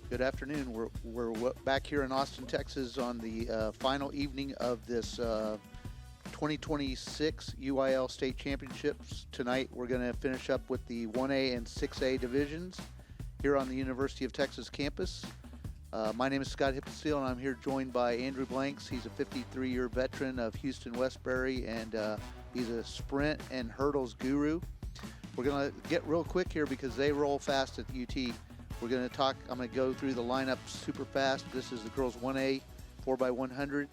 Good afternoon. We're back here in Austin, Texas on the final evening of this 2026 UIL State Championships. Tonight we're going to finish up with the 1A and 6A divisions here on the University of Texas campus. My name is Scott Hippensteel, and I'm here joined by Andrew Blanks. He's a 53-year veteran of Houston Westbury, and he's a sprint and hurdles guru. We're going to get real quick here because they roll fast at UT. We're going to talk, I'm going to go through the lineup super fast. This is the girls 1A, 4x100.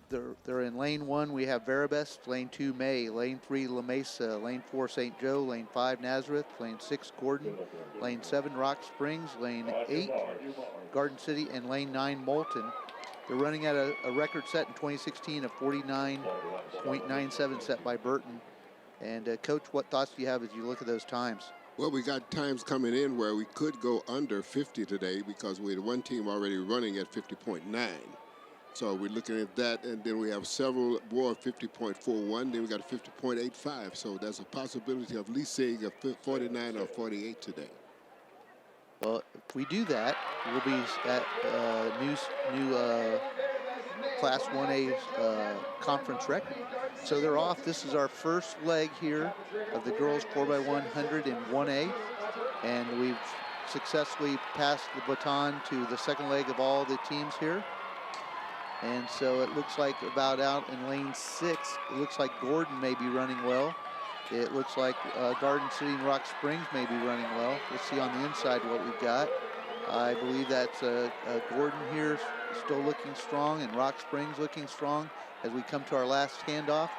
They're in lane 1, we have Verabest, lane 2, May, lane 3, La Mesa, lane 4, St. Joe, lane 5, Nazareth, lane 6, Gordon, lane 7, Rock Springs, lane 8, Garden City, and lane 9, Moulton. They're running at a record set in 2016 of 49.97 set by Burton. And Coach, what thoughts do you have as you look at those times? Well, we got times coming in where we could go under 50 today because we had one team already running at 50.9. So we're looking at that, and then we have several more 50.41. Then we got a 50.85. So there's a possibility of at least seeing a 49 or 48 today. Well, if we do that, we'll be at new Class 1A conference record. So they're off. This is our first leg here of the girls 4x100 in 1A, and we've successfully passed the baton to the second leg of all the teams here. And so it looks like about out in lane 6, it looks like Gordon may be running well. It looks like Garden City and Rock Springs may be running well. We'll see on the inside what we've got. I believe that's Gordon here still looking strong, and Rock Springs looking strong as we come to our last handoff.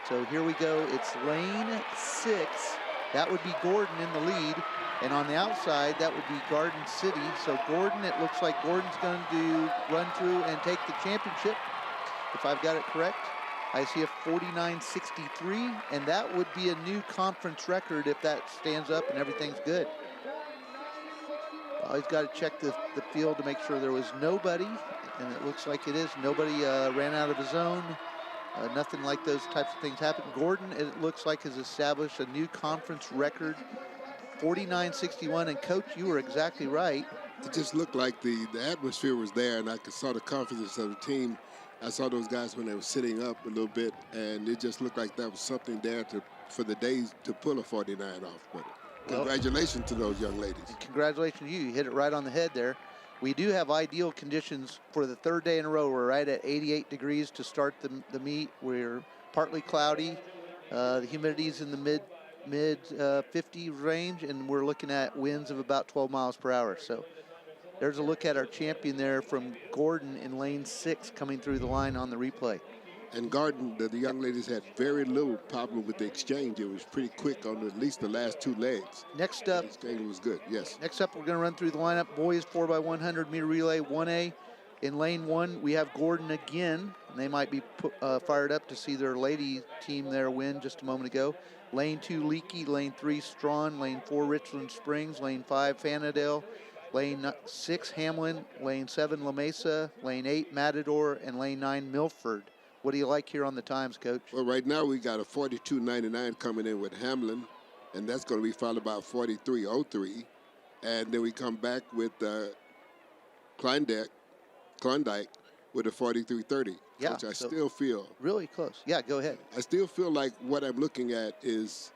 So here we go. It's lane 6. That would be Gordon in the lead. And on the outside, that would be Garden City. So Gordon, it looks like Gordon's going to run through and take the championship, if I've got it correct. I see a 49.63, and that would be a new conference record if that stands up and everything's good. Always got to check the field to make sure there was nobody, and it looks like it is. Nobody ran out of his zone. Nothing like those types of things happened. Gordon, it looks like, has established a new conference record, 49.61, and Coach, you were exactly right. It just looked like the atmosphere was there, and I saw the confidence of the team. I saw those guys when they were sitting up a little bit, and it just looked like that was something there for the days to pull a 49 off. But congratulations to those young ladies. Congratulations to you. You hit it right on the head there. We do have ideal conditions for the third day in a row. We're right at 88 degrees to start the meet. We're partly cloudy. The humidity's in the mid 50 range, and we're looking at winds of about 12 miles per hour. So there's a look at our champion there from Gordon in lane 6 coming through the line on the replay. And Garden, the young ladies had very little problem with the exchange. It was pretty quick on at least the last 2 legs. Next up, the exchange was good, yes. Next up, we're going to run through the lineup. Boys 4x100 meter relay 1A. In lane 1, we have Gordon again. And they might be fired up to see their lady team there win just a moment ago. Lane 2, Leakey. Lane 3, Strawn. Lane 4, Richland Springs. Lane 5, Fanadale. Lane 6, Hamlin. Lane 7, La Mesa. Lane 8, Matador. And lane 9, Milford. What do you like here on the times, Coach? Well, right now we got a 42.99 coming in with Hamlin, and that's going to be followed by 43.03. And then we come back with Klondike with a 43.30. Yeah, which I still feel. Really close. Yeah, go ahead. I still feel like what I'm looking at is,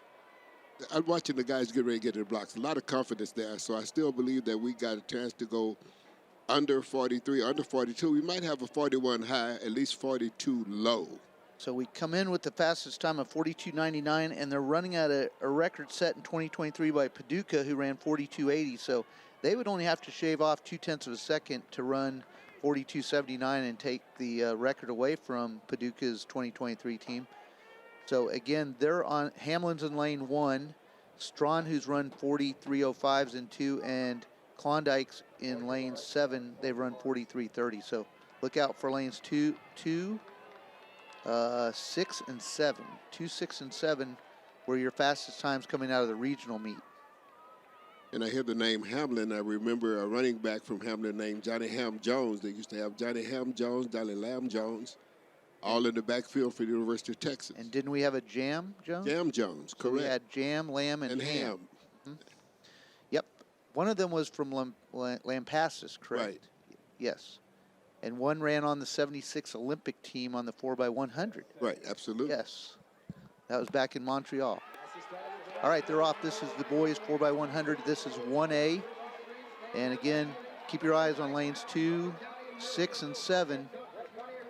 I'm watching the guys get ready to get to the blocks. A lot of confidence there, so I still believe that we got a chance to go under 43, under 42. We might have a 41 high, at least 42 low. So we come in with the fastest time of 42.99, and they're running at a record set in 2023 by Paducah, who ran 42.80. So they would only have to shave off 0.2 of a second to run 42.79 and take the record away from Paducah's 2023 team. So again, they're on Hamlin's in lane 1, Strawn, who's run 43.05s in 2, and Klondike's in lane 7. They've run 43.30. So look out for lanes 2, 6, and 7. 2, 6, and 7 were your fastest times coming out of the regional meet. And I hear the name Hamlin. I remember a running back from Hamlin named Johnny Ham Jones. They used to have Johnny Ham Jones, Johnny Lamb Jones, all in the backfield for the University of Texas. And didn't we have a Jam Jones? Jam Jones, So correct. we had Jam, Lamb, and Ham. Ham. Mm-hmm. Yep. One of them was from Lampasas, correct? Right. Yes. And one ran on the 76 Olympic team on the 4x100. Right, absolutely. Yes. That was back in Montreal. All right, they're off. This is the boys 4x100. This is 1A. And again, keep your eyes on lanes 2, 6, and 7.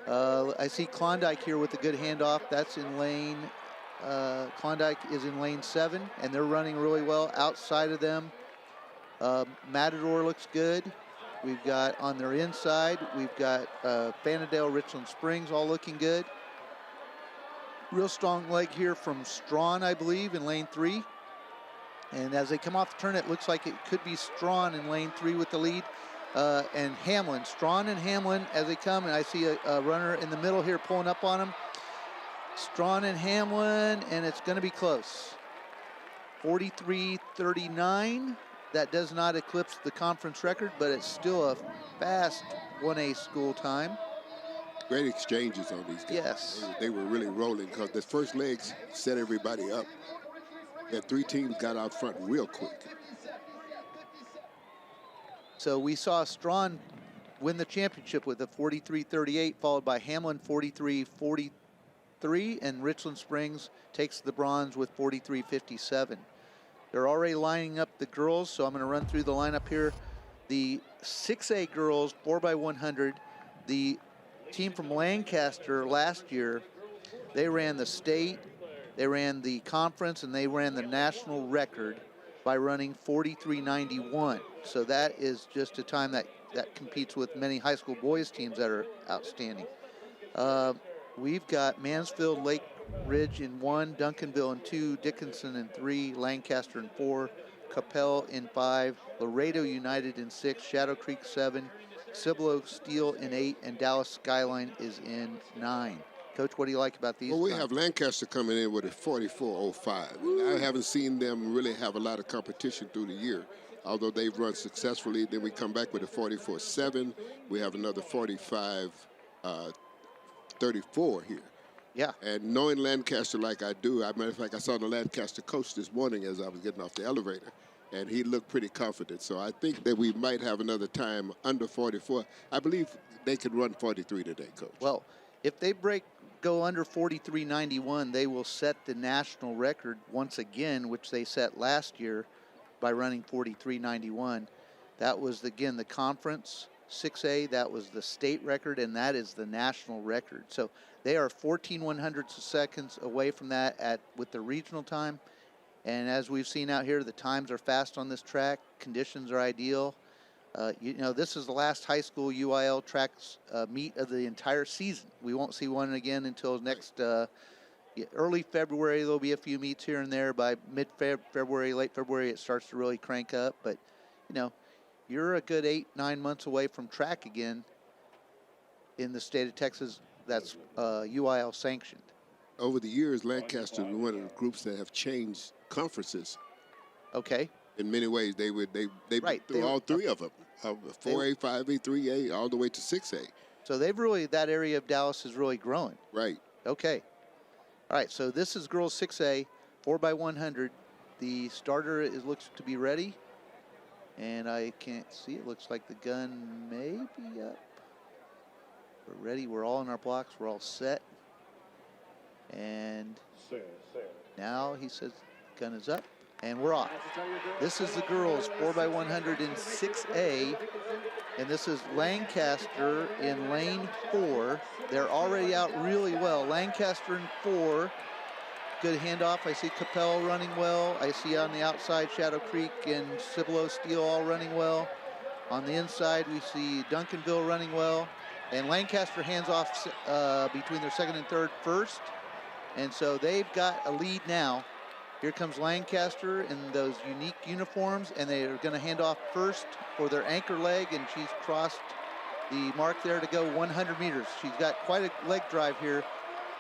I see Klondike here with a good handoff. That's in lane, Klondike is in lane 7, and they're running really well. Outside of them, Matador looks good. We've got on their inside, we've got Fanadale, Richland Springs all looking good. Real strong leg here from Strawn, I believe, in lane 3. And as they come off the turn, it looks like it could be Strawn in lane 3 with the lead. And Hamlin, Strawn and Hamlin as they come, and I see a runner in the middle here pulling up on them. Strawn and Hamlin, and it's going to be close. 43:39. That does not eclipse the conference record, but it's still a fast 1A school time. Great exchanges on these guys. Yes. They were really rolling because the first legs set everybody up. The 3 teams got out front real quick. So we saw Strawn win the championship with a 43:38, followed by Hamlin 43:43, and Richland Springs takes the bronze with 43:57. They're already lining up the girls, so I'm going to run through the lineup here. The 6A girls, 4x100, the team from Lancaster last year, they ran the state, they ran the conference, and they ran the national record by running 43:91. So that is just a time that competes with many high school boys teams that are outstanding. We've got Mansfield, Lake Ridge in 1, Duncanville in 2, Dickinson in 3, Lancaster in 4, Capel in 5, Laredo United in 6, Shadow Creek 7, Cibolo Steel in 8, and Dallas Skyline is in 9. Coach, what do you like about these? Well, we have Lancaster coming in with a 44:05. I haven't seen them really have a lot of competition through the year, although they've run successfully. Then we come back with a 44:7. We have another 45:34 here. Yeah. And knowing Lancaster like I do, as a matter of fact, I saw the Lancaster coach this morning as I was getting off the elevator, and he looked pretty confident. So I think that we might have another time under 44. I believe they could run 43 today, Coach. Well, if they go under 43:91, they will set the national record once again, which they set last year by running 43:91. That was, again, the conference 6A. That was the state record, and that is the national record. So they are 14/100ths of seconds away from that with the regional time. And as we've seen out here, the times are fast on this track. Conditions are ideal. This is the last high school UIL tracks meet of the entire season. We won't see one again until next early February. There'll be a few meets here and there. By mid-February, late February, it starts to really crank up. But, you're a good 8-9 months away from track again in the state of Texas that's UIL sanctioned. Over the years, Lancaster is one of the groups that have changed conferences. Okay. In many ways, they Right. through all 3 of them, 4A, 5A, 3A, all the way to 6A. So that area of Dallas is really growing. Right. Okay. All right, so this is girls 6A, 4x100. The starter looks to be ready, and I can't see. It looks like the gun may be up. We're ready. We're all in our blocks. We're all set. And now he says gun is up, and we're off. This is the girls 4x100 in 6A, and this is Lancaster in lane 4. They're already out really well. Lancaster in 4. Good handoff. I see Capel running well. I see on the outside Shadow Creek and Cibolo Steel all running well. On the inside, we see Duncanville running well. And Lancaster hands off between their second and third first. And so they've got a lead now. Here comes Lancaster in those unique uniforms, and they are going to hand off first for their anchor leg, and she's crossed the mark there to go 100 meters. She's got quite a leg drive here.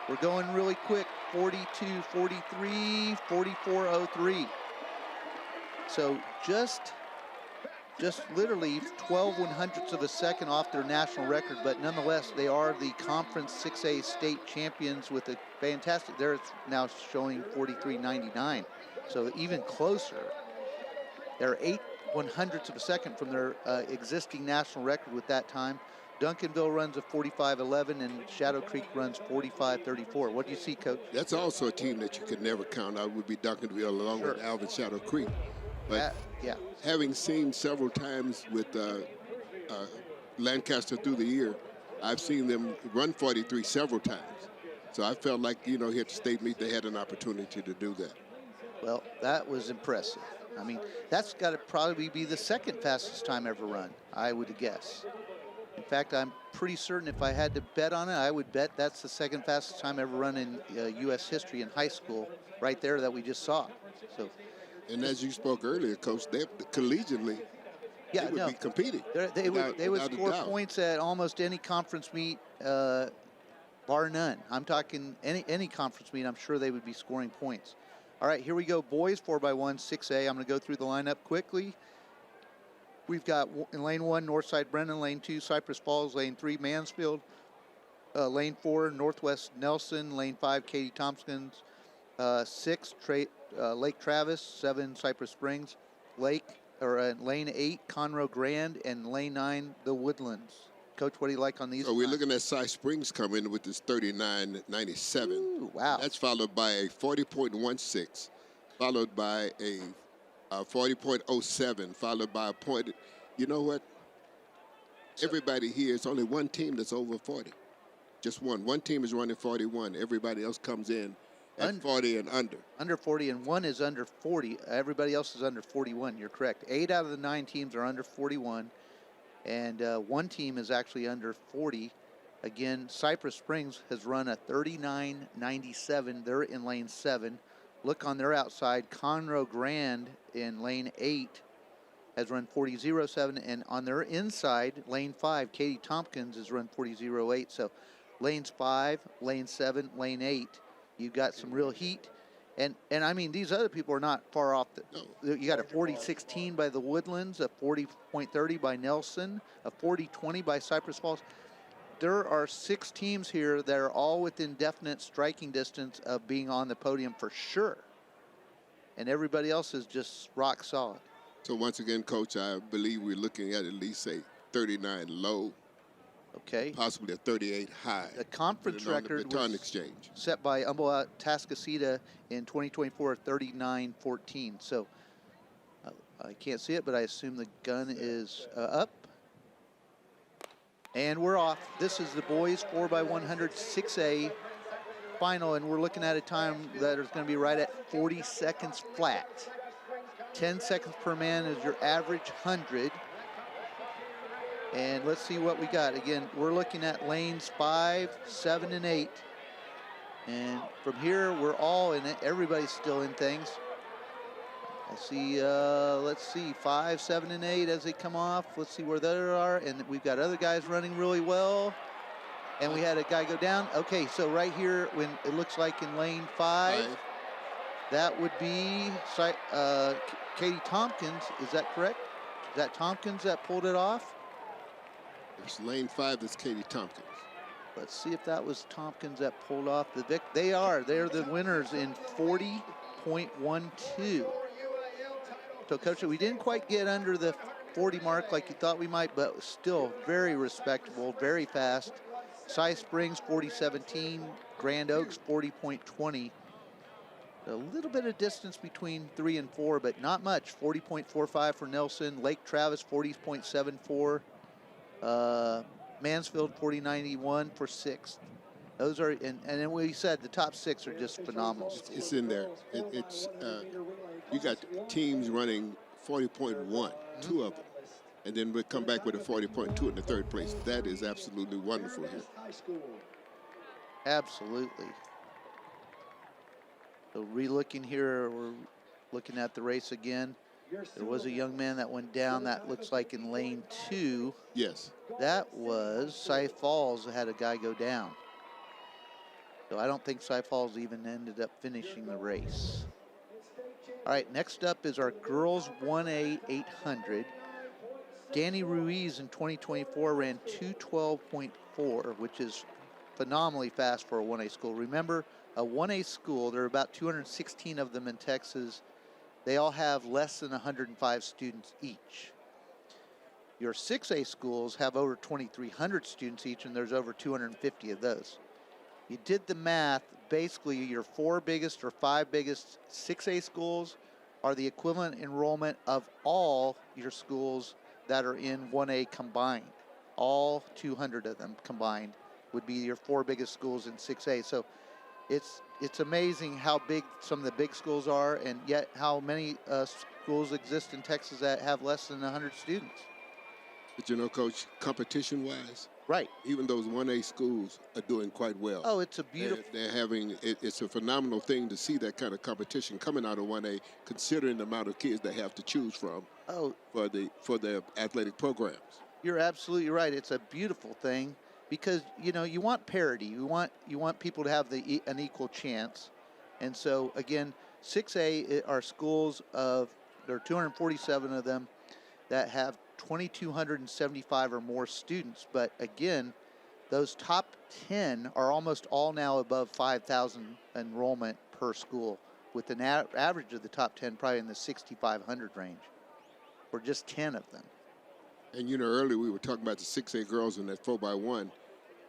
We're going really quick, 42, 43, 44:03. So just literally 12/100ths of a second off their national record, but nonetheless, they are the conference 6A state champions with a fantastic, they're now showing 43:99. So even closer. They're 1/100ths of a second from their existing national record with that time. Duncanville runs a 45:11, and Shadow Creek runs 45:34. What do you see, Coach? That's also a team that you could never count out would be Duncanville along with Alvin Shadow Creek. But yeah, having seen several times with Lancaster through the year, I've seen them run 43 several times. So I felt like, here at the state meet, they had an opportunity to do that. Well, that was impressive. I mean, that's got to probably be the second fastest time ever run, I would guess. In fact, I'm pretty certain if I had to bet on it, I would bet that's the second fastest time ever run in U.S. history in high school, right there that we just saw. So, and as you spoke earlier, Coach, they collegiately, they would be competing. They would score points at almost any conference meet, bar none. I'm talking any conference meet. I'm sure they would be scoring points. All right, here we go, boys. 4x1, 6A. I'm going to go through the lineup quickly. We've got in lane 1, Northside Brennan, lane 2, Cypress Falls, lane 3, Mansfield, lane 4, Northwest Nelson, lane 5, Katy Tompkins, 6, Lake Travis, 7, Cypress Springs, lane 8, Conroe Grand, and lane 9, the Woodlands. Coach, what do you like on these? So we're looking at Cy Springs coming with this 39.97. Ooh, wow. That's followed by a 40.16, followed by a 40.07, followed by a point. You know what? Everybody here, it's only one team that's over 40. Just one. One team is running 41. Everybody else comes in at 40 and under. Under 40, and one is under 40. Everybody else is under 41. You're correct. 8 out of the 9 teams are under 41, and one team is actually under 40. Again, Cypress Springs has run a 39.97. They're in lane 7. Look on their outside, Conroe Grand in lane 8 has run 40.07, and on their inside, lane 5, Katy Tompkins has run 40.08. So lanes 5, lane 7, lane 8, you've got some real heat. And I mean, these other people are not far off. You got a 40.16 by the Woodlands, a 40.30 by Nelson, a 40.20 by Cypress Falls. There are 6 teams here that are all within definite striking distance of being on the podium for sure. And everybody else is just rock solid. So once again, Coach, I believe we're looking at least a 39 low. Okay. Possibly a 38 high. The conference record was exchange set by Humboldt Tascasita in 2024, 39.14. So I can't see it, but I assume the gun is up. And we're off. This is the boys 4x100 6A final, and we're looking at a time that is going to be right at 40 seconds flat. 10 seconds per man is your average 100. And let's see what we got. Again, we're looking at lanes 5, 7, and 8. And from here, we're all in it. Everybody's still in things. I see, let's see, 5, 7, and 8 as they come off. Let's see where they are. And we've got other guys running really well. And we had a guy go down. Okay, so right here, when it looks like in lane 5, that would be Katy Tompkins. Is that correct? Is that Tompkins that pulled it off? It's lane 5 that's Katy Tompkins. Let's see if that was Tompkins that pulled off the Vic. They are. They're the winners in 40.12. So, Coach, we didn't quite get under the 40 mark like you thought we might, but still very respectable, very fast. Cy Springs, 40.17. Grand Oaks, 40.20. A little bit of distance between 3 and 4, but not much. 40.45 for Nelson. Lake Travis, 40.74. Mansfield, 40.91 for 6th. Those are, and then we said the top 6 are just phenomenal. It's in there. You got teams running 40.1, 2 of them. And then we'll come back with a 40.2 in the 3rd place. That is absolutely wonderful here. Absolutely. So re-looking here, we're looking at the race again. There was a young man that went down. That looks like in lane 2. Yes. That was Cy Falls that had a guy go down. So I don't think Cy Falls even ended up finishing the race. All right, next up is our girls 1A 800. Danny Ruiz in 2024 ran 2:12.4, which is phenomenally fast for a 1A school. Remember, a 1A school, there are about 216 of them in Texas. they all have less than 105 students each. Your 6A schools have over 2,300 students each, and there's over 250 of those. You did the math, basically your 4 biggest or 5 biggest 6A schools are the equivalent enrollment of all your schools that are in 1A combined. All 200 of them combined would be your 4 biggest schools in 6A. So it's amazing how big some of the big schools are, and yet how many schools exist in Texas that have less than 100 students. But you know, Coach, competition-wise, right, even those 1A schools are doing quite well. Oh, it's a beautiful. They're having it's a phenomenal thing to see that kind of competition coming out of 1A, considering the amount of kids they have to choose from. Oh, for the athletic programs. You're absolutely right. It's a beautiful thing because you want parity. You want people to have an equal chance, and so again, 6A are schools there are 247 of them that have 2,275 or more students. But again, those top 10 are almost all now above 5,000 enrollment per school, with an average of the top 10 probably in the 6,500 range, or just 10 of them. And earlier we were talking about the 6A girls in that 4x1.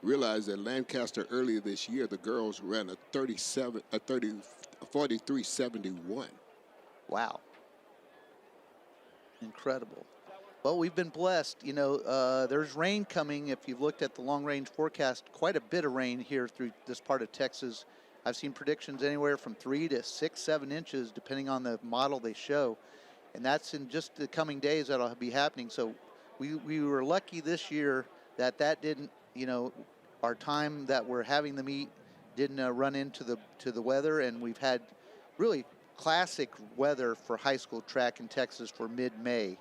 Realized that Lancaster earlier this year, the girls ran a 43.71. Wow. Incredible. Well, we've been blessed. There's rain coming. If you've looked at the long-range forecast, quite a bit of rain here through this part of Texas. I've seen predictions anywhere from 3 to 6, 7 inches, depending on the model they show. And that's in just the coming days that'll be happening. So we were lucky this year that didn't, our time that we're having the meet didn't run into the weather. And we've had really classic weather for high school track in Texas for mid-May.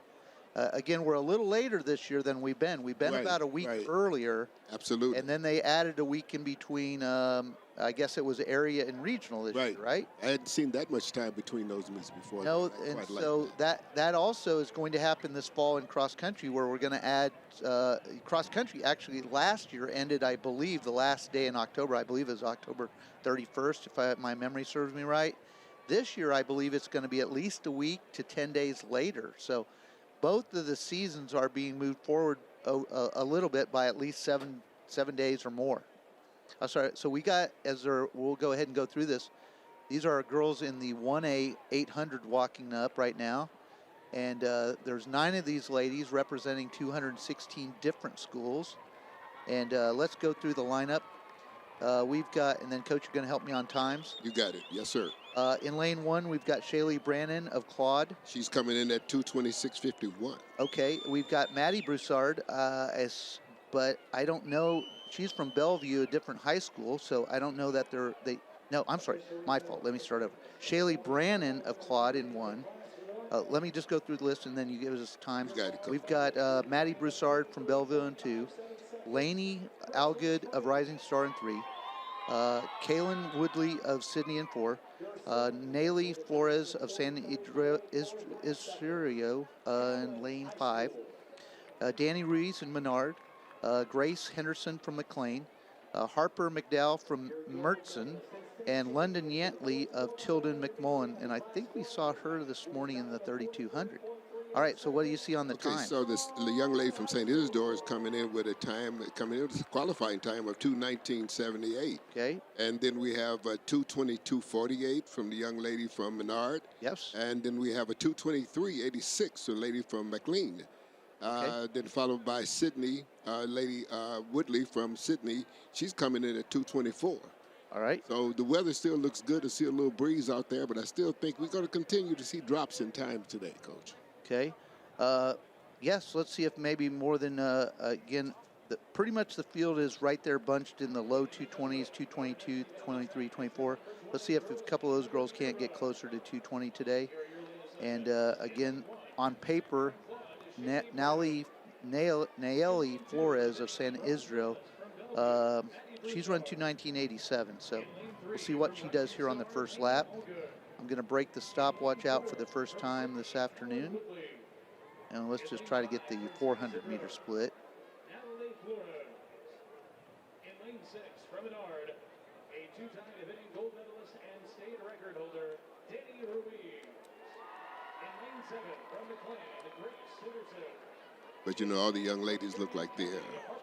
Again, we're a little later this year than we've been. We've been about a week earlier. Absolutely. And then they added a week in between, I guess it was area and regional this year, right? I hadn't seen that much time between those meets before. No, and so that also is going to happen this fall in cross country, where we're going to add cross country. Actually, last year ended, I believe, the last day in October. I believe it was October 31st, if my memory serves me right. This year, I believe it's going to be at least a week to 10 days later. So both of the seasons are being moved forward a little bit by at least seven days or more. Sorry, so we got, we'll go ahead and go through this. These are our girls in the 1A 800 walking up right now. And there's 9 of these ladies representing 216 different schools. And let's go through the lineup. We've got, and then Coach, you're going to help me on times. You got it. Yes, sir. In lane 1, we've got Shaylee Brannon of Claude. She's coming in at 226.51. Okay, we've got Maddie Broussard, but I don't know. She's from Bellevue, a different high school, so I don't know that no, I'm sorry, my fault. Let me start over. Shaylee Brannon of Claude in 1. Let me just go through the list, and then you give us times. We've got Maddie Broussard from Bellevue in 2. Lainey Algood of Rising Star in 3. Kaylin Woodley of Sydney in 4. Nayli Flores of San Isidro in lane 5. Danny Ruiz in Menard. Grace Henderson from McLean. Harper McDowell from Mertzen. And London Yantley of Tilden McMullen. And I think we saw her this morning in the 3200. All right, so what do you see on the time? So the young lady from St. Isidore is coming in with a qualifying time of 2:19.78. Okay. And then we have a 2:22.48 from the young lady from Menard. Yes. And then we have a 2:23.86 from the lady from McLean. Then followed by Sydney, lady Woodley from Sydney. She's coming in at 2:24. All right. So the weather still looks good. I see a little breeze out there, but I still think we're going to continue to see drops in time today, Coach. Okay. Yes, let's see if maybe more than, again, pretty much the field is right there bunched in the low 220s, 222, 23, 24. Let's see if a couple of those girls can't get closer to 220 today. And, again, on paper, Nayeli Flores of San Isidro, she's run 2:19.87. So we'll see what she does here on the first lap. I'm going to break the stopwatch out for the first time this afternoon. And let's just try to get the 400-meter split. In lane 6 from Menard, a 2-time defending gold medalist and state record holder, Danny Ruiz. But you know, all the young ladies look like they're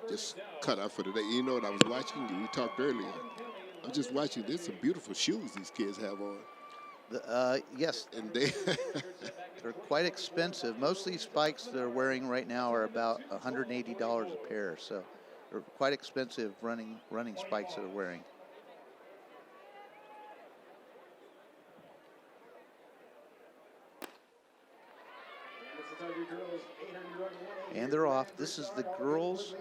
just cut out for today. You know what I was watching? We talked earlier. I was just watching. There's some beautiful shoes these kids have on. Yes, And they they're quite expensive. Most of these spikes they're wearing right now are about $180 a pair, so they're quite expensive running spikes that they're wearing. And they're off. This is the girls'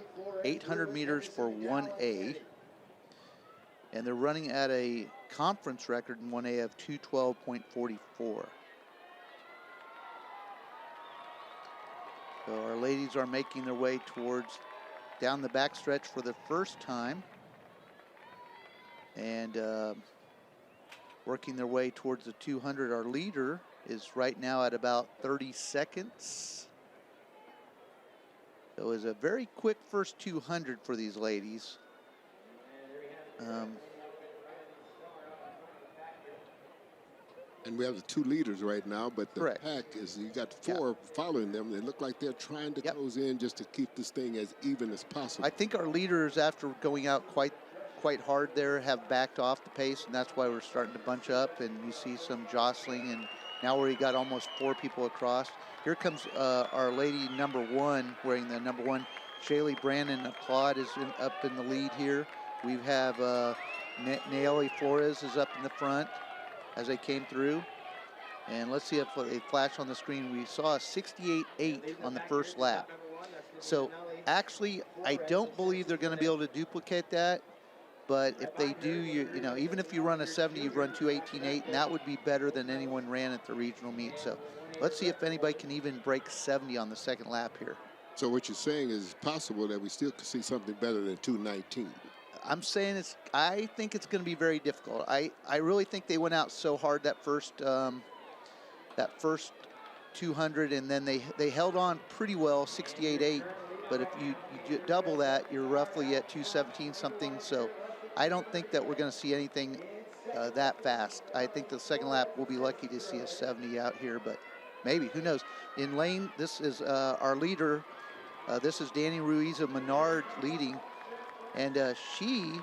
800 meters for 1A. And they're running at a conference record in 1A of 2:12.44. So our ladies are making their way towards down the backstretch for the first time. And working their way towards the 200. Our leader is right now at about 30 seconds. So it was a very quick first 200 for these ladies. And we have the two leaders right now, but the Correct. pack is, you got four following them. They look like they're trying to close in just to keep this thing as even as possible. I think our leaders, after going out quite hard there, have backed off the pace, and that's why we're starting to bunch up, and you see some jostling, and now we got almost 4 people across. Here comes our lady number 1, wearing the number 1. Shaylee Brandon Applaud is up in the lead here. We have Naomi Flores is up in the front as they came through. And let's see if they flash on the screen. We saw a 68.8 on the first lap. So actually, I don't believe they're going to be able to duplicate that. But if they do, you know, even if you run a 70, you run 2:18.8, and that would be better than anyone ran at the regional meet. So let's see if anybody can even break 70 on the second lap here. So what you're saying is possible that we still could see something better than 2:19. I'm saying I think it's going to be very difficult. I really think they went out so hard that first 200, and then they held on pretty well, 68.8. But if you double that, you're roughly at 2:17 something. So I don't think that we're going to see anything that fast. I think the second lap we'll be lucky to see a 70 out here, but maybe, who knows. In lane, this is our leader. This is Danny Ruiz of Menard leading, and she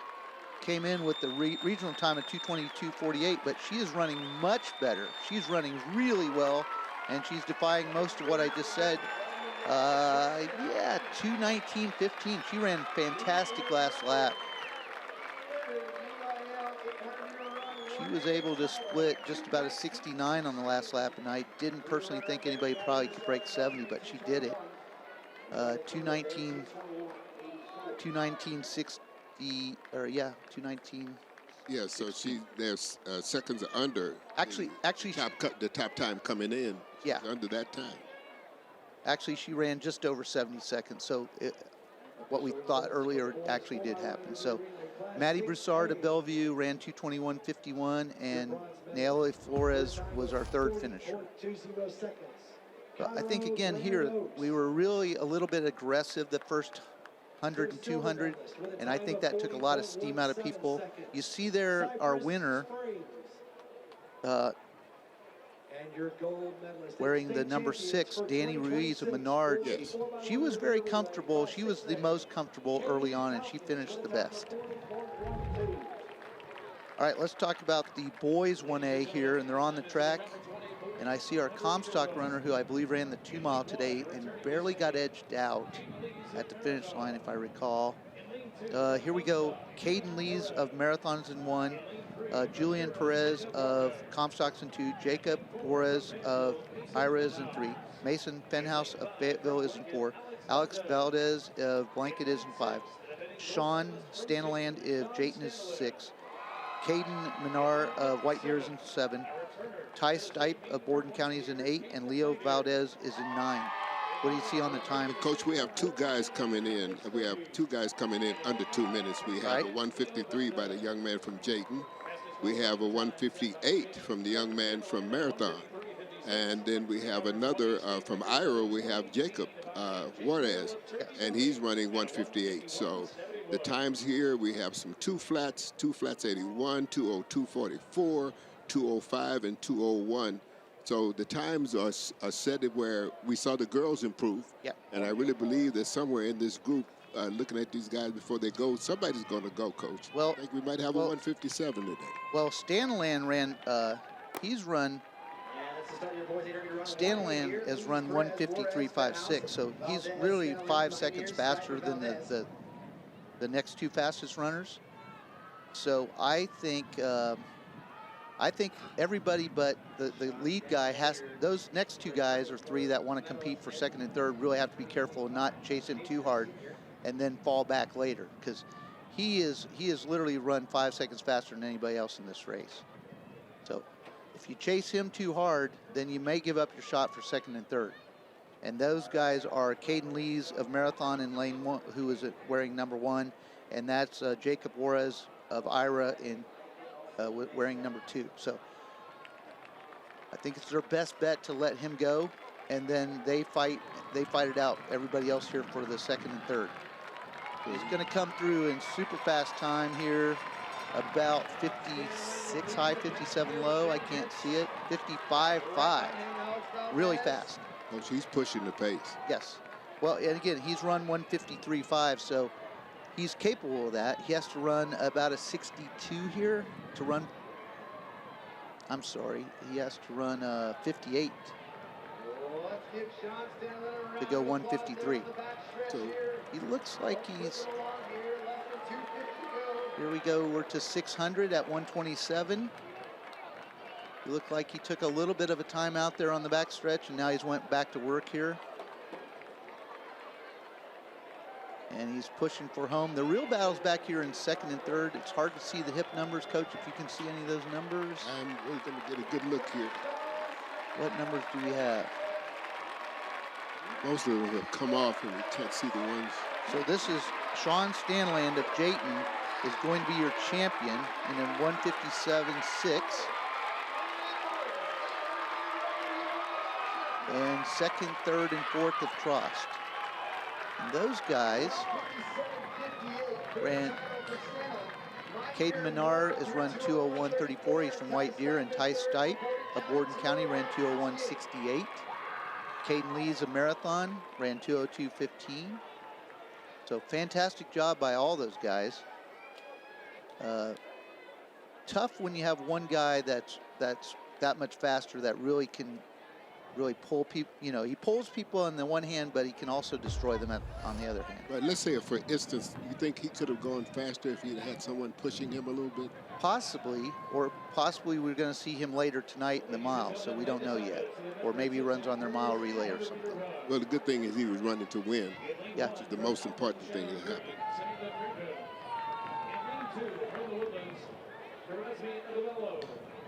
came in with the regional time of 2:22.48, but she is running much better. She's running really well, and she's defying most of what I just said. Yeah, 2:19.15. She ran fantastic last lap. She was able to split just about a 69 on the last lap, and I didn't personally think anybody probably could break 70, but she did it. 2:19.60, or yeah, 2:19. Yeah, so there's seconds under. Actually, the top time coming in. Yeah, under that time. Actually, she ran just over 70 seconds. So what we thought earlier actually did happen. So Maddie Broussard of Bellevue ran 2:21.51, and Naomi Flores was our third finisher. But I think, again, here, we were really a little bit aggressive the first 100 and 200, and I think that took a lot of steam out of people. You see there our winner wearing the number 6, Danny Ruiz of Menard. Yes. She was very comfortable. She was the most comfortable early on, and she finished the best. All right, let's talk about the boys 1A here, and they're on the track. And I see our Comstock runner, who I believe ran the 2 mile today and barely got edged out at the finish line, if I recall. Here we go. Caden Lees of Marathons in 1. Julian Perez of Comstocks in 2. Jacob Juarez of Ira is in 3. Mason Fenhouse of Fayetteville is in 4. Alex Valdez of Blanket is in 5. Sean Stanaland of Jayton is 6. Caden Minar of White Deer is in 7. Ty Stipe of Borden County is in 8, and Leo Valdez is in 9. What do you see on the time? Coach, we have 2 guys coming in. We have 2 guys coming in under 2 minutes. We have a 1:53 by the young man from Jayton. We have a 1:58 from the young man from Marathon. And then we have another from Ira. We have Jacob Juarez, and he's running 1:58. So the times here, we have some 2 flats 81, 2:02.44, 2:05, and 2:01. So the times are set it where we saw the girls improve. Yep. And I really believe that somewhere in this group, looking at these guys before they go, somebody's going to go, Coach. Well, I think we might have a 157 today. Well, Stanland ran, Stanland has run 153.56, so he's really 5 seconds faster than the next two fastest runners. So I think everybody but the lead guy those next two guys or three that want to compete for second and third really have to be careful and not chase him too hard and then fall back later, because he is literally run 5 seconds faster than anybody else in this race. So if you chase him too hard, then you may give up your shot for second and third. And those guys are Caden Lees of Marathon in lane 1, who is wearing number 1, and that's Jacob Juarez of IRA in wearing number 2. So I think it's their best bet to let him go, and then they fight it out, everybody else here, for the second and third. He's going to come through in super fast time here, about 56 high, 57 low. I can't see it. 55.5. Really fast. Oh, she's pushing the pace. Yes. Well, and again, he's run 153.5, so he's capable of that. He has to run about a 62 here to run. I'm sorry. He has to run 58 to go 153. So he looks like he's, here we go, we're to 600 at 127. He looked like he took a little bit of a time out there on the back stretch, and now he's went back to work here. And he's pushing for home. The real battle's back here in second and third. It's hard to see the hip numbers, Coach, if you can see any of those numbers. I'm really going to get a good look here. What numbers do we have? Most of them have come off, and we can't see the ones. So this is Sean Stanland of Jayton is going to be your champion in a 157.6. And second, third, and fourth of Trost. And those guys ran, Caden Menard has run 201.34. He's from White Deer, and Ty Stipe of Borden County ran 201.68. Caden Lee's a Marathon, ran 202.15. So fantastic job by all those guys. Tough when you have one guy that's that much faster, that really can pull people. You know, he pulls people on the one hand, but he can also destroy them on the other hand. But let's say, for instance, you think he could have gone faster if he'd had someone pushing him a little bit? Possibly, or possibly we're going to see him later tonight in the mile, so we don't know yet. Or maybe he runs on their mile relay or something. Well, the good thing is he was running to win. Yeah. Which is the most important thing that happened.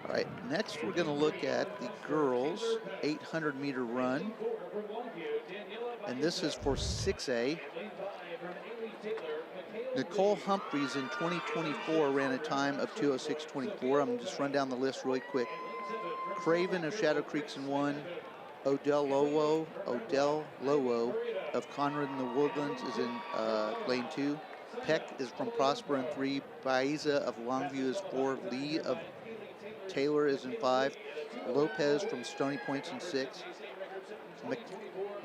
All right, next we're going to look at the girls' 800-meter run. And this is for 6A. Nicole Humphreys in 2024 ran a time of 2:06.24. I'm going to just run down the list really quick. Craven of Shadow Creeks in 1. Odell Lowo of Conrad in the Woodlands is in lane 2. Peck is from Prosper in 3. Baiza of Longview is 4. Lee of Taylor is in 5. Lopez from Stony Point's in 6.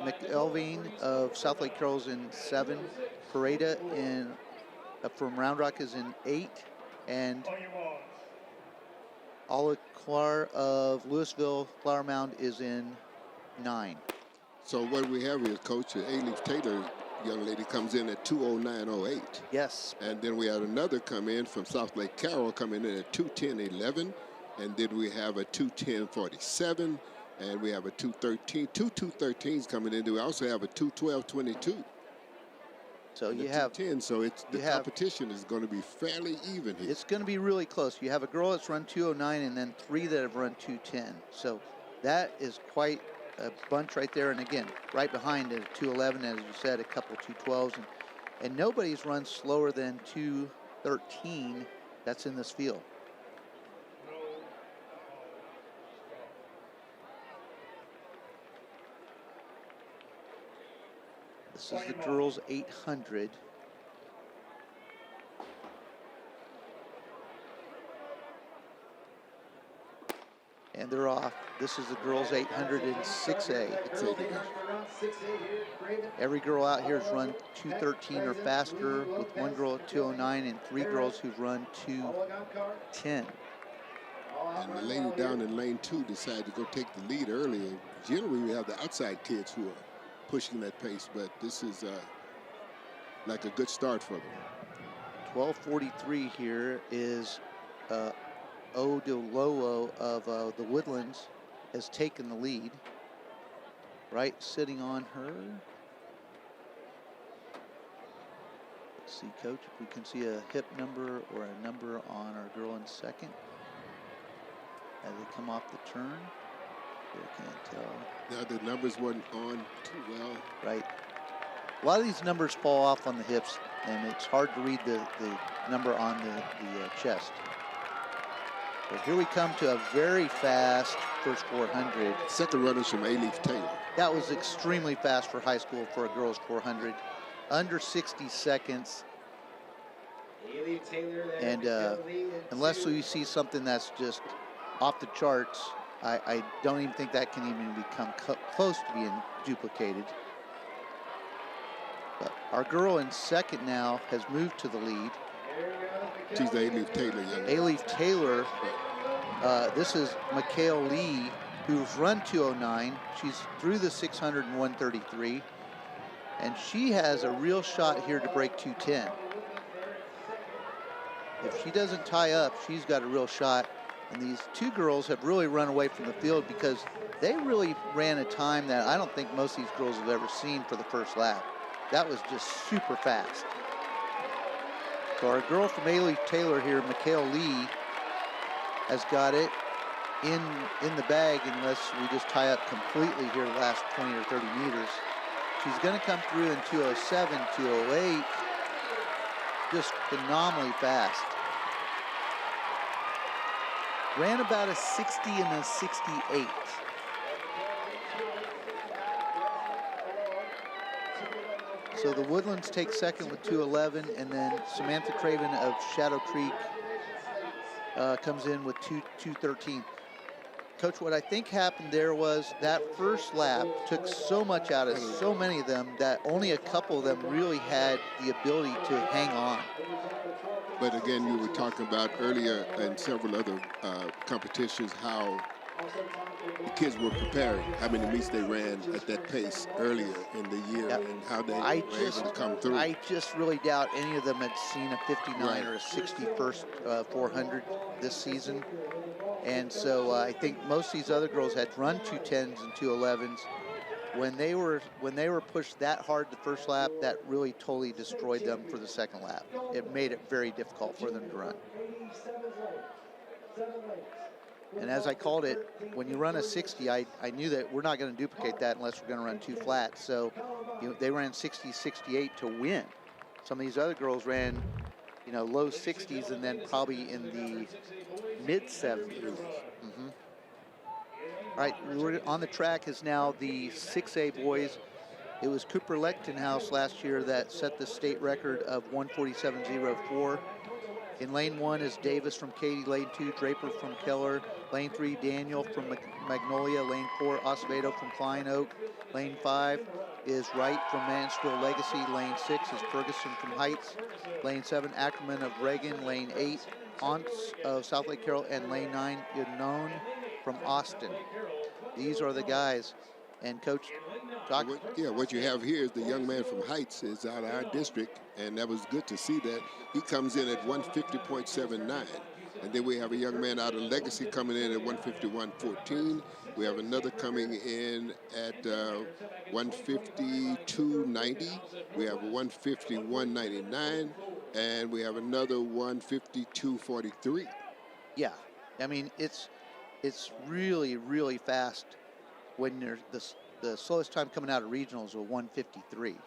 McElveen of South Lake Carroll's in 7. Pareda from Round Rock is in 8. And Alaclar of Louisville Flower Mound is in 9. So what we have is Coach A-Leaf Taylor, young lady, comes in at 2:09.08. Yes. And then we had another come in from South Lake Carroll coming in at 2:10.11. And then we have a 2:10.47. And we have a 2:13. Two 2:13s coming in. We also have a 2:12.22. So you have 10, so it's the competition is going to be fairly even here. It's going to be really close. You have a girl that's run 2:09 and then 3 that have run 2:10. So that is quite a bunch right there. And again, right behind it, 2:11, as you said, a couple 2:12s, and nobody's run slower than 2:13 that's in this field. This is the girls' 800. And they're off. This is the girls 800 and 6A. Every girl out here has run 2:13 or faster, with one girl at 2:09 and 3 girls who've run 2:10. And the lady down in lane 2 decided to go take the lead earlier. Generally, we have the outside kids who are pushing that pace, but this is like a good start for them. 12:43 here is Odilolo of the Woodlands has taken the lead. Right, sitting on her. Let's see, Coach, if we can see a hip number or a number on our girl in second as they come off the turn. I can't tell. Now the numbers weren't on too well. Right. A lot of these numbers fall off on the hips, and it's hard to read the number on the chest. But here we come to a very fast first 400. Second runners from A-Leaf Taylor. That was extremely fast for high school for a girls 400. Under 60 seconds. And unless you see something that's just off the charts, I don't even think that can even become close to being duplicated. But our girl in second now has moved to the lead. She's the A-Leaf Taylor young. A-Leaf Taylor. This is McHale Lee, who's run 2:09. She's through the 600 and 133. And she has a real shot here to break 2:10. If she doesn't tie up, she's got a real shot. And these two girls have really run away from the field because they really ran a time that I don't think most of these girls have ever seen for the first lap. That was just super fast. So our girl from A-Leaf Taylor here, McHale Lee, has got it in the bag unless we just tie up completely here the last 20 or 30 meters. She's going to come through in 2:07, 2:08, just phenomenally fast. Ran about a 60 and a 68. So the Woodlands take second with 2:11, and then Samantha Craven of Shadow Creek comes in with 2:13. Coach, what I think happened there was that first lap took so much out of so many of them that only a couple of them really had the ability to hang on. But again, you were talking about earlier in several other competitions how the kids were preparing, how many meets they ran at that pace earlier in the year, Yep. and how they were able to come through. I just really doubt any of them had seen a 59 or a 60 first 400 this season. And so I think most of these other girls had run 2:10s and 2:11s. When they were pushed that hard the first lap, that really totally destroyed them for the second lap. It made it very difficult for them to run. And as I called it, when you run a 60, I knew that we're not going to duplicate that unless we're going to run two flats. So they ran 60, 68 to win. Some of these other girls ran, low 60s and then probably in the mid 70s. All right, we're on the track is now the 6A boys. It was Cooper Lechtenhouse last year that set the state record of 147.04. In lane 1 is Davis from Katy, lane 2, Draper from Keller, lane 3, Daniel from Magnolia, lane 4, Acevedo from Klein Oak, lane 5 is Wright from Mansfield Legacy, lane 6 is Ferguson from Heights, lane 7, Ackerman of Reagan, lane 8, Aunts of South Lake Carroll, and lane 9, Unknown from Austin. These are the guys. And Coach, what you have here is the young man from Heights is out of our district, and that was good to see that. He comes in at 150.79. And then we have a young man out of Legacy coming in at 151.14. We have another coming in at 152.90. We have a 151.99, and we have another 152.43. Yeah, I mean, it's really, really fast when there's the slowest time coming out of regionals was 153.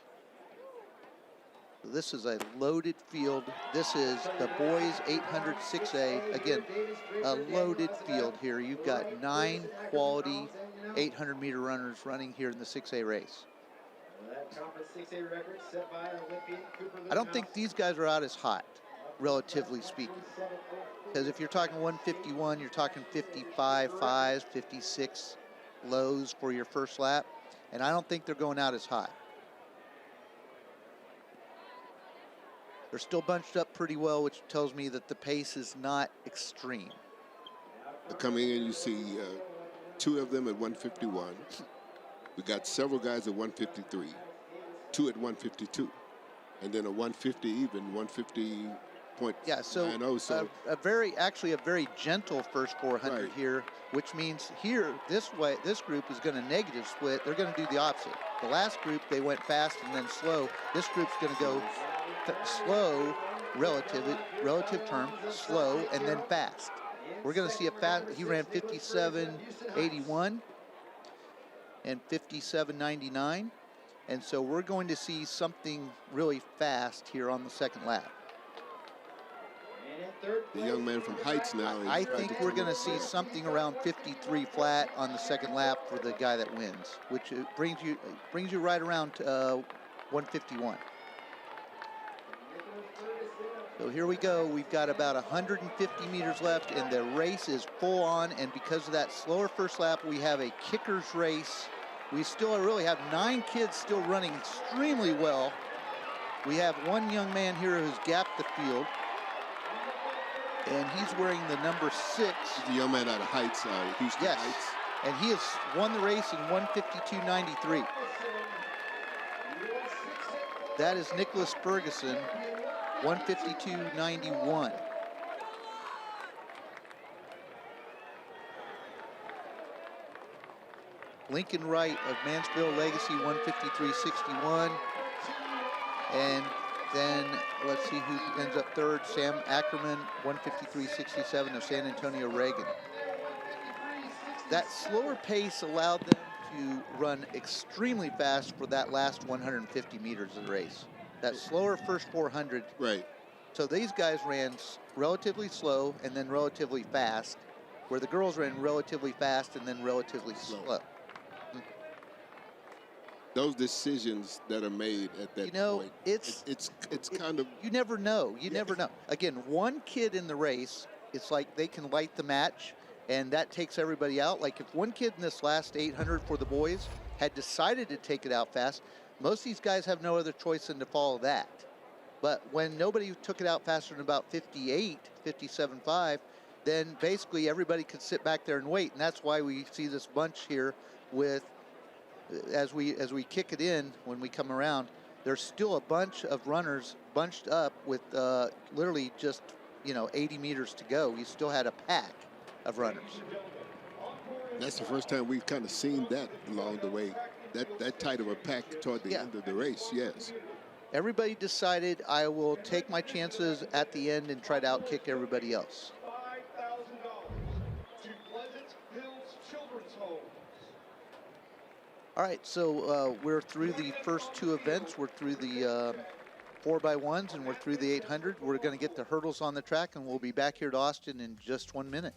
So this is a loaded field. This is the boys 800 6A. Again, a loaded field here. You've got 9 quality 800-meter runners running here in the 6A race. I don't think these guys are out as hot. relatively speaking. Because if you're talking 151, you're talking 55 fives, 56 lows for your first lap. And I don't think they're going out as high. They're still bunched up pretty well, which tells me that the pace is not extreme. Coming in, you see two of them at 151. We got several guys at 153, two at 152, and then a 150 even, 150.90. Yeah, so a very gentle first 400 here, which means here, this group is going to negative split. They're going to do the opposite. The last group, they went fast and then slow. This group's going to go slow, relative term, slow, and then fast. We're going to see a fast. He ran 57.81 and 57.99, and so we're going to see something really fast here on the second lap. The young man from Heights now. I think we're going to see something around 53 flat on the second lap for the guy that wins, which brings you right around 151. So here we go. We've got about 150 meters left, and the race is full on. And because of that slower first lap, we have a kicker's race. We still really have 9 kids still running extremely well. We have one young man here who's gapped the field, and he's wearing the number 6. He's the young man out of Heights, Houston yes. Heights. And he has won the race in 152.93. That is Nicholas Ferguson, 152.91. Lincoln Wright of Mansfield Legacy, 153.61. And then let's see who ends up third. Sam Ackerman, 153.67 of San Antonio Reagan. That slower pace allowed them to run extremely fast for that last 150 meters of the race. That slower first 400. Right. So these guys ran relatively slow and then relatively fast, where the girls ran relatively fast and then relatively slow. Those decisions that are made at that point, it's kind of... You never know. You never know. Again, one kid in the race, it's like they can light the match, and that takes everybody out. Like if one kid in this last 800 for the boys had decided to take it out fast, most of these guys have no other choice than to follow that. But when nobody took it out faster than about 58, 57.5, then basically everybody could sit back there and wait. And that's why we see this bunch here with, as we kick it in, when we come around, there's still a bunch of runners bunched up with literally just, 80 meters to go. We still had a pack of runners. That's the first time we've kind of seen that along the way. That tight of a pack toward the end of the race, yes. Everybody decided I will take my chances at the end and try to outkick everybody else. $5,000 to Pleasant Hills Children's Home. All right, so we're through the first 2 events. We're through the 4x1s and we're through the 800. We're going to get the hurdles on the track, and we'll be back here to Austin in just 1 minute.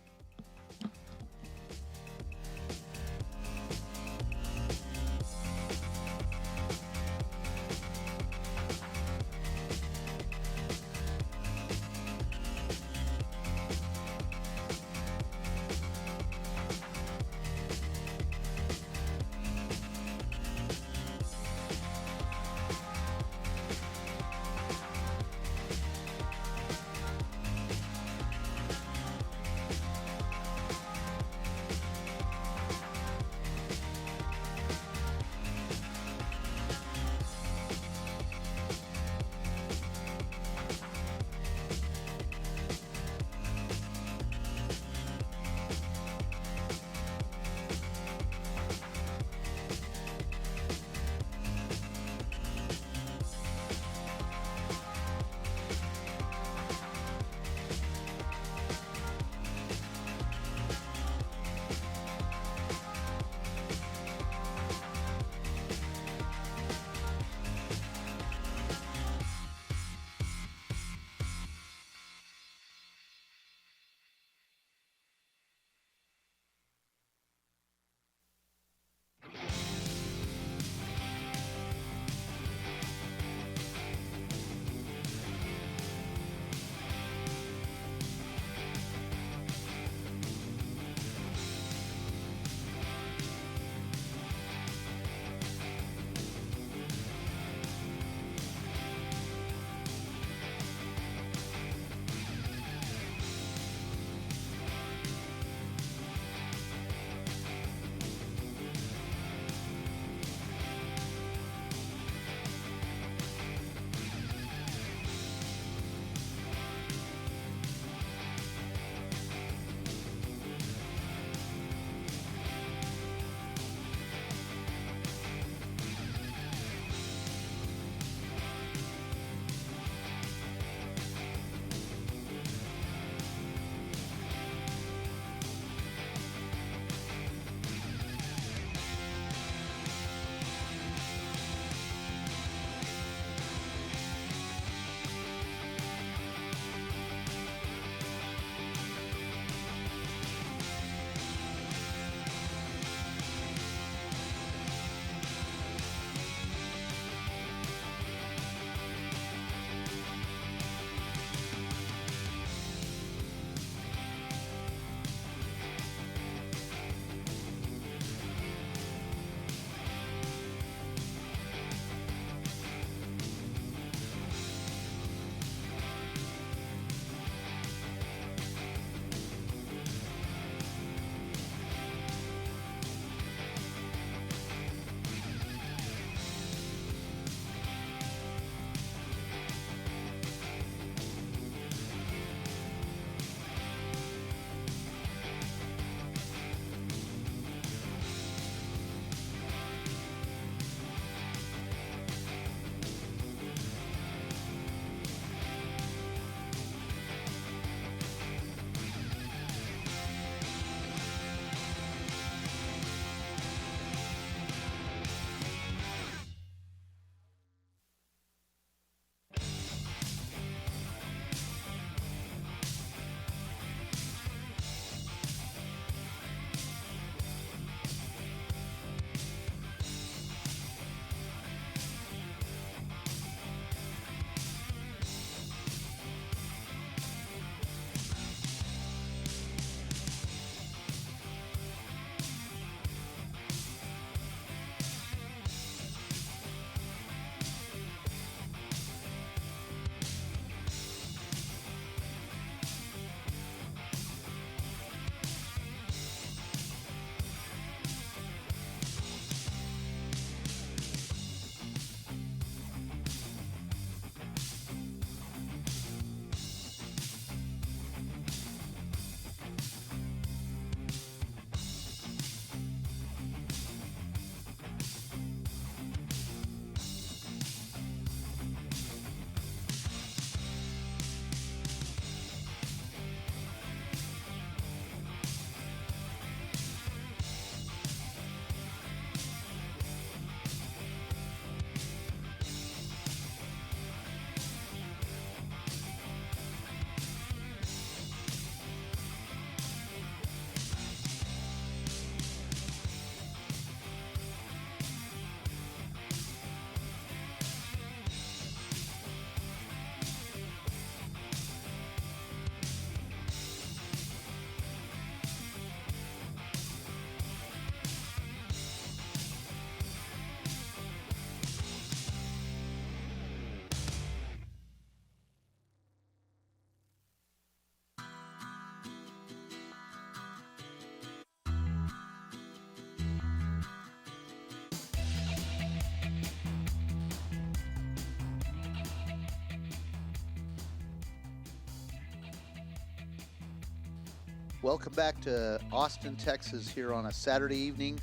Welcome back to Austin, Texas here on a Saturday evening.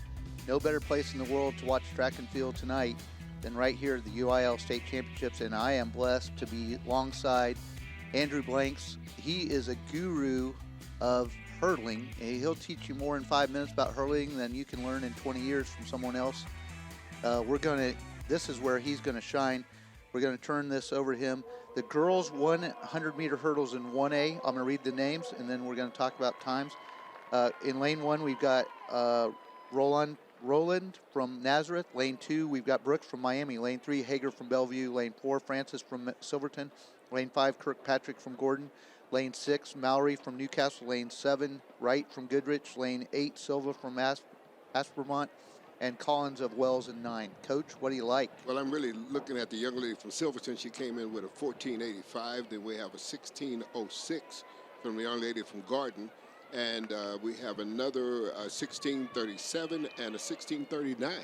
No better place in the world to watch track and field tonight than right here at the UIL State Championships, and I am blessed to be alongside Andrew Blanks. He is a guru of hurdling. He'll teach you more in 5 minutes about hurdling than you can learn in 20 years from someone else. This is where he's going to shine. We're going to turn this over to him. The girls 100-meter hurdles in 1A. I'm going to read the names, and then we're going to talk about times. In lane 1, we've got Roland from Nazareth. Lane 2, we've got Brooks from Miami. Lane 3, Hager from Bellevue. Lane 4, Francis from Silverton. Lane 5, Kirkpatrick from Gordon. Lane 6, Mallory from Newcastle. Lane 7, Wright from Goodrich. Lane 8, Silva from Aspermont. And Collins of Wells in 9. Coach, what do you like? Well, I'm really looking at the young lady from Silverton. She came in with a 1485. Then we have a 1606 from the young lady from Garden. And we have another 1637 and a 1639,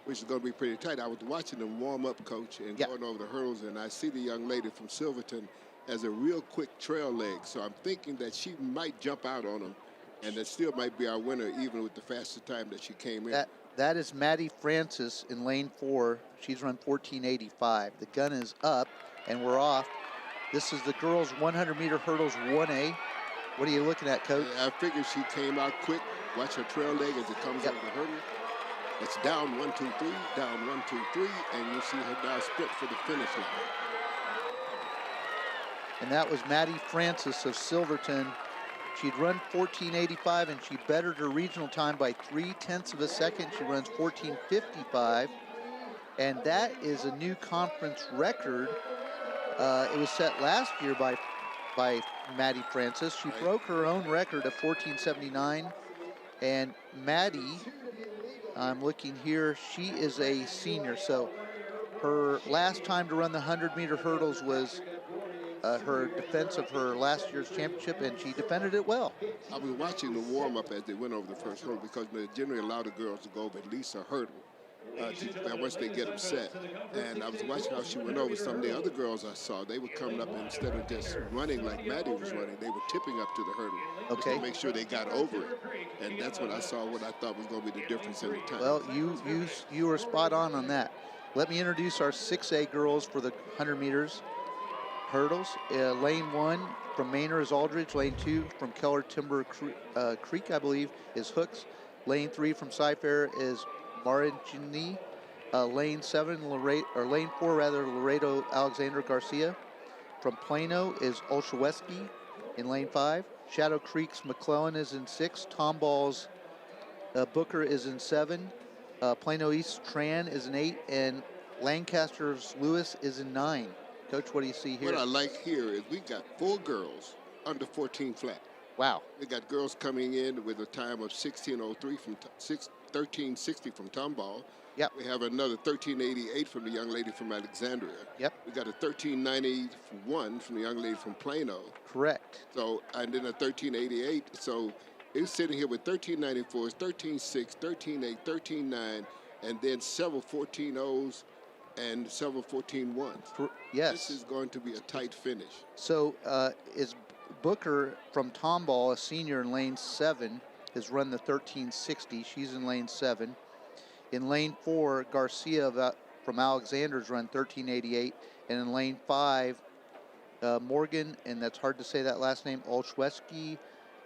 which is going to be pretty tight. I was watching them warm up, Coach, and going over the hurdles, and I see the young lady from Silverton as a real quick trail leg. So I'm thinking that she might jump out on them, and that still might be our winner, even with the fastest time that she came in. That is Maddie Francis in lane 4. She's run 1485. The gun is up, and we're off. This is the girls' 100-meter hurdles 1A. What are you looking at, Coach? I figured she came out quick. Watch her trail leg as it comes over the hurdle. It's down 1, 2, 3, down 1, 2, 3, and you see her now sprint for the finish line. And that was Maddie Francis of Silverton. She'd run 1485, and she bettered her regional time by 0.3 of a second. She runs 1455, and that is a new conference record. It was set last year by Maddie Francis. She broke her own record of 1479, and Maddie, I'm looking here, she is a senior, so her last time to run the 100-meter hurdles was her defense of her last year's championship, and she defended it well. I was watching the warm-up as they went over the first hurdle because they generally allow the girls to go over at least a hurdle once they get them set. And I was watching how she went over. Some of the other girls I saw, they were coming up, and instead of just running like Maddie was running, they were tipping up to the hurdle just to make sure they got over it. And that's what I saw, what I thought was going to be the difference in the time. Well, you were spot on that. Let me introduce our 6A girls for the 100 meters hurdles. Lane 1 from Manor is Aldridge. Lane 2 from Keller Timber Creek, I believe, is Hooks. Lane 3 from Cyfair is Marigny. Lane 4 Laredo Alexander Garcia. From Plano is Olszewski in lane 5. Shadow Creek's McClellan is in 6. Tomball's Booker is in 7. Plano East Tran is in 8, and Lancaster's Lewis is in 9. Coach, what do you see here? What I like here is we got 4 girls under 14 flat. Wow. We got girls coming in with a time of 1603 from 1360 from Tomball. Yep. We have another 1388 from the young lady from Alexandria. Yep. We got a 1391 from the young lady from Plano. Correct. So, and then a 1388. So it's sitting here with 1394s, 136, 138, 139, and then several 14-0s and several 14-1s. Yes. This is going to be a tight finish. So is Booker from Tomball, a senior in lane 7, has run the 1360. She's in lane 7. In lane 4, Garcia from Alexander's run 1388. And in lane 5, Morgan, and that's hard to say that last name, Olszewski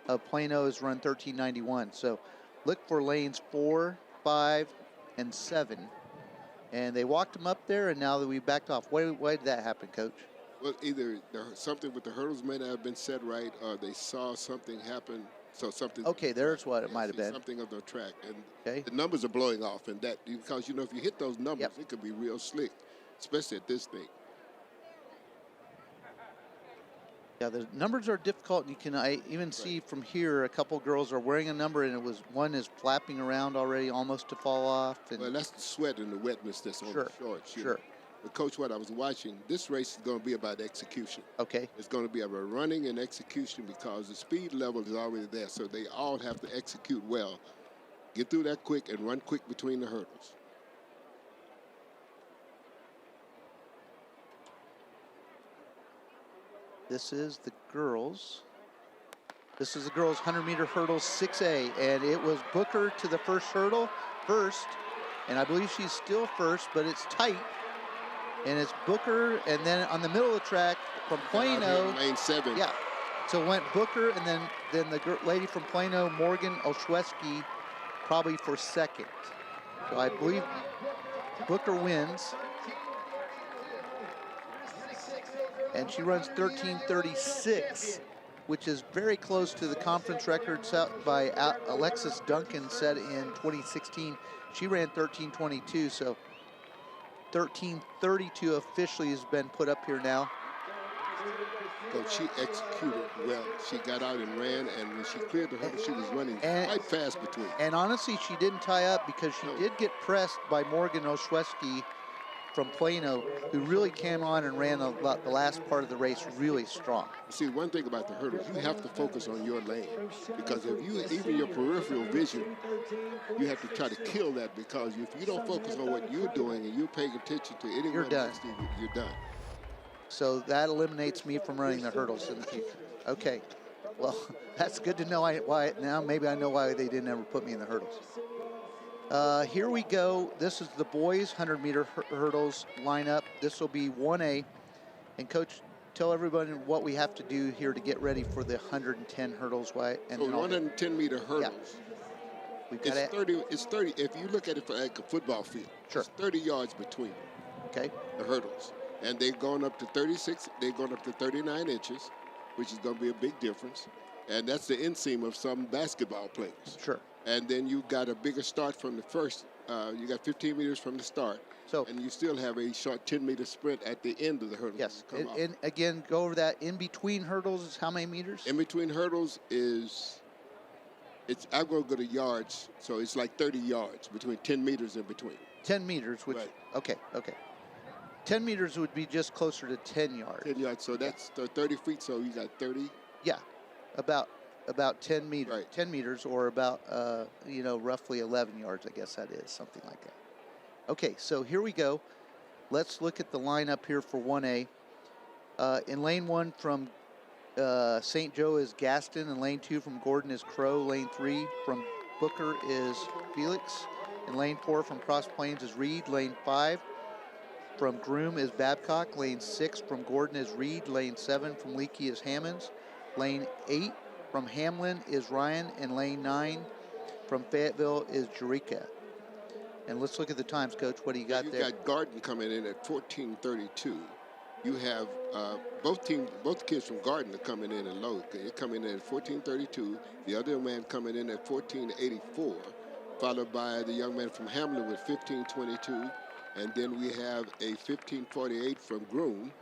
of Plano has run 1391. So look for lanes 4, 5, and 7. And they walked them up there, and now that we backed off. Why did that happen, Coach? Well, either something with the hurdles may not have been set right, or they saw something happen. So something. Okay, there's what it might have been. Something of the track, and the numbers are blowing off, and that because if you hit those numbers, it could be real slick, especially at this thing. Yeah, the numbers are difficult. I even see from here a couple girls are wearing a number, and one is flapping around already, almost to fall off. And well, that's the sweat and the wetness that's on the shorts. Sure. But Coach, what I was watching, this race is going to be about execution. Okay. It's going to be about running and execution because the speed level is already there, so they all have to execute well, get through that quick, and run quick between the hurdles. This is the girls' This is the girls' 100-meter hurdles 6A, and it was Booker to the first hurdle first, and I believe she's still first, but it's tight. And it's Booker, and then on the middle of the track from Plano. Lane 7. Yeah. So it went Booker, and then the lady from Plano, Morgan Olszewski, probably for second. So I believe Booker wins. And she runs 13:36, which is very close to the conference record set by Alexis Duncan set in 2016. She ran 13:22, so 13:32 officially has been put up here now. So she executed well. She got out and ran, and when she cleared the hurdle, she was running quite fast between. And honestly, she didn't tie up because she did get pressed by Morgan Olszewski from Plano, who really came on and ran the last part of the race really strong. See, one thing about the hurdles, you have to focus on your lane, because if you, even your peripheral vision, you have to try to kill that, because if you don't focus on what you're doing and you're paying attention to anyone You're done. next to you, you're done. So that eliminates me from running the hurdles in the future. Okay, well, that's good to know why now maybe I know why they didn't ever put me in the hurdles. Here we go. This is the boys 100-meter hurdles lineup. This will be 1A. And Coach, tell everybody what we have to do here to get ready for the 110 hurdles. And so 110-meter hurdles. Yeah. It's 30. If you look at it like a football field, sure. It's 30 yards between the hurdles. And they've gone up to 36. They've gone up to 39 inches, which is going to be a big difference. And that's the inseam of some basketball players. Sure. And then you got a bigger start from the first. You got 15 meters from the start. So, and you still have a short 10-meter sprint at the end of the hurdle. Yes. And again, go over that. In between hurdles is how many meters? In between hurdles I'm going to go to yards. So it's like 30 yards between 10 meters in between. 10 meters, which, right. Okay. 10 meters would be just closer to 10 yards. 10 yards, so that's 30 feet, so you got 30? Yeah, about 10 meters, right. 10 meters, or about, roughly 11 yards, I guess that is, something like that. Okay, so here we go. Let's look at the lineup here for 1A. In lane 1 from St. Joe is Gaston, and lane 2 from Gordon is Crow, lane 3 from Booker is Felix, and lane 4 from Cross Plains is Reed, lane 5 from Groom is Babcock, lane 6 from Gordon is Reed, lane 7 from Leakey is Hammonds, lane 8 from Hamlin is Ryan, and lane 9 from Fayetteville is Jerica. And let's look at the times, Coach. What do you got there? You got Garden coming in at 14:32. You have both kids from Garden are coming in and low. They're coming in at 14:32. The other man coming in at 14:84, followed by the young man from Hamlin with 15:22. And then we have a 15:48 from Groom.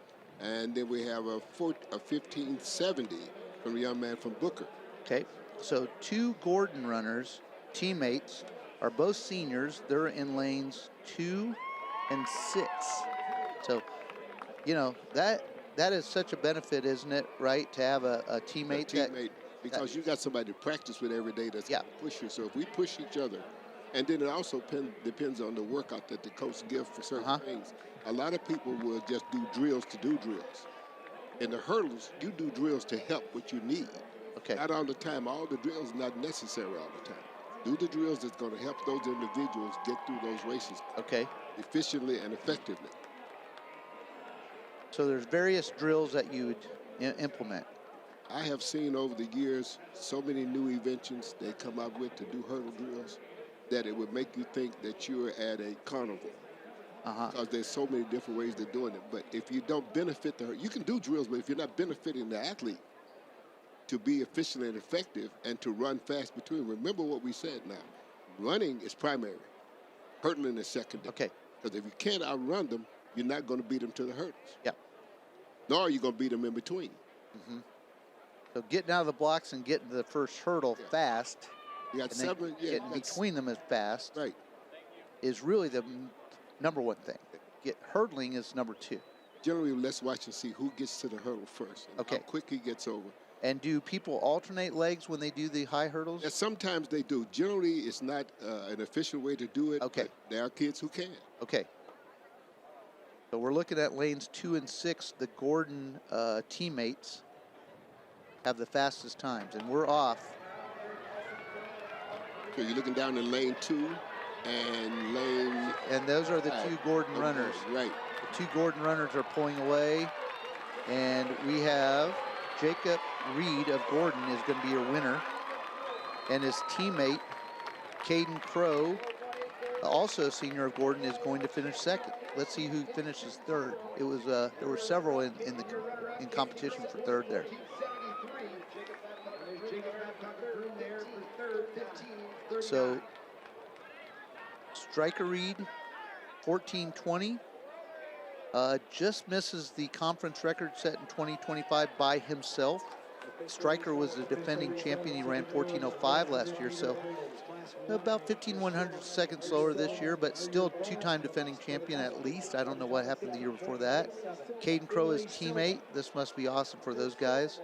And then we have a 15:70 from the young man from Booker. Okay, so 2 Gordon runners, teammates, are both seniors. They're in lanes 2 and 6. So, that is such a benefit, isn't it, right, to have a teammate? Because you got somebody to practice with every day that's going to push you. So if we push each other, and then it also depends on the workout that the coach gives for certain things. A lot of people will just do drills to do drills. In the hurdles, you do drills to help what you need. Okay. Not all the time. All the drills are not necessary all the time. Do the drills that's going to help those individuals get through those races efficiently and effectively. So there's various drills that you would implement. I have seen over the years so many new inventions they come up with to do hurdle drills that it would make you think that you're at a carnival. Because there's so many different ways they're doing it. But if you don't benefit you can do drills, but if you're not benefiting the athlete to be efficient and effective and to run fast between, remember what we said now. Running is primary. Hurdling is secondary. Okay. Because if you can't outrun them, you're not going to beat them to the hurdles. Yeah. Nor are you going to beat them in between. Mm-hmm. So getting out of the blocks and getting to the first hurdle fast, you got seven, getting between them as fast, right, is really the number one thing. Hurdling is number 2. Generally, let's watch and see who gets to the hurdle first and how quick he gets over. And do people alternate legs when they do the high hurdles? Yeah, sometimes they do. Generally, it's not an efficient way to do it. Okay. But there are kids who can. Okay. So we're looking at lanes 2 and 6, the Gordon teammates. have the fastest times, and we're off. So you're looking down in lane 2 and lane. And those are the two Gordon runners. Right. The two Gordon runners are pulling away, and we have Jacob Reed of Gordon is going to be your winner, and his teammate Caden Crow, also a senior of Gordon, is going to finish second. Let's see who finishes third. It was there were several in competition for third there. So Striker Reed, 14:20, just misses the conference record set in 2025 by himself. Striker was the defending champion. He ran 14:05 last year, so about 1,500 seconds slower this year, but still two-time defending champion at least. I don't know what happened the year before that. Caden Crow, his teammate. This must be awesome for those guys.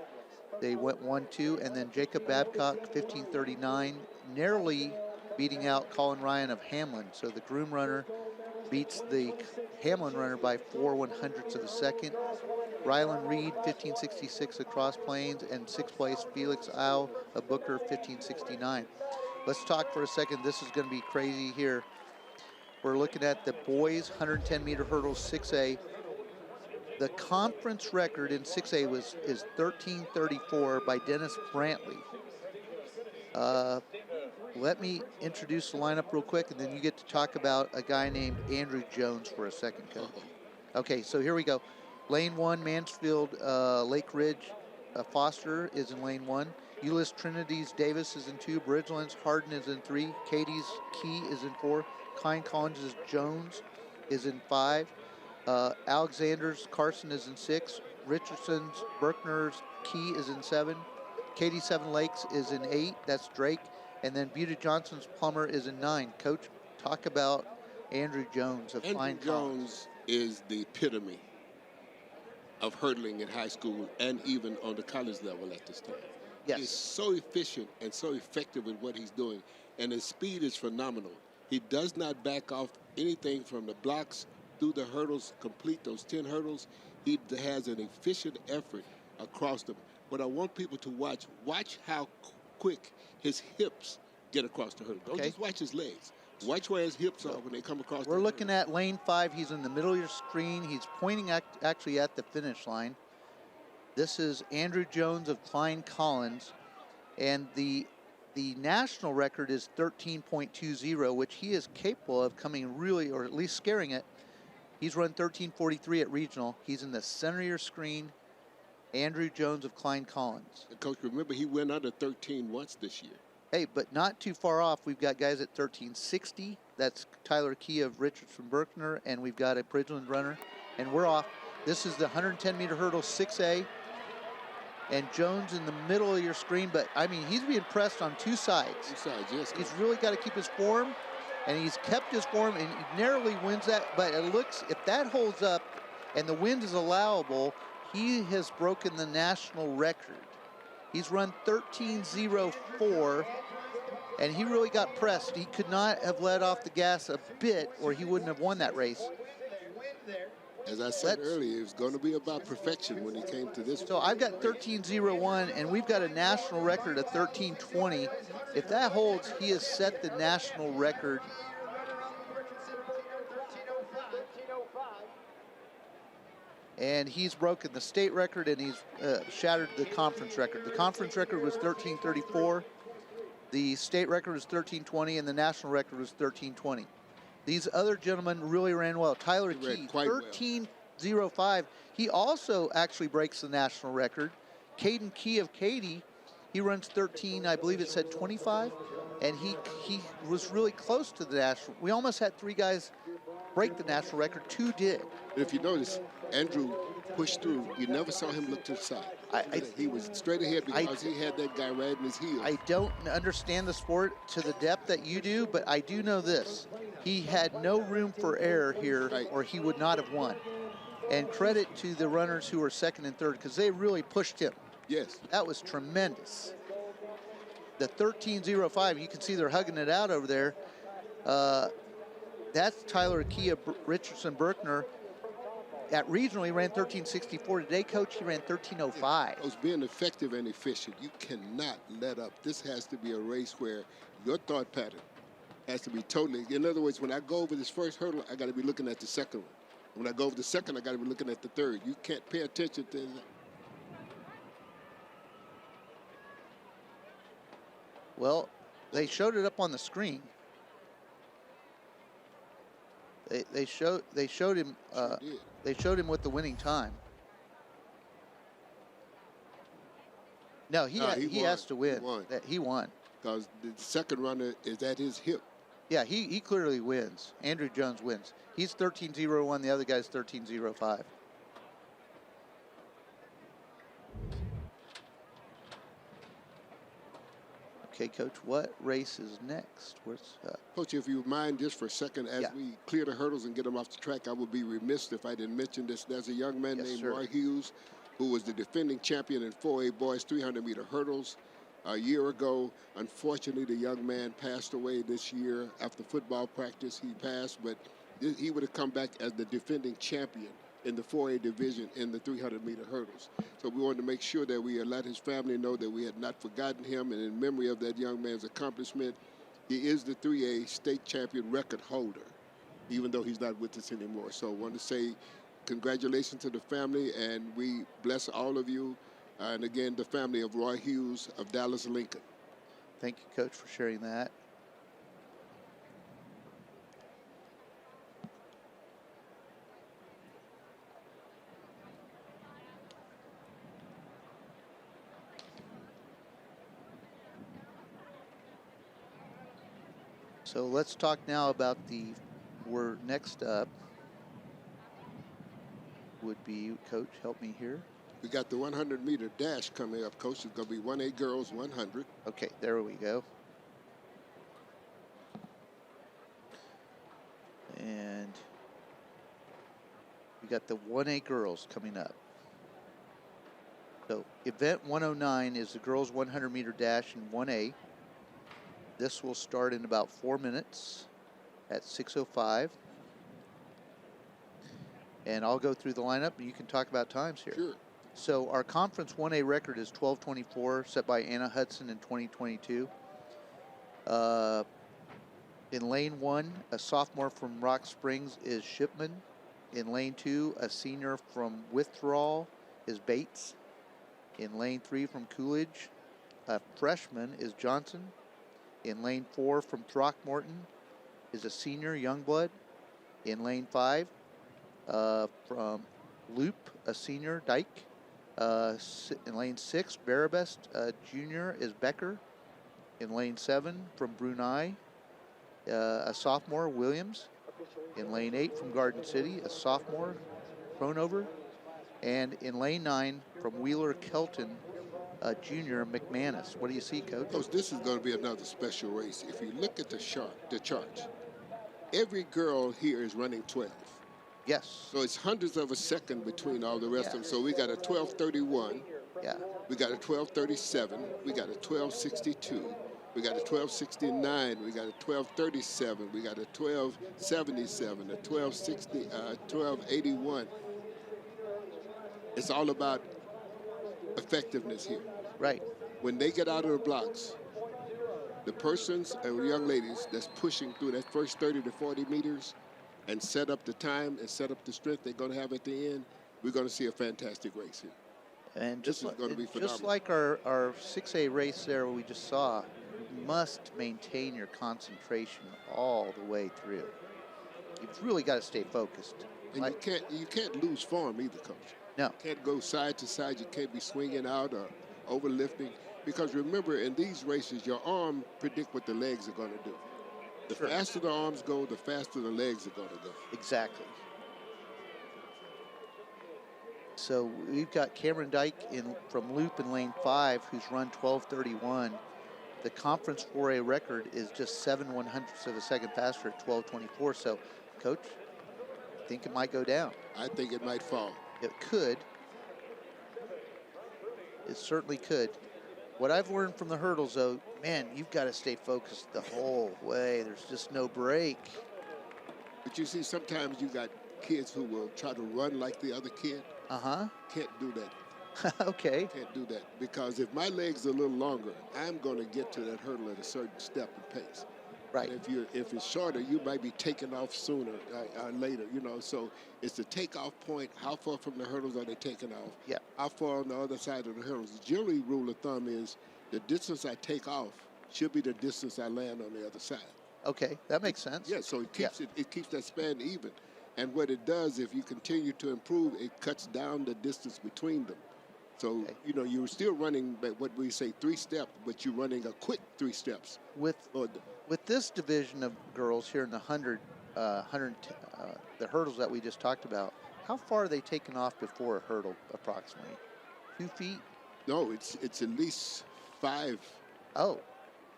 They went 1-2, and then Jacob Babcock, 15:39, narrowly beating out Colin Ryan of Hamlin. So the groom runner beats the Hamlin runner by 4/100ths of a second. Rylan Reed, 15:66 across plains, and sixth place Felix Au of Booker, 15:69. Let's talk for a second. This is going to be crazy here. We're looking at the boys 110-meter hurdles 6A. The conference record in 6A is 13:34 by Dennis Brantley. Let me introduce the lineup real quick, and then you get to talk about a guy named Andrew Jones for a second, Coach. Okay, so here we go. Lane 1, Mansfield Lake Ridge Foster is in lane 1. Euless Trinity's Davis is in 2. Bridgeland's Harden is in 3. Katie's Key is in 4. Klein Collins' Jones is in 5. Alexander's Carson is in 6. Richardson's Berkner's Key is in 7. Katie Seven Lakes is in 8. That's Drake. And then Beauty Johnson's Plummer is in 9. Coach, talk about Andrew Jones of Klein Collins. Andrew Jones is the epitome of hurdling in high school and even on the college level at this time. Yes. He's so efficient and so effective with what he's doing, and his speed is phenomenal. He does not back off anything from the blocks through the hurdles, complete those 10 hurdles. He has an efficient effort across them. What I want people to watch how quick his hips get across the hurdle. Don't just watch his legs. Watch where his hips are when they come across. We're looking at lane 5. He's in the middle of your screen. He's pointing actually at the finish line. This is Andrew Jones of Klein Collins, and the national record is 13.20, which he is capable of coming really, or at least scaring it. He's run 13:43 at regional. He's in the center of your screen. Andrew Jones of Klein Collins. And Coach, remember he went under 13 once this year. Hey, but not too far off. We've got guys at 13:60. That's Tyler Key of Richardson Berkner, and we've got a Bridgeland runner, and we're off. This is the 110-meter hurdle 6A, and Jones in the middle of your screen. But I mean, he's being pressed on two sides. Two sides, yes. He's really got to keep his form, and he's kept his form, and he narrowly wins that. But it looks, if that holds up, and the wind is allowable, he has broken the national record. He's run 13:04, and he really got pressed. He could not have let off the gas a bit, or he wouldn't have won that race. As I said earlier, it was going to be about perfection when he came to this. So I've got 13:01, and we've got a national record of 13:20. If that holds, he has set the national record. And he's broken the state record, and he's shattered the conference record. The conference record was 13:34. The state record was 13:20, and the national record was 13:20. These other gentlemen really ran well. Tyler Key, 13:05. He also actually breaks the national record. Caden Key of Katy, he runs 13, I believe it said 25, and he was really close to the national. We almost had 3 guys break the national record. 2 did. If you notice, Andrew pushed through. You never saw him look to the side. He was straight ahead because he had that guy riding his heels. I don't understand the sport to the depth that you do, but I do know this. He had no room for error here, or he would not have won. And credit to the runners who were second and third, because they really pushed him. Yes. That was tremendous. The 13:05, you can see they're hugging it out over there. That's Tyler Key of Richardson Berkner. At regional, he ran 13:64. Today, Coach, he ran 13:05. Coach, being effective and efficient, you cannot let up. This has to be a race where your thought pattern has to be totally. In other words, when I go over this first hurdle, I got to be looking at the second one. When I go over the second, I got to be looking at the third. You can't pay attention to that. Well, they showed it up on the screen. They showed him. Sure did. They showed him with the winning time. No, he has to win. He won. Because the second runner is at his hip. Yeah, he clearly wins. Andrew Jones wins. He's 13:01. The other guy's 13:05. Okay, Coach, what race is next? Coach, if you mind just for a second, as we clear the hurdles and get them off the track, I would be remiss if I didn't mention this. There's a young man named Roy Hughes, who was the defending champion in 4A boys 300-meter hurdles a year ago. Unfortunately, the young man passed away this year after football practice. He passed, but he would have come back as the defending champion in the 4A division in the 300-meter hurdles. So we wanted to make sure that we let his family know that we had not forgotten him, and in memory of that young man's accomplishment, he is the 3A state champion record holder, even though he's not with us anymore. So I want to say congratulations to the family, and we bless all of you, and again, the family of Roy Hughes of Dallas Lincoln. Thank you, Coach, for sharing that. So let's talk now about we're next up would be, Coach, help me here. We got the 100-meter dash coming up, Coach. It's going to be 1A girls 100. Okay, there we go. And we got the 1A girls coming up. So event 109 is the girls 100-meter dash in 1A. This will start in about 4 minutes at 6:05. And I'll go through the lineup, and you can talk about times here. Sure. So our conference 1A record is 12:24, set by Anna Hudson in 2022. In lane 1, a sophomore from Rock Springs is Shipman. In lane 2, a senior from Withdrawal is Bates. In lane 3 from Coolidge, a freshman is Johnson. In lane 4 from Throckmorton is a senior, Youngblood. In lane 5 from Loop, a senior, Dyke. In lane 6, Barabest, junior, is Becker. In lane 7 from Brunei, a sophomore, Williams. In lane 8 from Garden City, a sophomore, Cronover. And in lane 9 from Wheeler Kelton, junior, McManus. What do you see, Coach? Coach, this is going to be another special race. If you look at the charts, every girl here is running 12. Yes. So it's hundreds of a second between all the rest of them. So we got a 12:31. Yeah. We got a 12:37. We got a 12:62. We got a 12:69. We got a 12:37. We got a 12:77. A 12:60. 12:81. It's all about effectiveness here. Right. When they get out of the blocks, the persons and young ladies that's pushing through that first 30 to 40 meters and set up the time and set up the strength they're going to have at the end, we're going to see a fantastic race here. And this is going to be phenomenal. Just like our 6A race there we just saw, you must maintain your concentration all the way through. You've really got to stay focused. And you can't lose form either, Coach. No. You can't go side to side. You can't be swinging out or overlifting. Because remember, in these races, your arm predict what the legs are going to do. The faster the arms go, the faster the legs are going to go. Exactly. So we've got Cameron Dyke from Loop in lane 5, who's run 12:31. The conference 4A record is just 7/100ths of a second faster at 12:24. So, Coach, I think it might go down. I think it might fall. It could. It certainly could. What I've learned from the hurdles, though, man, you've got to stay focused the whole way. There's just no break. But you see, sometimes you got kids who will try to run like the other kid. Can't do that. Okay. Can't do that because if my legs are a little longer, I'm going to get to that hurdle at a certain step and pace. Right. And if it's shorter, you might be taking off sooner or later. You know, so it's the takeoff point. How far from the hurdles are they taking off? Yeah. How far on the other side of the hurdles? Generally, rule of thumb is the distance I take off should be the distance I land on the other side. Okay, that makes sense. Yeah, so it keeps that span even. And what it does, if you continue to improve, it cuts down the distance between them. So, you know, you're still running what we say 3 steps, but you're running a quick 3 steps. With this division of girls here in the 100, the hurdles that we just talked about, how far are they taking off before a hurdle approximately? 2 feet? No, it's at least 5. Oh.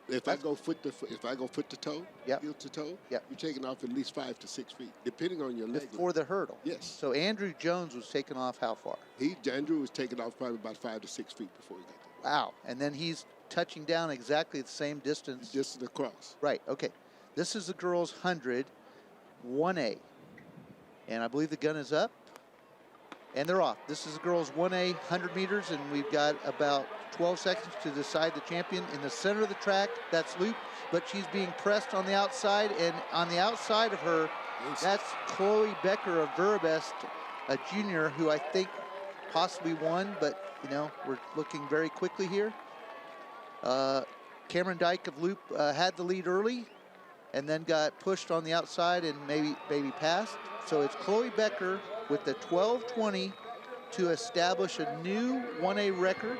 If I go foot to toe, yep. heel to toe, yep. you're taking off at least 5 to 6 feet, depending on your leg. Before the hurdle. Yes. So Andrew Jones was taking off how far? Andrew was taking off probably about 5 to 6 feet before he got there. Wow. And then he's touching down exactly the same distance. Distance across. Right. Okay. This is the girls' 100, 1A. And I believe the gun is up. And they're off. This is the girls' 1A, 100 meters, and we've got about 12 seconds to decide the champion. In the center of the track, that's Loop, but she's being pressed on the outside, and on the outside of her, that's Chloe Becker of Verabest, a junior who I think possibly won, but, you know, we're looking very quickly here. Cameron Dyke of Loop had the lead early and then got pushed on the outside and maybe passed. So it's Chloe Becker with the 12:20 to establish a new 1A record.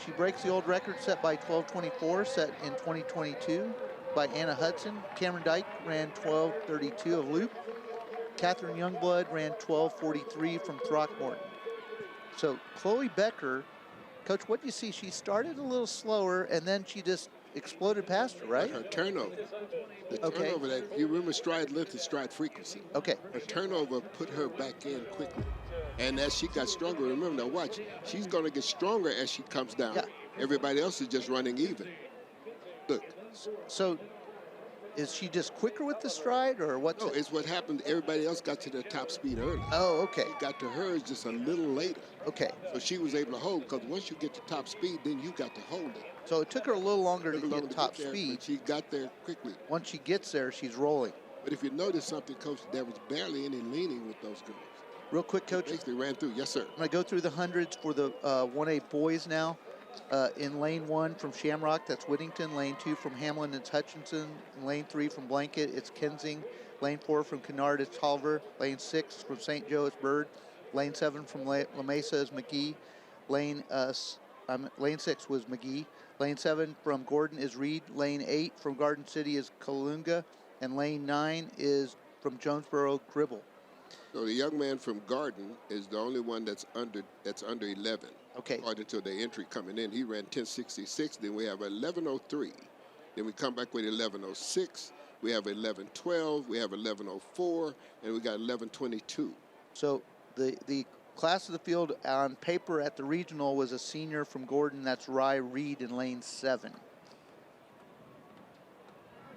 She breaks the old record set by 12:24, set in 2022 by Anna Hudson. Cameron Dyke ran 12:32 of Loop. Catherine Youngblood ran 12:43 from Throckmorton. So Chloe Becker, Coach, what do you see? She started a little slower and then she just exploded past her, right? Her turnover. The turnover, that you remember stride length and stride frequency. Okay. Her turnover put her back in quickly. And as she got stronger, remember now watch, she's going to get stronger as she comes down. Yeah. Everybody else is just running even. Look. So is she just quicker with the stride or what's No, it's what happened. Everybody else got to their top speed early. Oh, okay. She got to hers just a little later. Okay. So she was able to hold, because once you get to top speed, then you got to hold it. So it took her a little longer to get top speed. But she got there quickly. Once she gets there, she's rolling. But if you notice something, Coach, there was barely any leaning with those girls. Real quick, Coach. Basically ran through. Yes, sir. I'm going to go through the hundreds for the 1A boys now. In lane 1 from Shamrock, that's Whittington. Lane 2 from Hamlin, it's Hutchinson. In lane 3 from Blanket, it's Kensing. Lane 4 from Kennard, it's Halver. Lane 6 from St. Joe, it's Bird. Lane 7 from La Mesa is McGee. Lane 6 was McGee. Lane 7 from Gordon is Reed. Lane 8 from Garden City is Kalunga. And lane 9 is from Jonesboro, Gribble. So the young man from Garden is the only one that's under 11. Okay. According to the entry coming in, he ran 10:66. Then we have 11:03. Then we come back with 11:06. We have 11:12. We have 11:04, and we got 11:22. So the class of the field on paper at the regional was a senior from Gordon. That's Rye Reed in lane 7.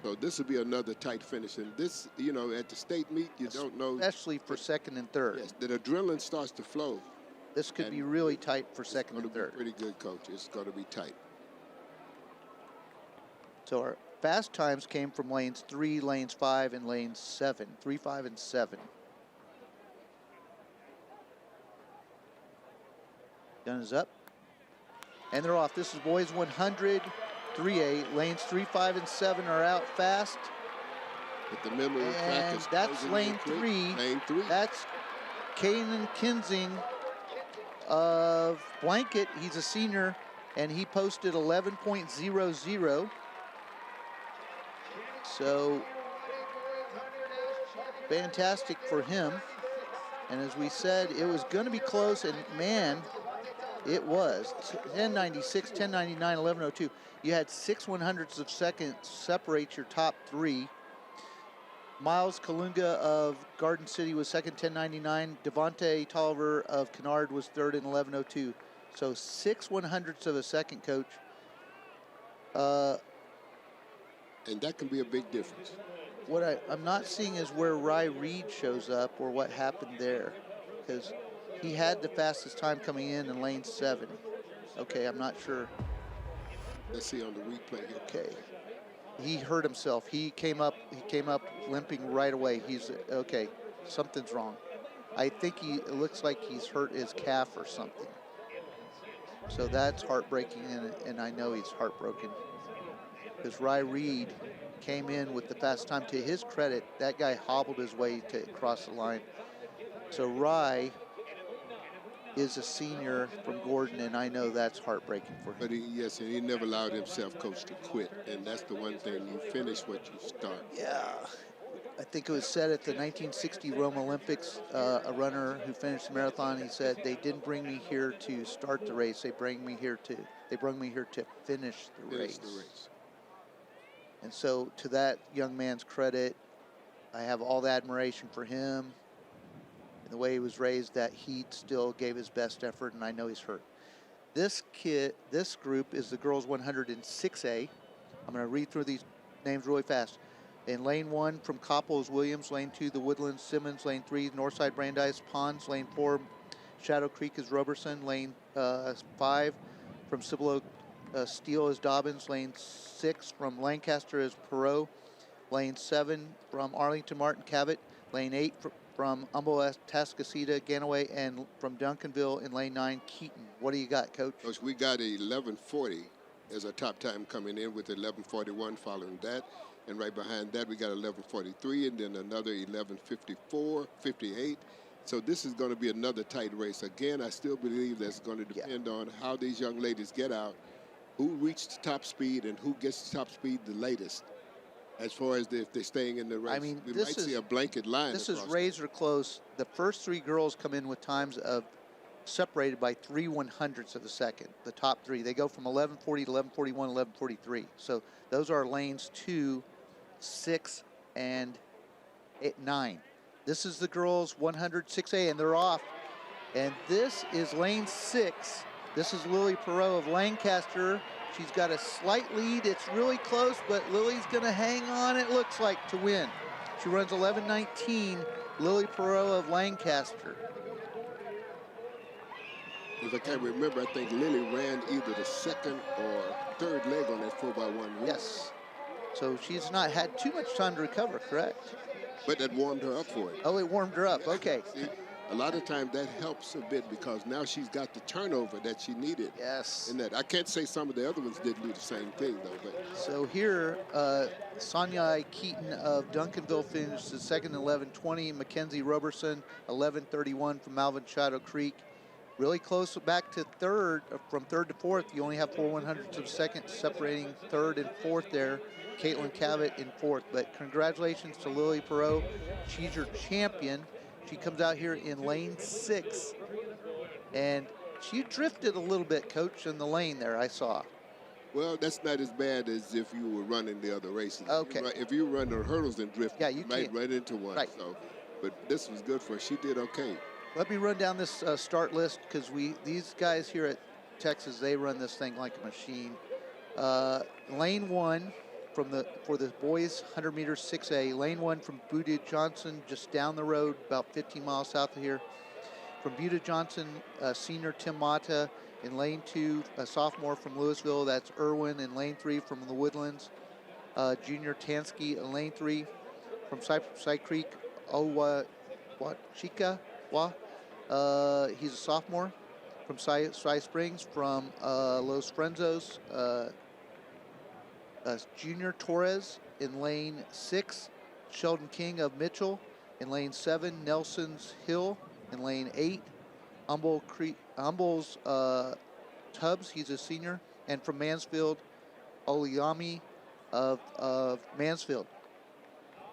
So this will be another tight finish. And this, you know, at the state meet, you don't know. Especially for second and third. Yes, the adrenaline starts to flow. This could be really tight for second and third. Pretty good, Coach. It's going to be tight. So our fast times came from lanes 3, lanes 5, and lanes 7. 3, 5, and 7. Gun is up. And they're off. This is boys 100, 3A. Lanes 3, 5, and 7 are out fast. But the middle of the track is that's lane 3. Lane 3. That's Kanan Kinsing of Blanket. He's a senior, and he posted 11.00. So fantastic for him. And as we said, it was going to be close, and man, it was. 1096, 1099, 1102. You had 6/100ths of seconds separate your top 3. Miles Kalunga of Garden City was second, 1099. Devontae Tolliver of Kennard was third in 1102. So 6/100ths of a second, Coach. And that can be a big difference. what I'm not seeing is where Rye Reed shows up or what happened there, because he had the fastest time coming in lane 7. Okay, I'm not sure. Let's see on the replay here. Okay, he hurt himself. He came up limping right away. He's okay. Something's wrong. I think it looks like he's hurt his calf or something. So that's heartbreaking, and I know he's heartbroken. Because Rye Reed came in with the fast time. To his credit, that guy hobbled his way to cross the line. So Rye is a senior from Gordon, and I know that's heartbreaking for him. But yes, and he never allowed himself, Coach, to quit. And that's the one thing, you finish what you start. Yeah. I think it was said at the 1960 Rome Olympics, a runner who finished the marathon, he said, "They didn't bring me here to start the race. They brought me here to finish the race." And so, to that young man's credit, I have all the admiration for him and the way he was raised, that he still gave his best effort, and I know he's hurt. This group is the girls 106A. I'm going to read through these names really fast. In lane 1 from Copples, Williams. Lane 2, the Woodlands, Simmons. Lane 3, Northside, Brandeis, Ponds. Lane 4, Shadow Creek is Roberson. Lane 5 from Cibolo, Steele is Dobbins. Lane 6 from Lancaster is Perot. Lane 7 from Arlington, Martin Cabot. Lane 8 from Humboldt, Tascasita, Ganaway, and from Duncanville in lane 9, Keaton. What do you got, Coach? Coach, we got a 11:40 as a top time coming in, with 11:41 following that. And right behind that, we got 11:43, and then another 11:54, 58. So this is going to be another tight race. Again, I still believe that's going to depend on how these young ladies get out, who reached top speed, and who gets top speed the latest. As far as if they're staying in the race, I mean, we might see a blanket line. This is razor close. The first 3 girls come in with times of separated by 3/100ths of a second. The top 3, they go from 11:40 to 11:41, 11:43. So those are lanes 2, 6, and 9. This is the girls 106A, and they're off. And this is lane 6. This is Lily Perot of Lancaster. She's got a slight lead. It's really close, but Lily's going to hang on, it looks like, to win. She runs 11:19, Lily Perot of Lancaster. If I can't remember, I think Lily ran either the second or third leg on that 4x1 race. Yes. So she's not had too much time to recover, correct? But that warmed her up for it. Oh, it warmed her up. Okay. See, a lot of times that helps a bit, because now she's got the turnover that she needed. Yes. And that I can't say some of the other ones didn't do the same thing, though. But so here, Sonia Keaton of Duncanville finished second, 11:20. Mackenzie Roberson, 11:31 from Malvern Shadow Creek. Really close back to third. From third to fourth, you only have 4/100ths of a second separating third and fourth there. Caitlin Cabot in fourth. But congratulations to Lily Perot. She's your champion. She comes out here in lane 6. And she drifted a little bit, Coach, in the lane there, I saw. well, that's not as bad as if you were running the other races. Okay. If you run the hurdles and drift, Yeah, you might run into one. Right. So, but this was good for her. She did okay. Let me run down this start list, because these guys here at Texas, they run this thing like a machine. Lane 1 for the boys 100 meters 6A. Lane 1 from Buda Johnson, just down the road, about 15 miles south of here. From Buda Johnson, senior Tim Mata. In lane 2, a sophomore from Louisville, that's Irwin. In lane 3 from the Woodlands, junior Tansky. In lane 3 from Cypress Creek, Owachika. He's a sophomore. From Cy Springs. From Los Frenzos, junior Torres. In lane 6, Sheldon King of Mitchell. In lane 7, Nelson's Hill. In lane 8, Humble's Tubbs, he's a senior. And from Mansfield, Oliami of Mansfield.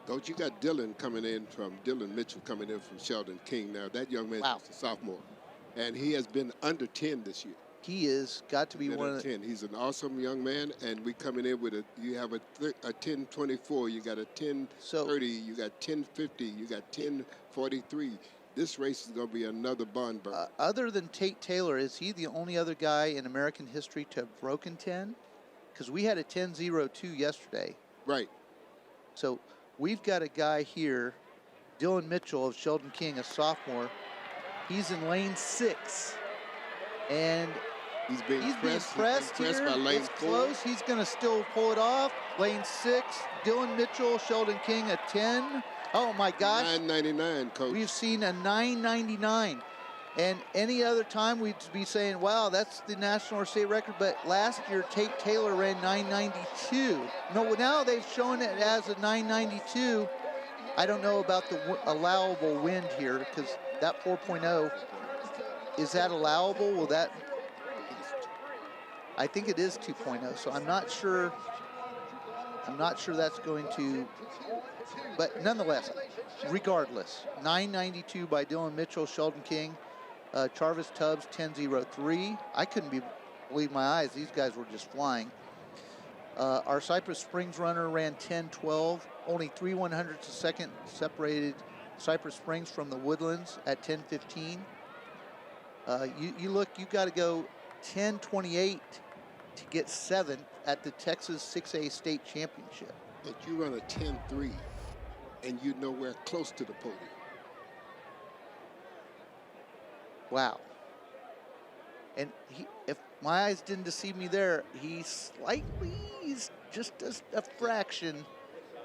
Coach, you got Dylan Mitchell coming in from Sheldon King. Now, that young man is a sophomore, and he has been under 10 this year. He is got to be one of 10. He's an awesome young man, and we coming in with you have a 10:24, you got a 10:30, you got 10:50, you got 10:43. This race is going to be another barn burner. Other than Tate Taylor, is he the only other guy in American history to have broken 10? Because we had a 10:02 yesterday. Right. So we've got a guy here, Dylan Mitchell of Sheldon King, a sophomore. He's in lane 6. And He's being pressed here. by lane It's 4. close. He's going to still pull it off. Lane 6. Dylan Mitchell, Sheldon King, a 10. Oh, my gosh. 9.99, Coach. We've seen a 9.99. And any other time we'd be saying, wow, that's the national or state record. But last year, Tate Taylor ran 9.92. No, now they've shown it as a 9.92. I don't know about the allowable wind here, because that 4.0, is that allowable? Will that? I think it is 2.0, so I'm not sure. I'm not sure that's going to, but nonetheless, regardless, 9.92 by Dylan Mitchell, Sheldon King, Charvis Tubbs 10.03. I couldn't believe my eyes. These guys were just flying. Our Cypress Springs runner ran 10.12. Only 3 100ths a second separated Cypress Springs from the Woodlands at 10.15. You look, you got to go 10.28 to get 7th at the Texas 6A State Championship. If you run a 10.3 and you're nowhere close to the podium. Wow. And if my eyes didn't deceive me there, he's just a fraction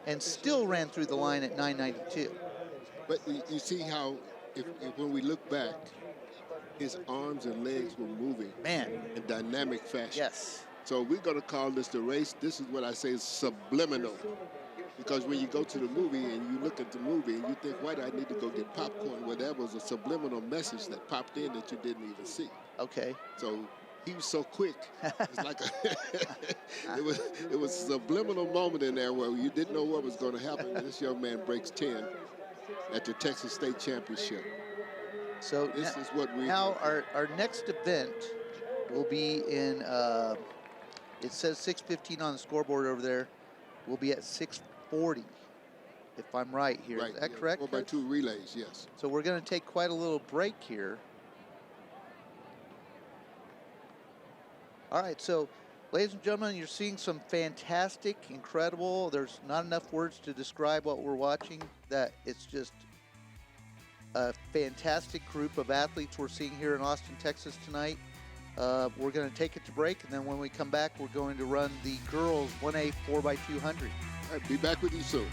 and still ran through the line at 9.92. But you see how, if when we look back, his arms and legs were moving, man, in dynamic fashion. Yes. So we're going to call this the race. This is what I say is subliminal. Because when you go to the movie and you look at the movie and you think, why do I need to go get popcorn? Well, that was a subliminal message that popped in that you didn't even see. Okay. So he was so quick. It's like it was a subliminal moment in there where you didn't know what was going to happen. This young man breaks 10 at the Texas State Championship. So this is what we now our next event will be in. It says 6:15 on the scoreboard over there. We'll be at 6:40, if I'm right here. Right, Is that yeah, correct? 4x2 relays, yes. So we're going to take quite a little break here. All right, so ladies and gentlemen, you're seeing some fantastic, incredible. There's not enough words to describe what we're watching. That it's just a fantastic group of athletes we're seeing here in Austin, Texas tonight. We're going to take it to break, and then when we come back, we're going to run the girls 1A 4x200. I'll be back with you soon.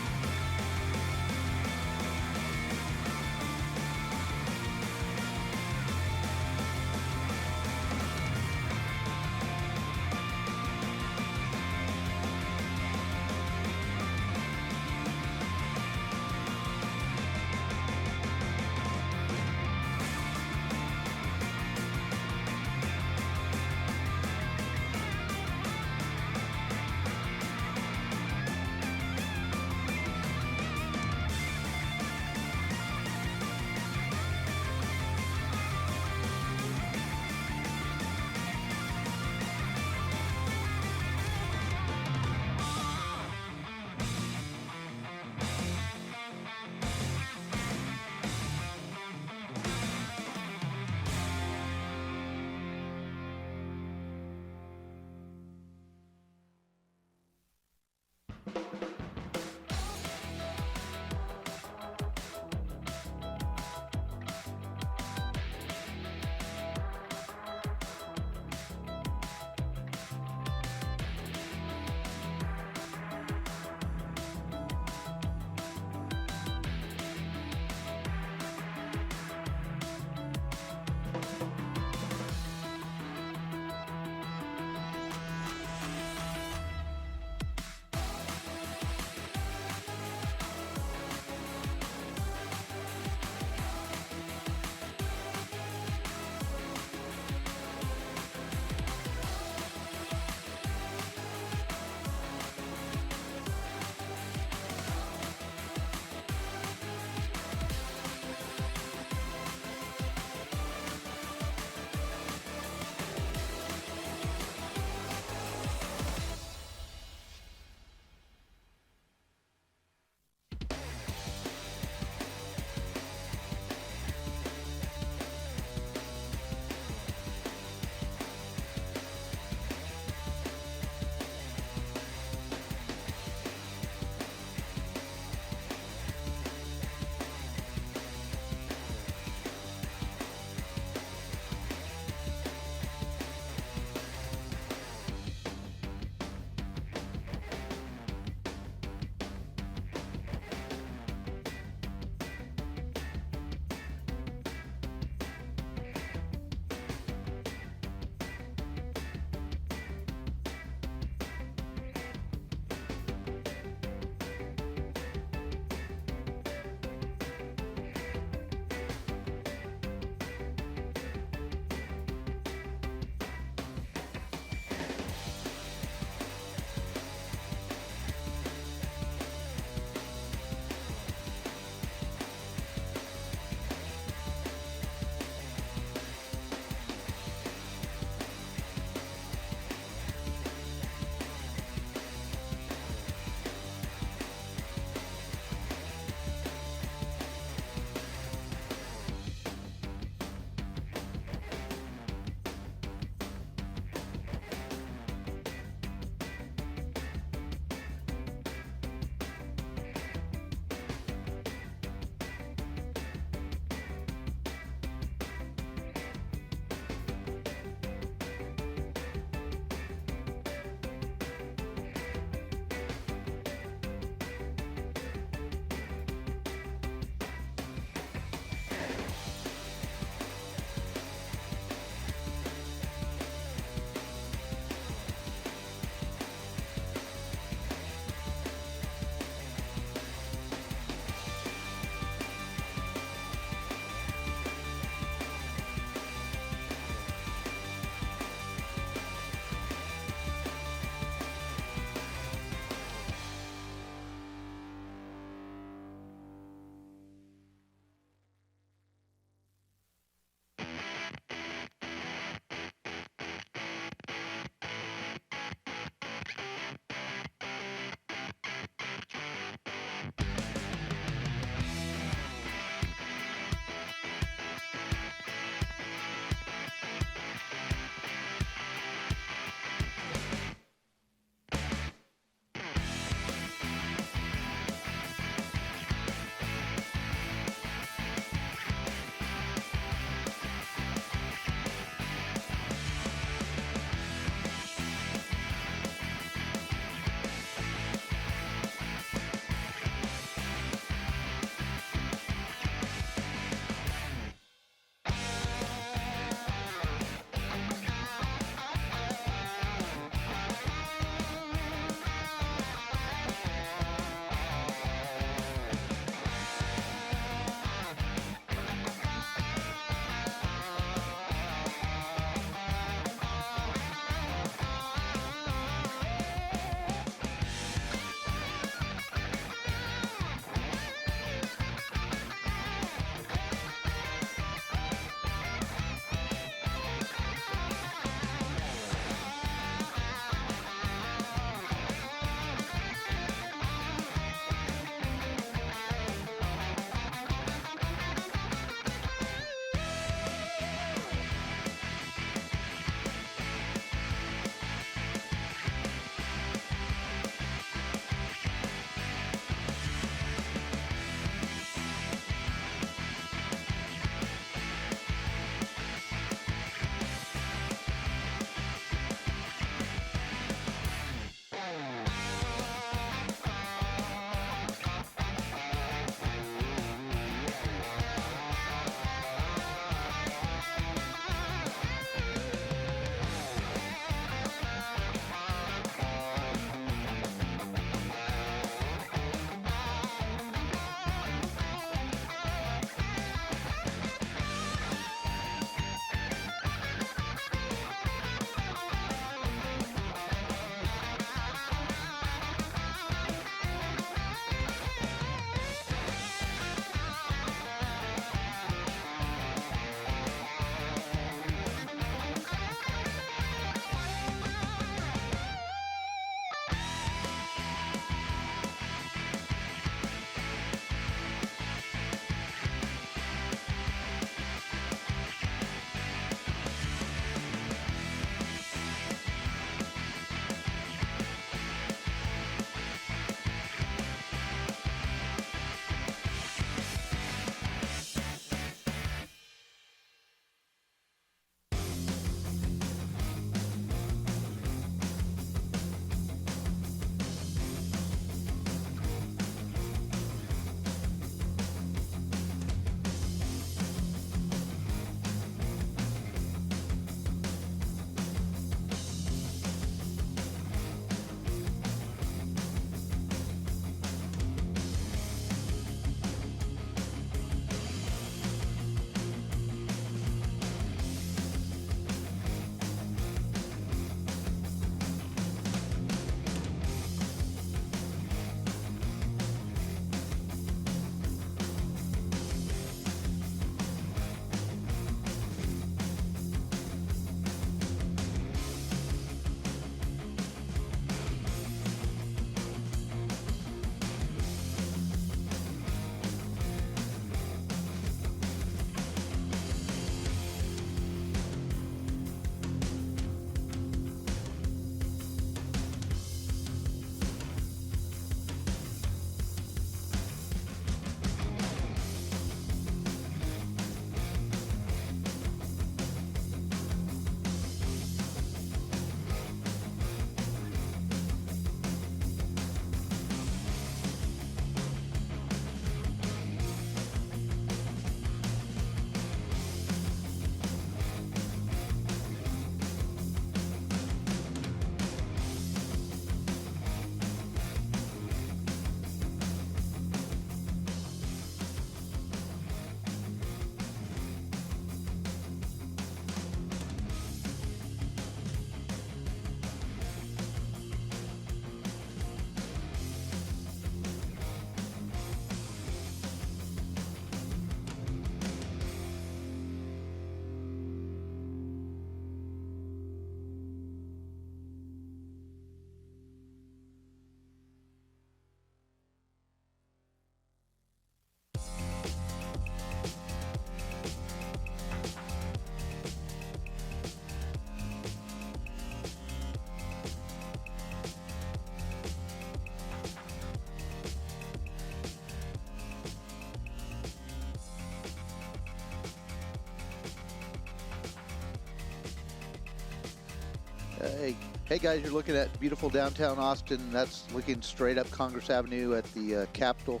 Hey guys, you're looking at beautiful downtown Austin. That's looking straight up Congress Avenue at the Capitol.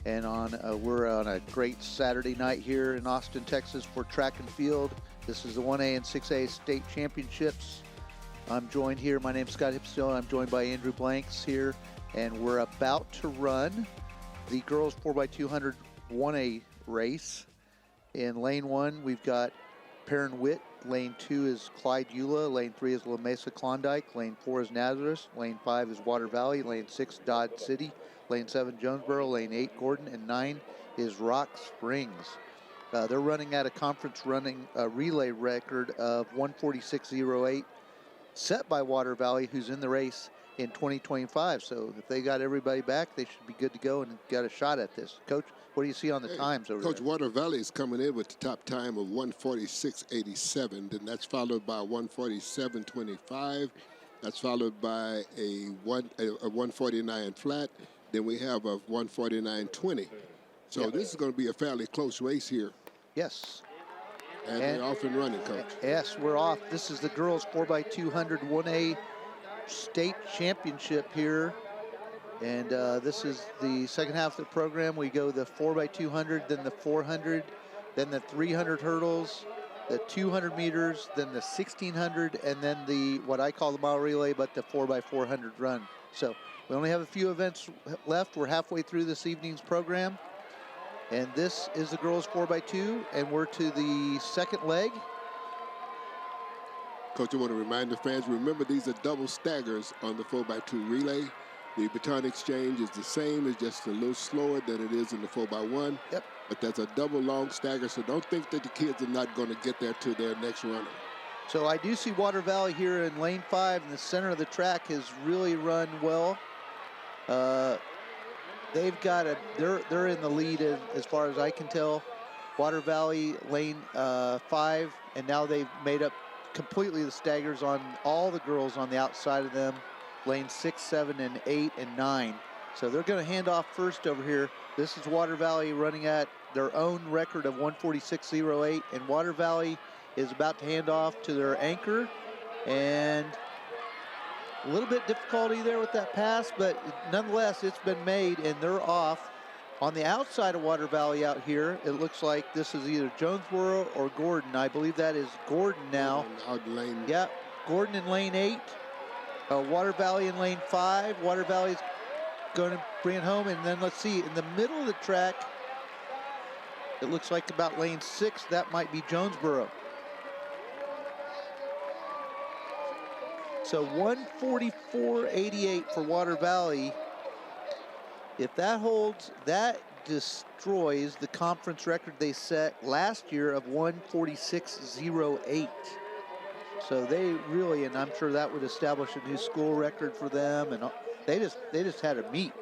And we're on a great Saturday night here in Austin, Texas for track and field. This is the 1A and 6A state championships. I'm joined here. My name's Scott Hipstone. I'm joined by Andrew Blanks here. And we're about to run the girls 4x200 1A race. In lane 1, we've got Perrin Witt. Lane 2 is Clyde Eula. Lane 3 is La Mesa Klondike. Lane 4 is Nazareth. Lane 5 is Water Valley. Lane 6, Dodge City. Lane 7, Jonesboro. Lane 8, Gordon. And 9 is Rock Springs. They're running at a conference relay record of 1:46.08, set by Water Valley, who's in the race in 2025. So if they got everybody back, they should be good to go and got a shot at this. Coach, what do you see on the times over Coach, there? Water Valley is coming in with the top time of 1:46.87. Then that's followed by 1:47.25. That's followed by a 1:49 flat. Then we have a 1:49.20. So this is going to be a fairly close race here. Yes. And they're off and running, Coach. Yes, we're off. This is the girls 4x200 1A state championship here. And this is the second half of the program. We go the 4x200, then the 400, then the 300 hurdles, the 200 meters, then the 1600, and then the what I call the mile relay, but the 4x400 run. So we only have a few events left. We're halfway through this evening's program. And this is the girls 4x2, and we're to the second leg. Coach, I want to remind the fans, remember these are double staggers on the 4x2 relay. The baton exchange is the same, it's just a little slower than it is in the 4x1. Yep. But that's a double long stagger, so don't think that the kids are not going to get there to their next runner. So I do see Water Valley here in lane 5 in the center of the track has really run well. They've got they're in the lead as far as I can tell. Water Valley lane 5, and now they've made up completely the staggers on all the girls on the outside of them. Lane 6, 7, and 8, and 9. So they're going to hand off first over here. This is Water Valley running at their own record of 1:46.08, and Water Valley is about to hand off to their anchor, and a little bit difficulty there with that pass, but nonetheless, it's been made, and they're off. On the outside of Water Valley out here, it looks like this is either Jonesboro or Gordon. I believe that is Gordon now. Out lane. Yeah, Gordon in lane 8. Water Valley in lane 5. Water Valley's going to bring it home, and then let's see, in the middle of the track, it looks like about lane 6, that might be Jonesboro. So 1:44.88 for Water Valley. If that holds, that destroys the conference record they set last year of 1:46.08. So they really, and I'm sure that would establish a new school record for them, and they just had a meet.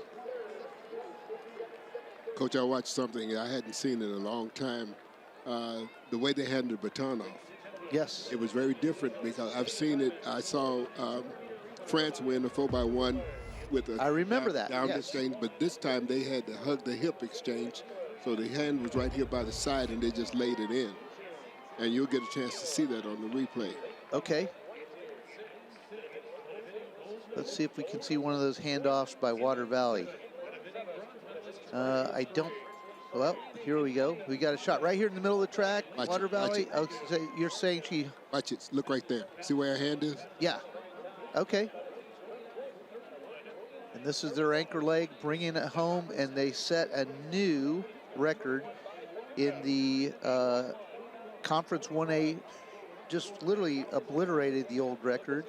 Coach, I watched something I hadn't seen in a long time. The way they handed the baton off. Yes. It was very different because I've seen it. I saw France win the 4x1 with a I remember that, down yes. exchange, but this time they had to hug the hip exchange. So the hand was right here by the side, and they just laid it in. And you'll get a chance to see that on the replay. Okay. Let's see if we can see one of those handoffs by Water Valley. I don't. Well, here we go. We got a shot right here in the middle of the track. Watch Water it, watch Valley. it. Oh, so you're saying she? Watch it. Look right there. See where her hand is? Yeah. Okay. And this is their anchor leg, bringing it home, and they set a new record in the Conference 1A. Just literally obliterated the old record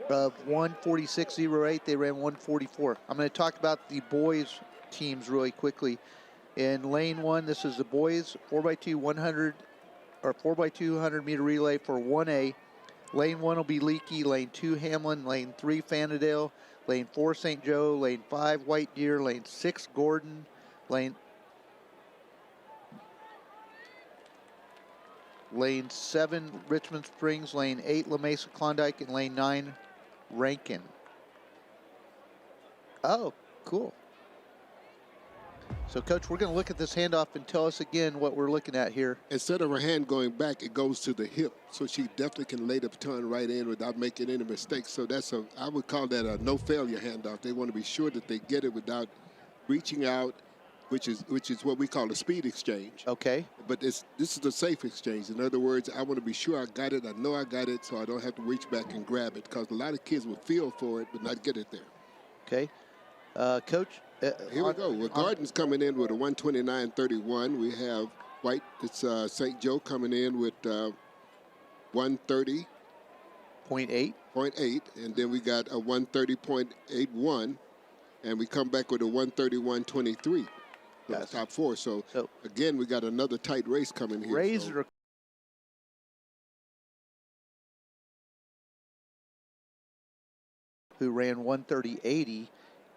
of 1:46.08. They ran 1:44. I'm going to talk about the boys teams really quickly. In lane 1, this is the boys 4x2 100 or 4x200 meter relay for 1A. Lane 1 will be Leakey, lane 2 Hamlin, lane 3 Fannadale, lane 4 St. Joe, lane 5 White Deer, lane 6 Gordon, lane 7 Richmond Springs, lane 8 La Mesa Klondike, and lane 9 Rankin. Oh, cool. So, Coach, we're going to look at this handoff and tell us again what we're looking at here. Instead of her hand going back, it goes to the hip, so she definitely can lay the baton right in without making any mistakes. So that's I would call that a no failure handoff. They want to be sure that they get it without reaching out, which is what we call a speed exchange. Okay. But this is a safe exchange. In other words, I want to be sure I got it. I know I got it, so I don't have to reach back and grab it, because a lot of kids will feel for it but not get it there. Okay. Coach. Here we go. Well, Gordon's coming in with a 129.31. We have White. It's St. Joe coming in with 130.8. 0.8. And then we got a 130.81. And we come back with a 131.23 for the top four. So, again, we got another tight race coming here. Razor. Who ran 130.80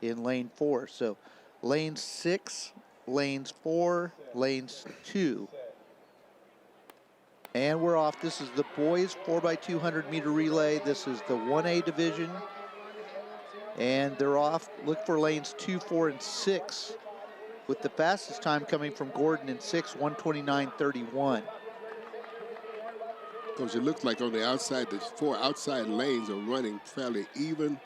in lane 4. So lane 6, lanes 4, lanes 2. And we're off. This is the boys 4x200 meter relay. This is the 1A division. And they're off. Look for lanes 2, 4, and 6, with the fastest time coming from Gordon in 6, 129.31. Because it looks like on the outside, the 4 outside lanes are running fairly even,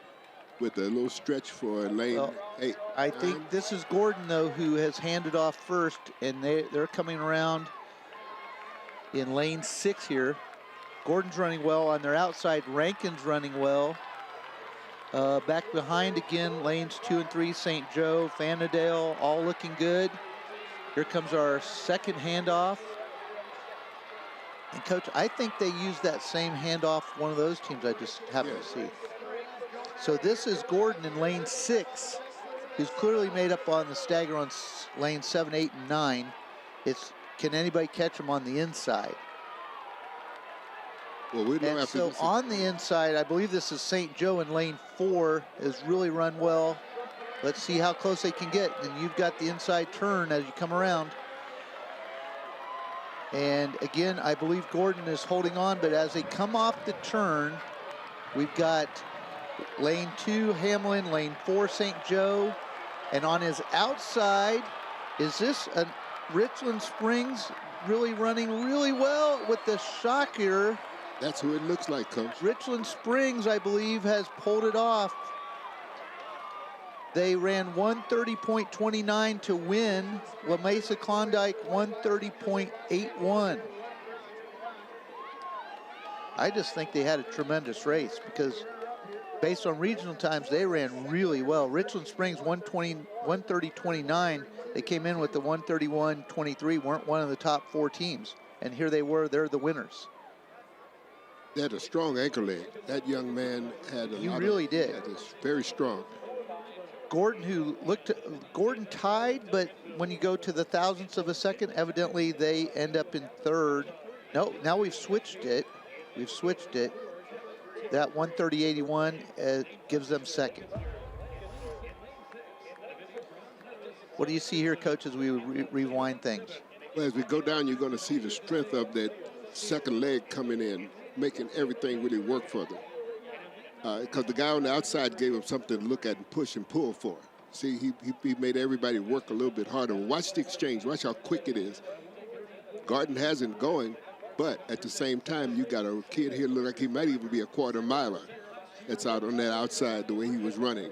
with a little stretch for lane 8. I think this is Gordon, though, who has handed off first, and they're coming around in lane 6 here. Gordon's running well on their outside. Rankin's running well. Back behind again, lanes 2 and 3, St. Joe, Fanadale, all looking good. Here comes our second handoff. And, Coach, I think they used that same handoff one of those teams I just happened to see. So this is Gordon in lane 6, who's clearly made up on the stagger on lane 7, 8, and 9. It's, can anybody catch him on the inside? Well, we don't and have so on the inside, I believe this is St. Joe in lane 4, has really run well. Let's see how close they can get. And you've got the inside turn as you come around. And again, I believe Gordon is holding on, but as they come off the turn, we've got lane 2, Hamlin, lane 4, St. Joe. And on his outside, is this a Richland Springs really running really well with the shock here? That's who it looks like, Coach. Richland Springs, I believe, has pulled it off. They ran 130.29 to win. La Mesa Klondike 130.81. I just think they had a tremendous race, because based on regional times, they ran really well. Richland Springs 130.29. They came in with the 131.23, weren't one of the top 4 teams. And here they were, they're the winners. They had a strong ankle leg. That young man had a He lot really of, did. Yeah, just very strong. Gordon, Gordon tied, but when you go to the thousandths of a second, evidently they end up in 3rd. No, now we've switched it. We've switched it. That 130.81 gives them 2nd. What do you see here, Coach, as we rewind things? Well, as we go down, you're going to see the strength of that second leg coming in, making everything really work for them. Because the guy on the outside gave him something to look at and push and pull for. See, he made everybody work a little bit harder. Watch the exchange. Watch how quick it is. Gordon hasn't going, but at the same time, you got a kid here look like he might even be a quarter miler that's out on that outside the way he was running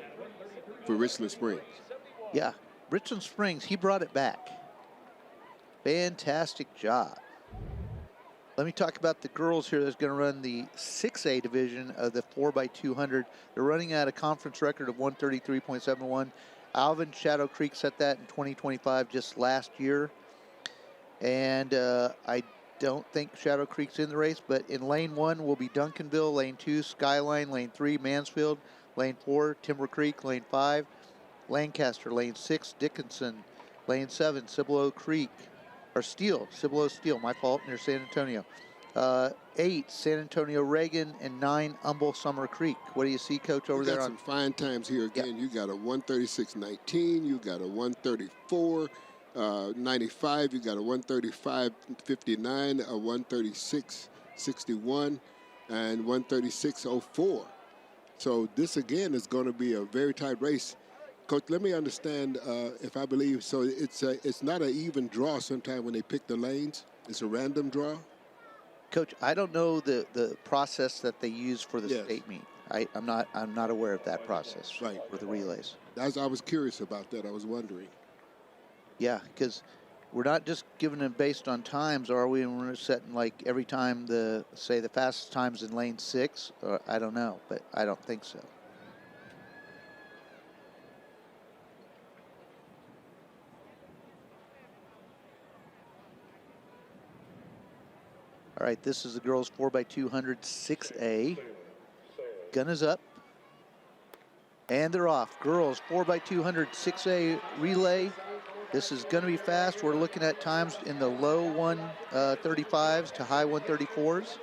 for Richland Springs. Yeah, Richland Springs, he brought it back. Fantastic job. Let me talk about the girls here that's going to run the 6A division of the 4x200. They're running at a conference record of 133.71. Alvin Shadow Creek set that in 2025, just last year. And I don't think Shadow Creek's in the race, but in lane 1 will be Duncanville, lane 2, Skyline, lane 3, Mansfield, lane 4, Timber Creek, lane 5, Lancaster, lane 6, Dickinson, lane 7, Cibolo Creek, or Cibolo Steel, my fault, near San Antonio. 8, San Antonio Reagan, and 9, Humble Summer Creek. What do you see, Coach, over there? You got some fine times here again. Yep. You got a 136.19. You got a 134.95. You got a 135.59, a 136.61, and 136.04. So this, again, is going to be a very tight race. Coach, let me understand if I believe so. It's not an even draw. Sometimes when they pick the lanes, it's a random draw. Coach, I don't know the process that they use for the Yes. state meet. I'm not aware of that process Right. for the relays. I was curious about that. I was wondering. Yeah, because we're not just giving them based on times, are we? And we're setting like every time the fastest times in lane 6. Or I don't know, but I don't think so. All right, this is the girls 4x200 6A. Gun is up. And they're off. Girls 4x200 6A relay. This is going to be fast. We're looking at times in the low 135s to high 134s.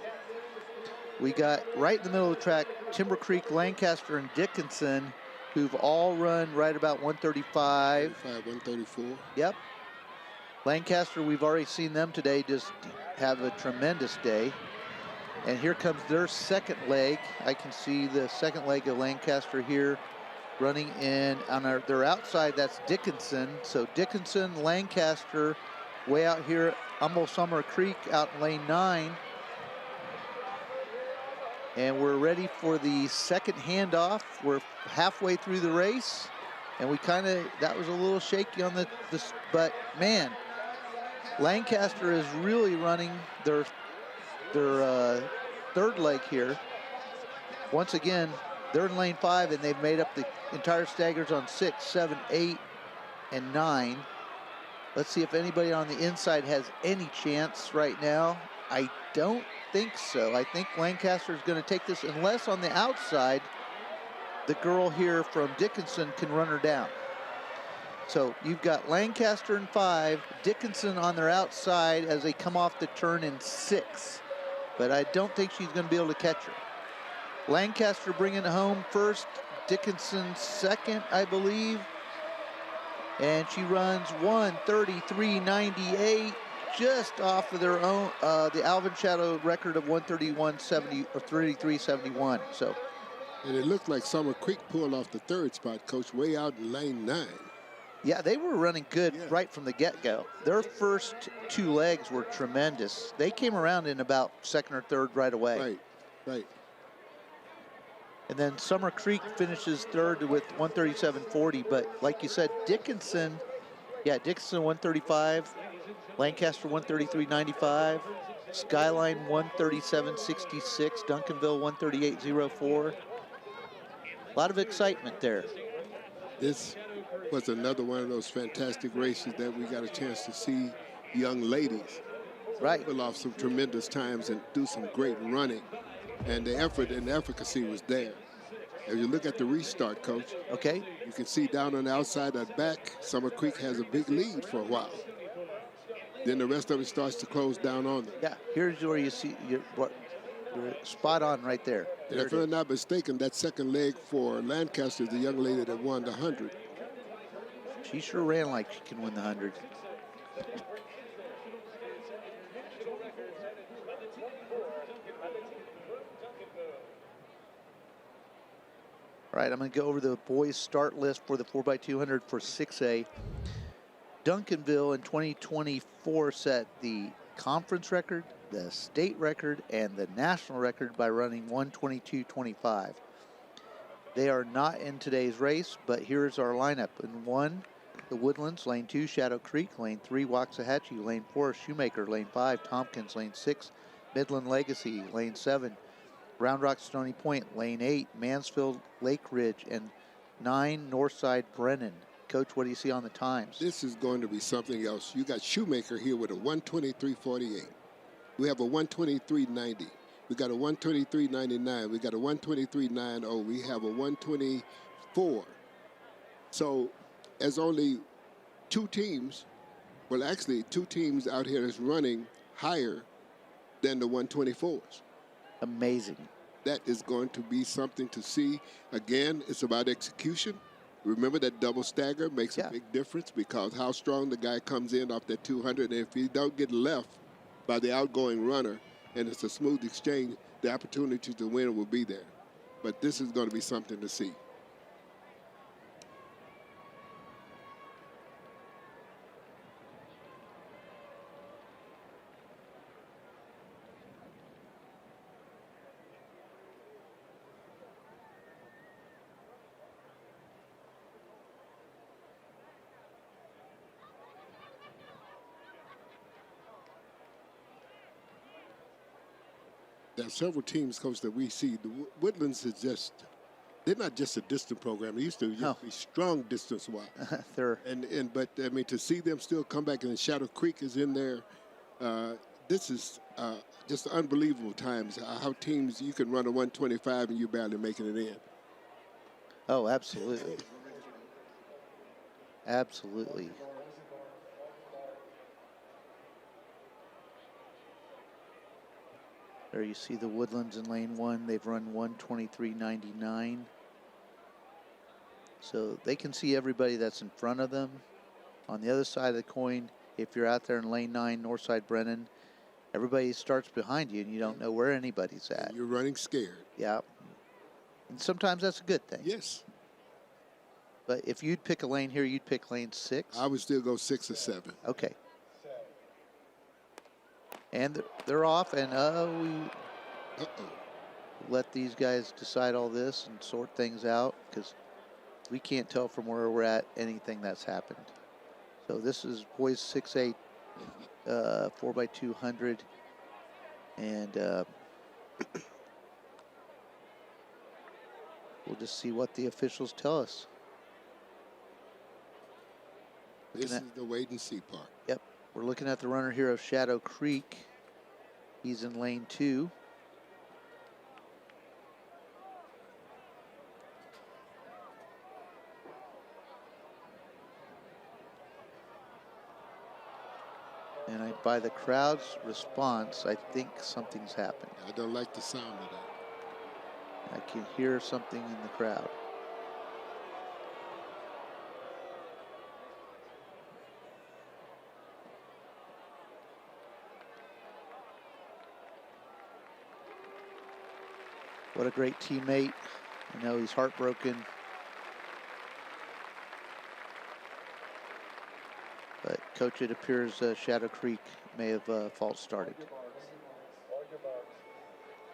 We got right in the middle of the track Timber Creek, Lancaster, and Dickinson, who've all run right about 135. 134. Yep. Lancaster, we've already seen them today just have a tremendous day. And here comes their second leg. I can see the second leg of Lancaster here running in on their outside. That's Dickinson. So Dickinson, Lancaster, way out here, Humble Summer Creek out in lane 9. And we're ready for the second handoff. We're halfway through the race. And that was a little shaky on this, but man, Lancaster is really running their third leg here. Once again, they're in lane 5 and they've made up the entire staggers on 6, 7, 8, and 9. Let's see if anybody on the inside has any chance right now. I don't think so. I think Lancaster is going to take this unless on the outside, the girl here from Dickinson can run her down. So you've got Lancaster in 5, Dickinson on their outside as they come off the turn in 6. But I don't think she's going to be able to catch her. Lancaster bringing it home first, Dickinson second, I believe. And she runs 1:33.98, just off of their own, the Alvin Shadow record of 1:31.70 or 33.71. So. And it looked like Summer Creek pulled off the third spot, Coach, way out in lane 9. Yeah, they were running good right from the get-go. Their first 2 legs were tremendous. They came around in about second or third right away. Right. And then Summer Creek finishes third with 1:37.40. But like you said, Dickinson 135, Lancaster 1:33.95, Skyline 1:37.66, Duncanville 1:38.04. A lot of excitement there. This was another one of those fantastic races that we got a chance to see young ladies pull off some tremendous times and do some great running. And the effort and the efficacy was there. As you look at the restart, Coach, okay, you can see down on the outside at back, Summer Creek has a big lead for a while. Then the rest of it starts to close down on them. Yeah, here's where you see you're spot on right there. And if I'm not mistaken, that second leg for Lancaster is the young lady that won the 100. She sure ran like she can win the 100. All right, I'm going to go over the boys' start list for the 4x200 for 6A. Duncanville in 2024 set the conference record, the state record, and the national record by running 1:22.25. They are not in today's race, but here's our lineup. In 1, the Woodlands, lane 2, Shadow Creek, lane 3, Waxahachie, lane 4, Shoemaker, lane 5, Tompkins, lane 6, Midland Legacy, lane 7, Round Rock, Stony Point, lane 8, Mansfield, Lake Ridge, and 9, Northside, Brennan. Coach, what do you see on the times? This is going to be something else. You got Shoemaker here with a 1:23.48. We have a 1:23.90. We got a 1:23.99. We got a 1:23.90. We have a 1:24. So, as only 2 teams, well, actually 2 teams out here that's running higher than the 1:24s. Amazing. That is going to be something to see. Again, it's about execution. Remember that double stagger makes a big difference because how strong the guy comes in off that 200. And if he don't get left by the outgoing runner and it's a smooth exchange, the opportunity to win will be there. But this is going to be something to see. There are several teams, Coach, that we see. The Woodlands is just, they're not just a distant program. They used to No. be strong distance-wise. They're But I mean, to see them still come back and Shadow Creek is in there, this is just unbelievable times. How teams, you can run a 125 and you're barely making it in. oh, absolutely. Absolutely. There you see the Woodlands in lane 1. They've run 1:23.99. So they can see everybody that's in front of them. On the other side of the coin, if you're out there in lane 9, Northside Brennan, everybody starts behind you and you don't know where anybody's at. You're running scared. Yeah. And sometimes that's a good thing. Yes. But if you'd pick a lane here, you'd pick lane 6. I would still go 6 or 7. Okay. And they're off, and we Uh-oh. let these guys decide all this and sort things out, because we can't tell from where we're at anything that's happened. So this is boys 6A 4x200, and we'll just see what the officials tell us. This is the wait and see part. Yep, we're looking at the runner here of Shadow Creek. He's in lane 2. And by the crowd's response, I think something's happened. I don't like the sound of that. I can hear something in the crowd. What a great teammate. I know he's heartbroken. But, Coach, it appears Shadow Creek may have false started.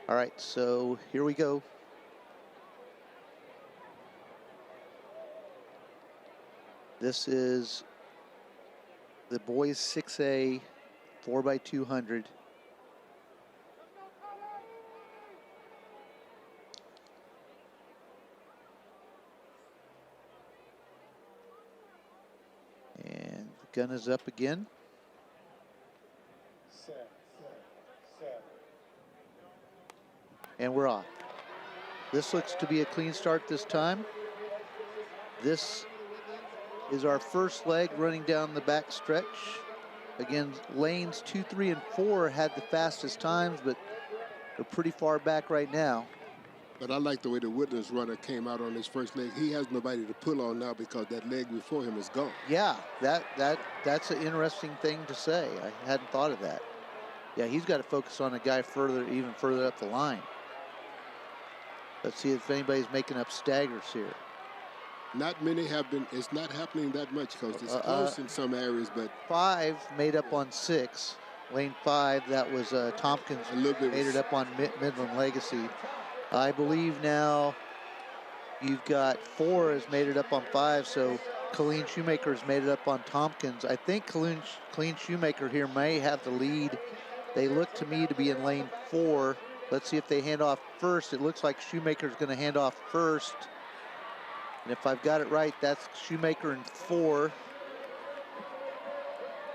All right, so here we go. This is the boys 6A 4x200. And the gun is up again. And we're off. This looks to be a clean start this time. This is our first leg running down the back stretch. Again, lanes 2, 3, and 4 had the fastest times, but they're pretty far back right now. But I like the way the Woodlands runner came out on his first leg. He has nobody to pull on now because that leg before him is gone. Yeah, that's an interesting thing to say. I hadn't thought of that. Yeah, he's got to focus on a guy even further up the line. Let's see if anybody's making up staggers here. Not many have been. It's not happening that much, Coach. It's close in some areas, but 5 made up on 6. Lane 5, that was Tompkins a little bit made it up on Midland Legacy. I believe now you've got 4 has made it up on 5, so Colleen Shoemaker's made it up on Tompkins. I think Colleen Shoemaker here may have the lead. They look to me to be in lane 4. Let's see if they hand off first. It looks like Shoemaker's going to hand off first. And if I've got it right, that's Shoemaker in 4.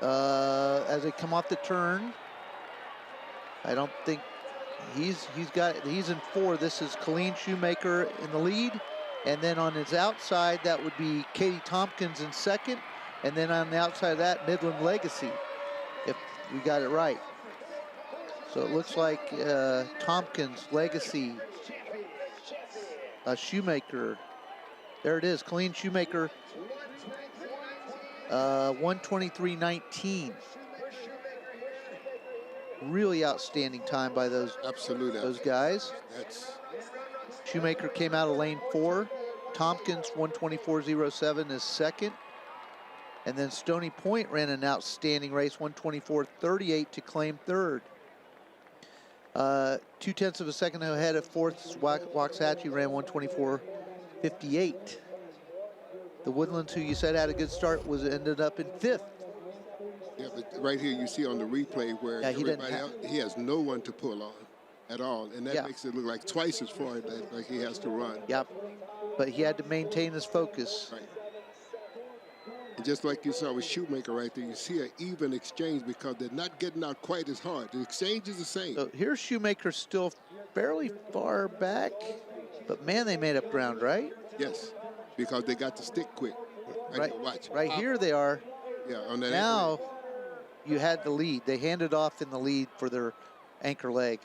As they come off the turn, I don't think he's in 4. This is Colleen Shoemaker in the lead. And then on his outside, that would be Katie Tompkins in 2nd. And then on the outside of that, Midland Legacy, if we got it right. So it looks like Tompkins, Legacy, Shoemaker. There it is, Colleen Shoemaker, 1:23.19. Really outstanding time by those guys. Shoemaker came out of lane 4. Tompkins 1:24.07 is 2nd. And then Stony Point ran an outstanding race, 1:24.38 to claim 3rd. 0.2 of a second ahead of 4th, Waxahachie ran 1:24.58. The Woodlands, who you said had a good start, ended up in 5th. Yeah, but right here you see on the replay where he has no one to pull on. at all, and that Yeah. makes it look like twice as far like he has to run. Yep. But he had to maintain his focus. Right. And just like you saw with Shoemaker right there, you see an even exchange because they're not getting out quite as hard. The exchange is the same. So here's Shoemaker still fairly far back, but man, they made up ground, right? Yes, because they got the stick quick. Right, watch. right here they are. Yeah, on that Now anchor leg. you had the lead. They handed off in the lead for their anchor leg.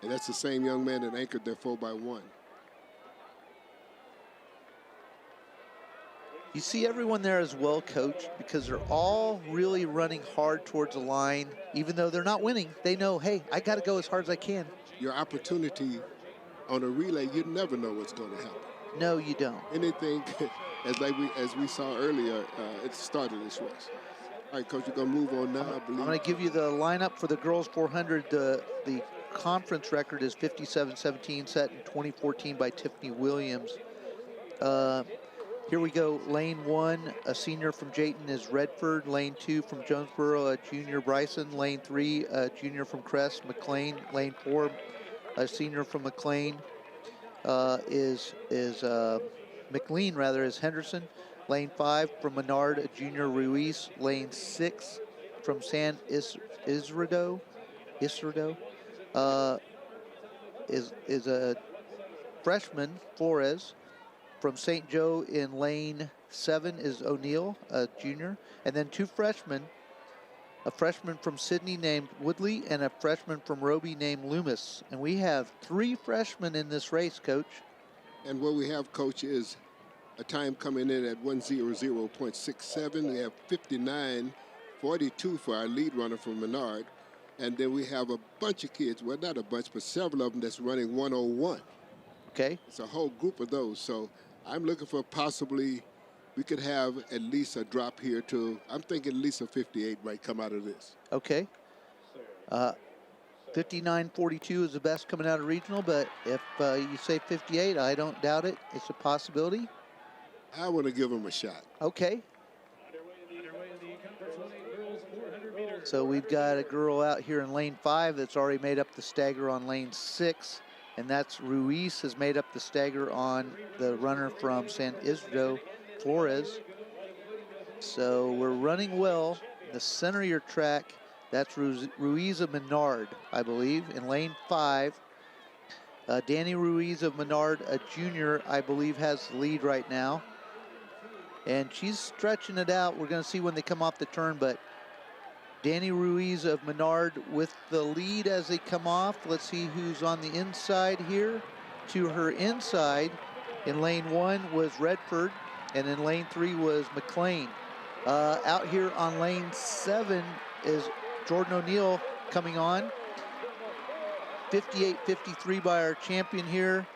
And that's the same young man that anchored their 4x1. You see everyone there is well coached because they're all really running hard towards the line. Even though they're not winning, they know, hey, I got to go as hard as I can. Your opportunity on a relay, you never know what's going to happen. No, you don't. Anything, as we saw earlier, it started this race. All right, Coach, you're going to move on now, I believe. I'm going to give you the lineup for the girls 400. The conference record is 57-17, set in 2014 by Tiffany Williams. Here we go. Lane 1, a senior from Jayton is Redford. Lane 2 from Jonesboro, a junior Bryson. Lane 3, a junior from Crest, McLean. Lane 4, a senior from McLean is McLean rather, is Henderson. Lane 5 from Menard, a junior Ruiz. Lane 6 from San Isidro is a freshman, Flores. From St. Joe in lane 7 is O'Neill, a junior. And then 2 freshmen, a freshman from Sydney named Woodley and a freshman from Roby named Loomis. And we have 3 freshmen in this race, Coach. And what we have, Coach, is a time coming in at 1:00.67. We have 59:42 for our lead runner from Menard. And then we have a bunch of kids, well, not a bunch, but several of them that's running 1:01. Okay. It's a whole group of those. So I'm looking for possibly we could have at least a drop here to, I'm thinking at least a 58 might come out of this. Okay. 59:42 is the best coming out of regional, but if you say 58, I don't doubt it. It's a possibility. I want to give them a shot. Okay. So we've got a girl out here in lane 5 that's already made up the stagger on lane 6, and that's Ruiz has made up the stagger on the runner from San Isidro, Flores. So we're running well. The center of your track, that's Ruiz of Menard, I believe, in lane 5. Danny Ruiz of Menard, a junior, I believe, has the lead right now. And she's stretching it out. We're going to see when they come off the turn, but Danny Ruiz of Menard with the lead as they come off. Let's see who's on the inside here. To her inside in lane 1 was Redford, and in lane 3 was McLean. Out here on lane 7 is Jordan O'Neill coming on. 58-53 by our champion here,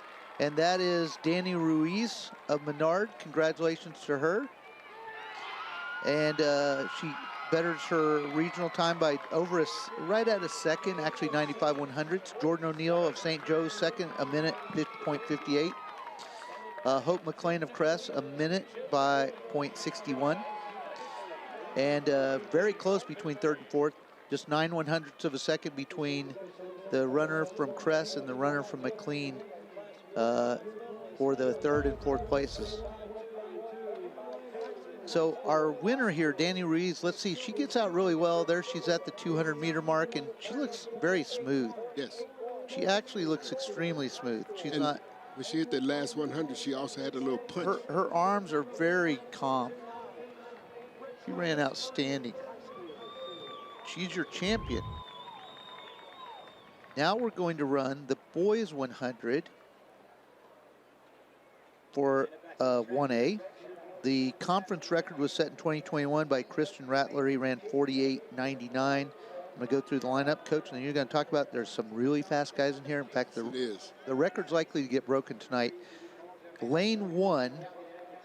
and that is Danny Ruiz of Menard. Congratulations to her. And she betters her regional time by over right at a second, actually 95 100ths. Jordan O'Neill of St. Joe's second, a minute 50.58. Hope McLean of Crest, a minute by .61. And very close between third and fourth, just 9 100ths of a second between the runner from Crest and the runner from McLean for the third and fourth places. So our winner here, Danny Ruiz, let's see, she gets out really well. There she's at the 200-meter mark, and she looks very smooth. Yes. She actually looks extremely smooth. She's And not... when she hit that last 100, she also had a little punch. Her arms are very calm. She ran outstanding. She's your champion. Now we're going to run the boys 100 for 1A. The conference record was set in 2021 by Christian Rattler. He ran 48.99. I'm going to go through the lineup, Coach, and then you're going to talk about there's some really fast guys in here. In fact, the record's likely to get broken tonight. Lane 1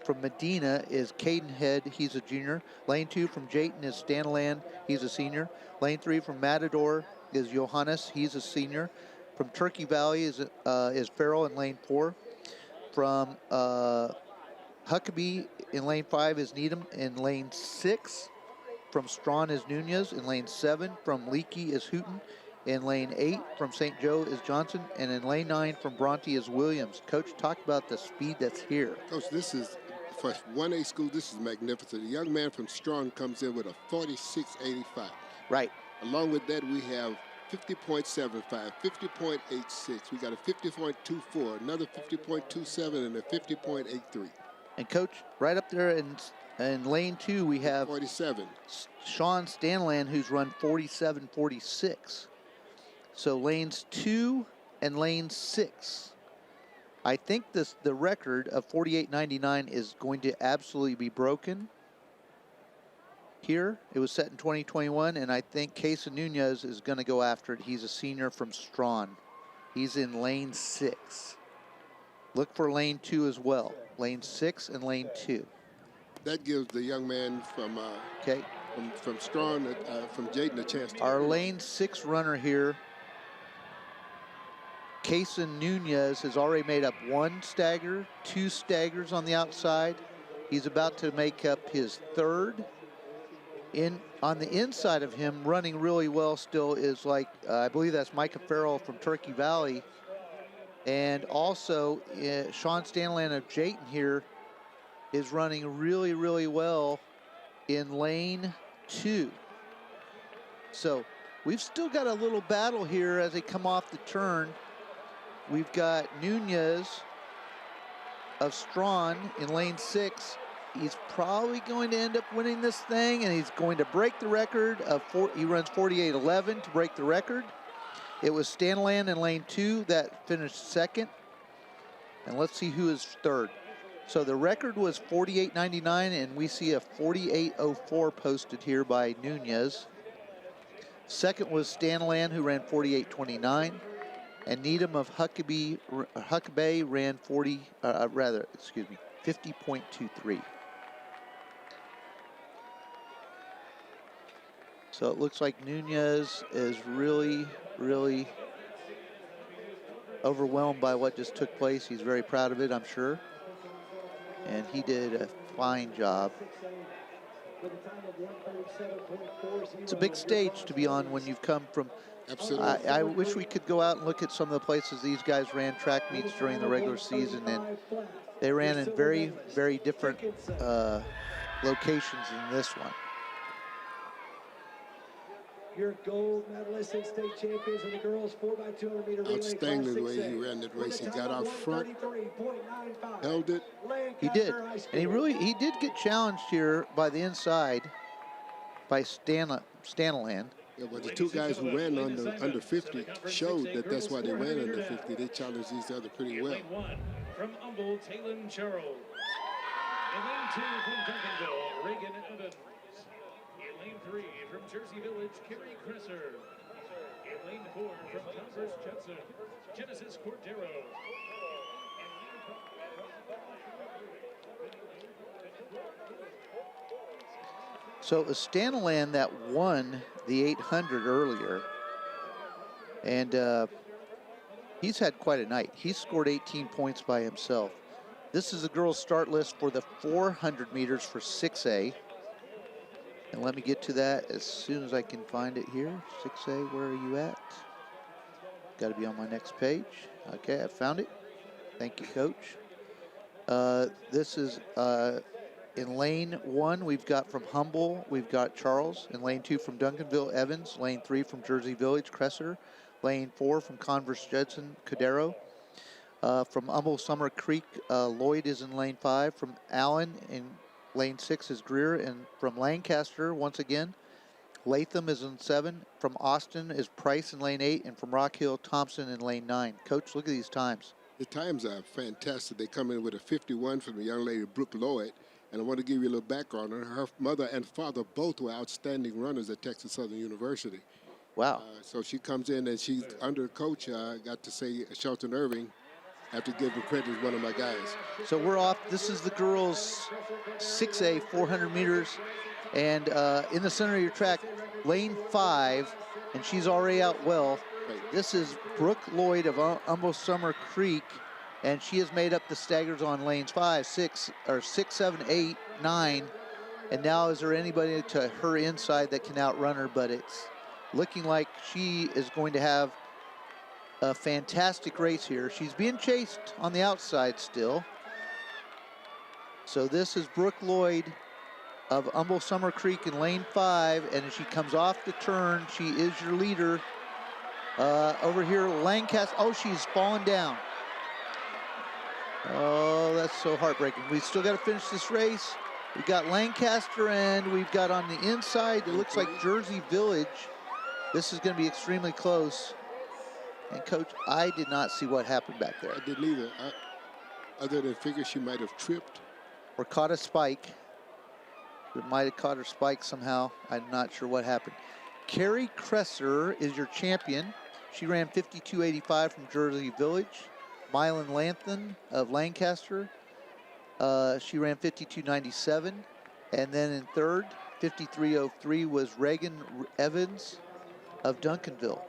from Medina is Caden Head. He's a junior. Lane 2 from Jayton is Staniland. He's a senior. Lane 3 from Matador is Johannes. He's a senior. From Turkey Valley is Farrell in lane 4. From Huckabee in lane 5 is Needham. In lane 6 from Strawn is Nunez. In lane 7 from Leakey is Hooten. In lane 8 from St. Joe is Johnson, and in lane 9 from Bronte is Williams. Coach, talk about the speed that's here. Coach, this is, for 1A school, this is magnificent. A young man from Strong comes in with a 46.85. Right. Along with that, we have 50.75, 50.86. We got a 50.24, another 50.27, and a 50.83. And Coach, right up there in lane 2, we have 47. Sean Stanland, who's run 47.46. So lanes 2 and lane 6. I think the record of 48.99 is going to absolutely be broken here. It was set in 2021, and I think Casa Nunez is going to go after it. He's a senior from Strawn. He's in lane 6. Look for lane 2 as well. Lane 6 and lane 2. That gives the young man from from Strong, from Jayden, a chance to. Our lane 6 runner here, Cason Nunez, has already made up 1 stagger, 2 staggers on the outside. He's about to make up his 3rd. On the inside of him, running really well still is I believe that's Micah Farrell from Turkey Valley. And also Sean Stanland of Jayton here is running really, really well in lane 2. So we've still got a little battle here as they come off the turn. We've got Nunez of Strawn in lane 6. He's probably going to end up winning this thing, and he's going to break the record of he runs 48.11 to break the record. It was Stanland in lane 2 that finished 2nd. And let's see who is 3rd. So the record was 48.99, and we see a 48.04 posted here by Nunez. 2nd was Stanland, who ran 48.29. And Needham of Huckabee ran 50.23. So it looks like Nunez is really, really overwhelmed by what just took place. He's very proud of it, I'm sure. And he did a fine job. It's a big stage to be on when you've come from. Absolutely. I wish we could go out and look at some of the places these guys ran track meets during the regular season, and they ran in very, very different locations than this one. Your gold medalists and state champions of the girls 4x200 meter relay. Outstanding the way he ran that race. He got out front, held it. He did, and he did get challenged here by the inside by Stanaland. Yeah, but the 2 guys who ran under 50 showed that that's why they ran under 50. They challenged each other pretty well. Lane 1 from Humboldt, Talon Charles. In lane 2 from Duncanville, Reagan Evans. In lane 3 from Jersey Village, Kerry Cresser. In lane 4 from Converse Judson, Genesis Cordero. So it was Stanaland that won the 800 earlier, and he's had quite a night. He scored 18 points by himself. This is the girls' start list for the 400 meters for 6A. And let me get to that as soon as I can find it here. 6A, where are you at? Got to be on my next page. Okay, I found it. Thank you, Coach. This is in lane 1, we've got from Humble, we've got Charles. In lane 2 from Duncanville, Evans. Lane 3 from Jersey Village, Cresser. Lane 4 from Converse Judson, Cordero. From Humble Summer Creek, Lloyd is in lane 5. From Allen in lane 6 is Greer. And from Lancaster, once again, Latham is in 7. From Austin is Price in lane 8. And from Rock Hill, Thompson in lane 9. Coach, look at these times. The times are fantastic. They come in with a 51 from the young lady, Brooke Lloyd. And I want to give you a little background on her. Her mother and father both were outstanding runners at Texas Southern University. Wow. So she comes in and she's under coach, got to say Shelton Irving. I have to give him credit as one of my guys. So we're off. This is the girls' 6A 400 meters. And in the center of your track, lane 5, and she's already out well. Right. This is Brooke Lloyd of Humble Summer Creek, and she has made up the staggers on lanes 5, 6, 7, 8, 9. And now is there anybody to her inside that can outrun her? But looking like she is going to have a fantastic race here. She's being chased on the outside still. So this is Brooke Lloyd of Humble Summer Creek in lane 5, and as she comes off the turn, she is your leader. Over here, Lancaster, oh, she's fallen down. Oh, that's so heartbreaking. We still got to finish this race. We've got Lancaster, and we've got on the inside, it looks like Jersey Village. This is going to be extremely close. And Coach, I did not see what happened back there. I didn't either. Other than figure she might have tripped. Or caught a spike. We might have caught her spike somehow. I'm not sure what happened. Carrie Cresser is your champion. She ran 52.85 from Jersey Village. Mylan Lanthan of Lancaster. She ran 52.97. And then in third, 53.03 was Reagan Evans of Duncanville.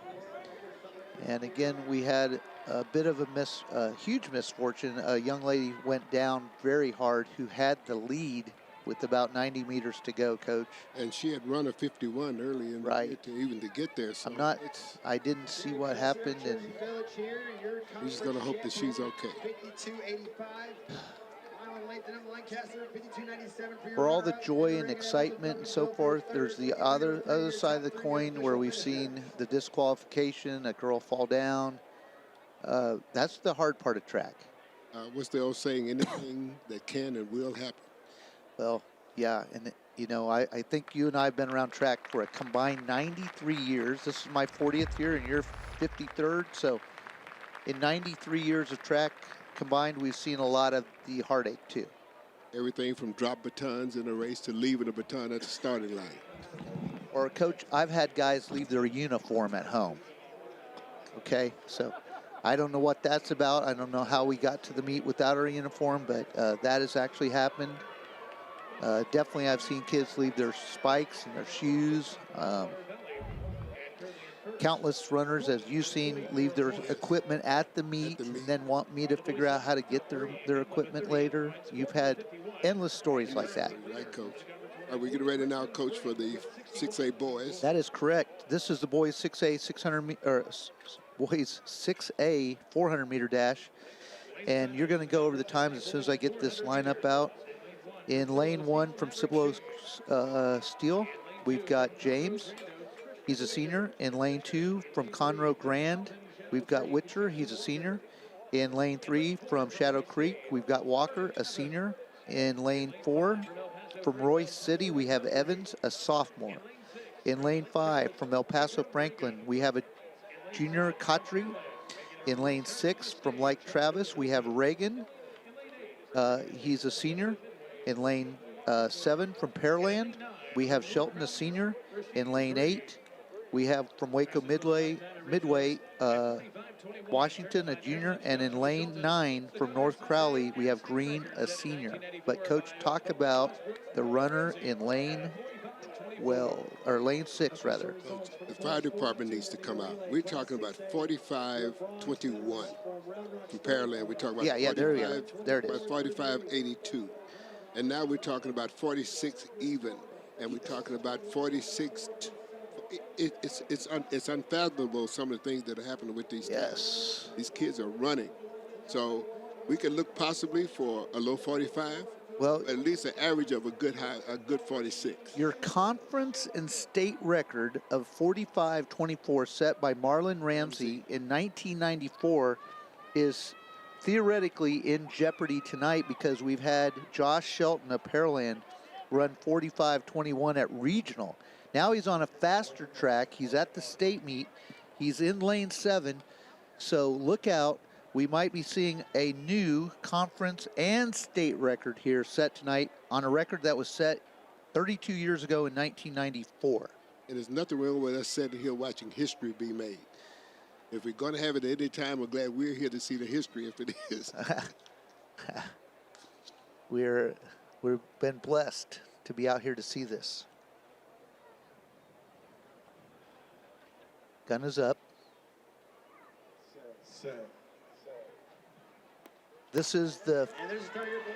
And again, we had a bit of a huge misfortune. A young lady went down very hard who had the lead with about 90 meters to go, Coach. And she had run a 51 early in right to even to get there. So I didn't see what happened, and we're just going to hope that she's okay. For all the joy and excitement and so forth, there's the other side of the coin where we've seen the disqualification, a girl fall down. That's the hard part of track. What's the old saying? Anything that can and will happen. Well, yeah, and you know, I think you and I have been around track for a combined 93 years. This is my 40th year and you're 53rd. So in 93 years of track combined, we've seen a lot of the heartache too. Everything from drop batons in a race to leaving a baton at the starting line. Or Coach, I've had guys leave their uniform at home. Okay, so I don't know what that's about. I don't know how we got to the meet without our uniform, but that has actually happened. Definitely I've seen kids leave their spikes and their shoes. Countless runners, as you've seen, leave their equipment at the meet and then want me to figure out how to get their equipment later. You've had endless stories like that. Right, Coach. Are we getting ready now, Coach, for the 6A boys? That is correct. This is the boys 6A 600 or boys 6A 400 meter dash, and you're going to go over the times as soon as I get this lineup out. In lane 1 from Cibolo Steel, we've got James. He's a senior. In lane 2 from Conroe Grand, we've got Witcher. He's a senior. In lane 3 from Shadow Creek, we've got Walker, a senior. In lane 4 from Royce City, we have Evans, a sophomore. In lane 5 from El Paso Franklin, we have a junior, Kotri. In lane 6 from Lake Travis, we have Reagan. He's a senior. In lane 7 from Pearland, we have Shelton, a senior. In lane 8, we have from Waco Midway, Washington, a junior. And in lane 9 from North Crowley, we have Green, a senior. But Coach, talk about the runner in lane 6 rather. The fire department needs to come out. We're talking about 45-21 from Pearland. We're talking about there we go. There it is. 45-82. And now we're talking about 46 even, and we're talking about 46. It's unfathomable some of the things that are happening with these kids. These kids are running, so we can look possibly for a low 45. Well, at least an average of a good 46. Your conference and state record of 45-24 set by Marlon Ramsey in 1994 is theoretically in jeopardy tonight because we've had Josh Shelton of Pearland run 45-21 at regional. Now he's on a faster track. He's at the state meet. He's in lane 7. So look out. We might be seeing a new conference and state record here set tonight on a record that was set 32 years ago in 1994. And there's nothing wrong with us sitting here watching history be made. If we're going to have it at any time, we're glad we're here to see the history if it is. We've been blessed to be out here to see this. Gun is up. This is the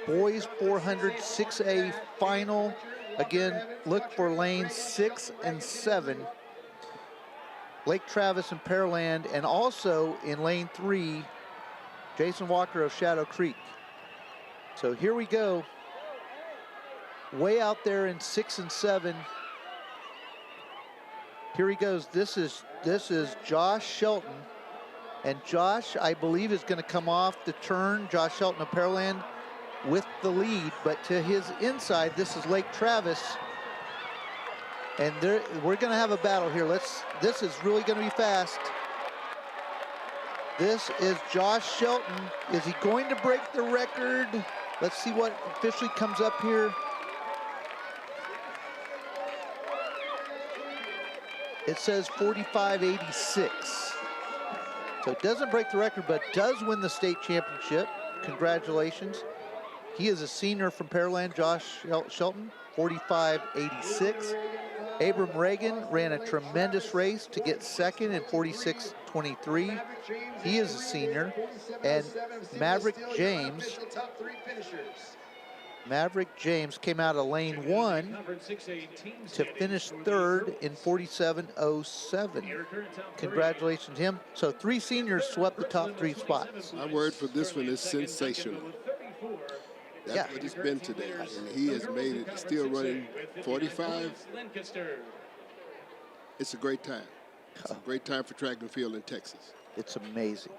boys 400 6A final. Again, look for lanes 6 and 7. Lake Travis and Pearland, and also in lane 3, Jason Walker of Shadow Creek. So here we go. Way out there in 6 and 7. Here he goes. This is Josh Shelton. And Josh, I believe, is going to come off the turn. Josh Shelton of Pearland with the lead, but to his inside, this is Lake Travis. And we're going to have a battle here. This is really going to be fast. This is Josh Shelton. Is he going to break the record? Let's see what officially comes up here. It says 45.86. So it doesn't break the record, but does win the state championship. Congratulations. He is a senior from Pearland, Josh Shelton, 45.86. Abram Reagan ran a tremendous race to get second in 46.23. He is a senior. And Maverick James came out of lane 1 to finish third in 47.07. Congratulations to him. So 3 seniors swept the top 3 spots. My word for this one is sensational. That's what it's been today. And he has made it, still running 45. It's a great time. It's a great time for track and field in Texas. It's amazing.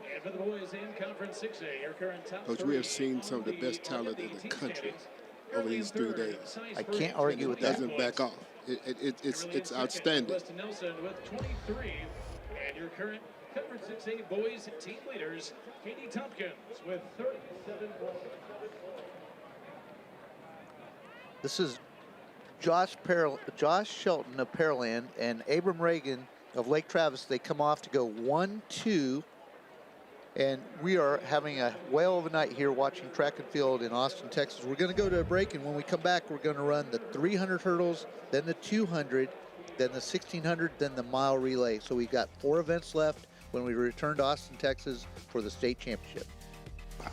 Coach, we have seen some of the best talent in the country over these 3 days. I can't argue with that. It doesn't back off. It's outstanding. And your current Conference 6A boys team leaders, Katie Tompkins with 37 points. This is Josh Shelton of Pearland and Abram Reagan of Lake Travis. They come off to go 1-2. And we are having a whale of a night here watching track and field in Austin, Texas. We're going to go to a break, and when we come back, we're going to run the 300 hurdles, then the 200, then the 1600, then the mile relay. So we've got 4 events left when we return to Austin, Texas for the state championship. Wow.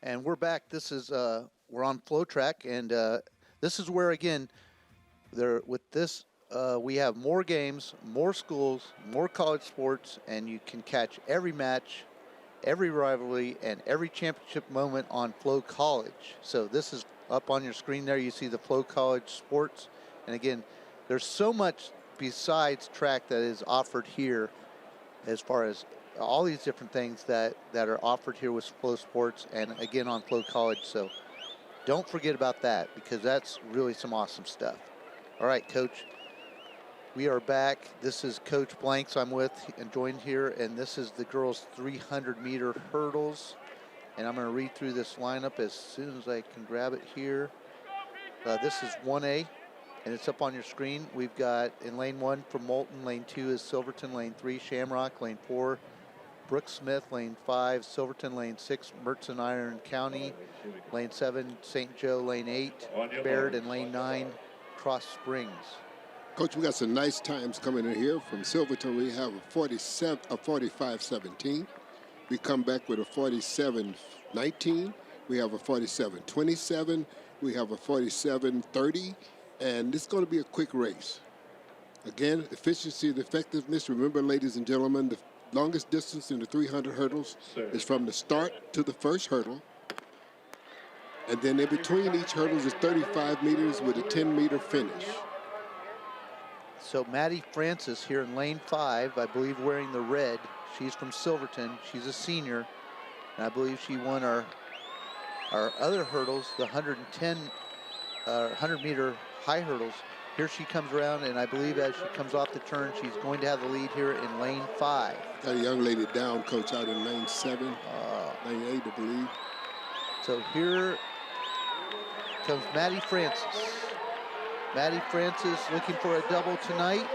And we're back. This is we're on FloTrack, and this is where again, we have more games, more schools, more college sports, and you can catch every match, every rivalry, and every championship moment on Flow College. So this is up on your screen there. You see the Flow College sports, and again, there's so much besides track that is offered here, as far as all these different things that are offered here with Flow Sports and again on Flow College. So don't forget about that, because that's really some awesome stuff. All right, Coach, we are back. This is Coach Blanks I'm with and joined here, and this is the girls 300-meter hurdles. And I'm going to read through this lineup as soon as I can grab it here. This is 1A, and it's up on your screen. We've got in lane 1 from Moulton, lane 2 is Silverton, lane 3 Shamrock, lane 4 Brooks Smith, lane 5 Silverton, lane 6 Mertzen Iron County, lane 7 St. Joe, lane 8 Baird, and lane 9 Cross Springs. Coach, we got some nice times coming in here. From Silverton, we have a 45-17. We come back with a 47-19. We have a 47-27. We have a 47-30. And it's going to be a quick race. Again, efficiency and effectiveness. Remember, ladies and gentlemen, the longest distance in the 300 hurdles is from the start to the first hurdle. And then in between each hurdles is 35 meters with a 10-meter finish. So Maddie Francis here in lane 5, I believe wearing the red. She's from Silverton. She's a senior. And I believe she won our other hurdles, the 100-meter high hurdles. Here she comes around, and I believe as she comes off the turn, she's going to have the lead here in lane 5. Got a young lady down, Coach, out in lane 7, lane 8, I believe. So here comes Maddie Francis. Maddie Francis looking for a double tonight.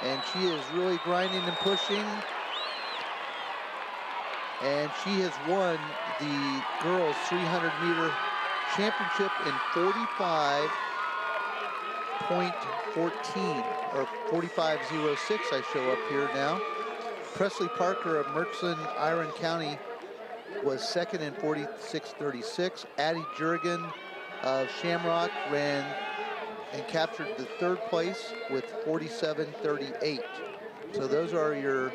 And she is really grinding and pushing. And she has won the girls 300-meter championship in 45.14 or 45.06 I show up here now. Presley Parker of Mertzen Iron County was second in 46.36. Addie Jurgen of Shamrock ran and captured the third place with 47.38. So those are your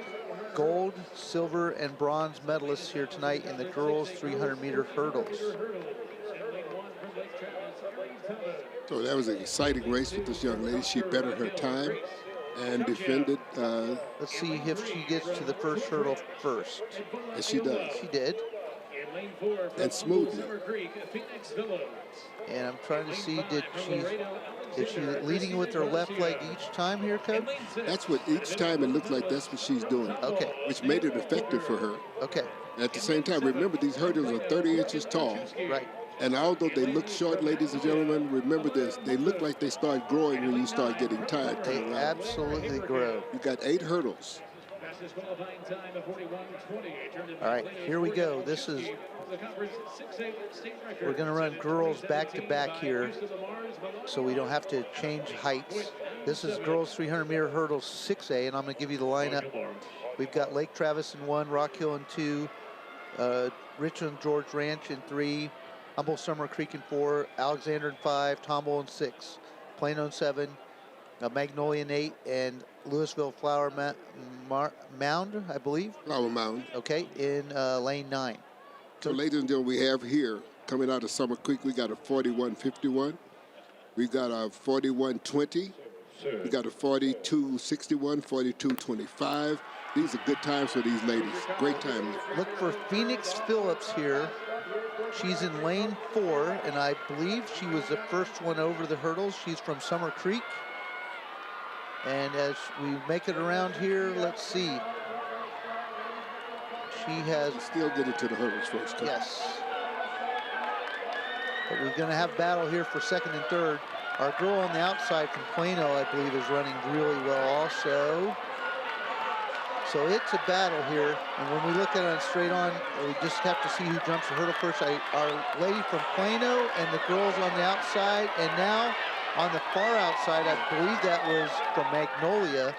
gold, silver, and bronze medalists here tonight in the girls 300-meter hurdles. So that was an exciting race with this young lady. She bettered her time and defended. Let's see if she gets to the first hurdle first. And she does. She did. And smoothly. And I'm trying to see, is she leading with her left leg each time here, Coach? That's what each time it looks like that's what she's doing. Okay. Which made it effective for her. Okay. And at the same time, remember these hurdles are 30 inches tall. Right. And although they look short, ladies and gentlemen, remember this, they look like they start growing when you start getting tired. They absolutely grow. You got 8 hurdles. All right, here we go. This is, we're going to run girls back-to-back here so we don't have to change heights. This is girls 300-meter hurdles 6A, and I'm going to give you the lineup. We've got Lake Travis in 1, Rock Hill in 2, Richland George Ranch in 3, Humboldt Summer Creek in 4, Alexander in 5, Tomball in 6, Plano in 7, Magnolia in 8, and Louisville Flower Mound, I believe. Flower Mound. Okay, in lane 9. So, ladies and gentlemen, we have here, coming out of Summer Creek, we got a 41.51. We got a 41.20. We got a 42.61, 42.25. These are good times for these ladies. Great times. Look for Phoenix Phillips here. She's in lane 4, and I believe she was the first one over the hurdles. She's from Summer Creek. And as we make it around here, let's see. She has... Still get it to the hurdles first. Yes. But we're going to have battle here for second and third. Our girl on the outside from Plano, I believe, is running really well also. So it's a battle here. And when we look at it straight on, we just have to see who jumps the hurdle first. Our lady from Plano and the girls on the outside. And now on the far outside, I believe that was from Magnolia.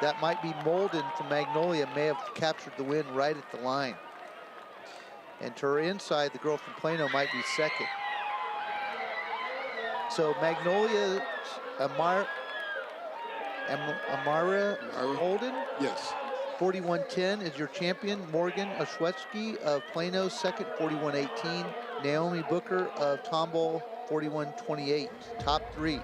That might be Molden from Magnolia, may have captured the win right at the line. And to her inside, the girl from Plano might be second. So Magnolia Amara Holden, Yes. 41-10 is your champion. Morgan Oshwetsky of Plano, second, 41-18. Naomi Booker of Tomball, 41-28. Top three.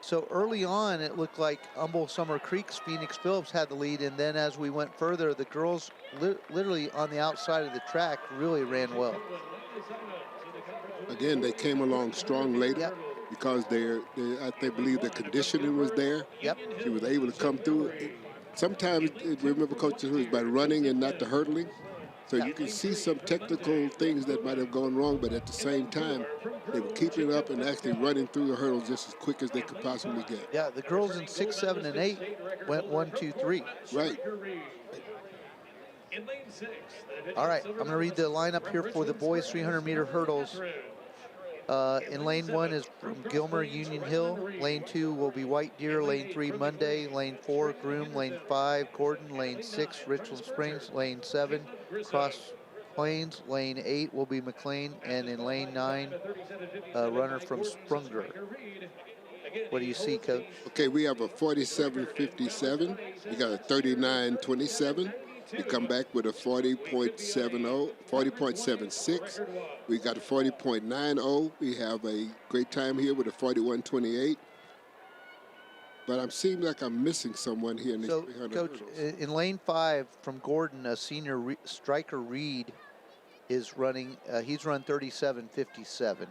So early on, it looked like Humboldt Summer Creek's Phoenix Phillips had the lead, and then as we went further, the girls literally on the outside of the track really ran well. Again, they came along strong later. Yep. Because I believe the conditioning was there. Yep. She was able to come through. Sometimes, remember, Coach, it was by running and not the hurdling. So you can see some technical things that might have gone wrong, but at the same time, they were keeping up and actually running through the hurdles just as quick as they could possibly get. Yeah, the girls in 6, 7, and 8 went 1, 2, 3. Right. All right, I'm going to read the lineup here for the boys 300-meter hurdles. In lane 1 is from Gilmer, Union Hill. Lane 2 will be White Deer. Lane 3, Monday. Lane 4, Groom. Lane 5, Gordon. Lane 6, Richland Springs. Lane 7, Cross Plains. Lane 8 will be McLean. And in lane 9, a runner from Sprunger. What do you see, Coach? Okay, we have a 47.57. We got a 39.27. We come back with a 40.70, 40.76. We got a 40.90. We have a great time here with a 41.28. But I'm seeing like I'm missing someone here in these 300 Coach, hurdles. in lane 5 from Gordon, a senior Striker Reed is running. He's run 37.57.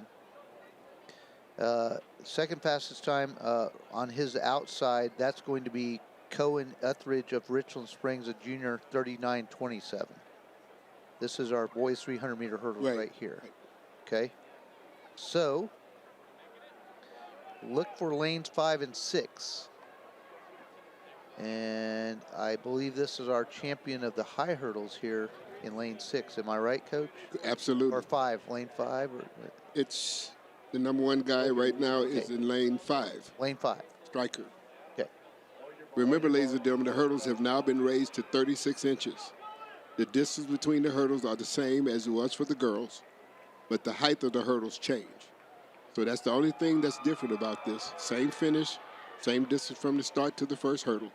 Second fastest time on his outside, that's going to be Cohen Etheridge of Richland Springs, a junior, 39.27. This is our boys 300-meter hurdles right here. Okay. So look for lanes 5 and 6. And I believe this is our champion of the high hurdles here in lane 6. Am I right, Coach? Absolutely. Or 5, lane 5? Or... It's the number one guy right now is in lane 5. Lane 5. Striker. Okay. Remember, ladies and gentlemen, the hurdles have now been raised to 36 inches. The distance between the hurdles are the same as it was for the girls, but the height of the hurdles change. So that's the only thing that's different about this. Same finish, same distance from the start to the first hurdle.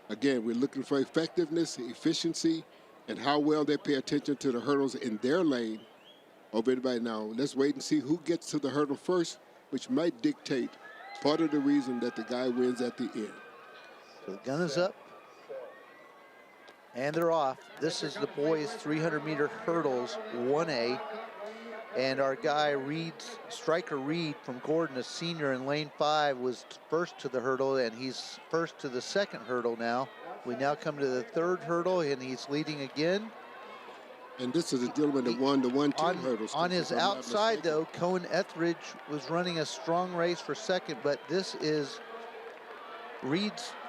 Again, we're looking for effectiveness, efficiency, and how well they pay attention to the hurdles in their lane over everybody. Now, let's wait and see who gets to the hurdle first, which might dictate part of the reason that the guy wins at the end. So the gun is up. And they're off. This is the boys 300-meter hurdles 1A. And our guy Striker Reed from Gordon, a senior in lane 5, was first to the hurdle, and he's first to the second hurdle now. We now come to the third hurdle, and he's leading again. And this is a gentleman that won the 110 hurdles. On his outside, though, Cohen Etheridge was running a strong race for second, but this is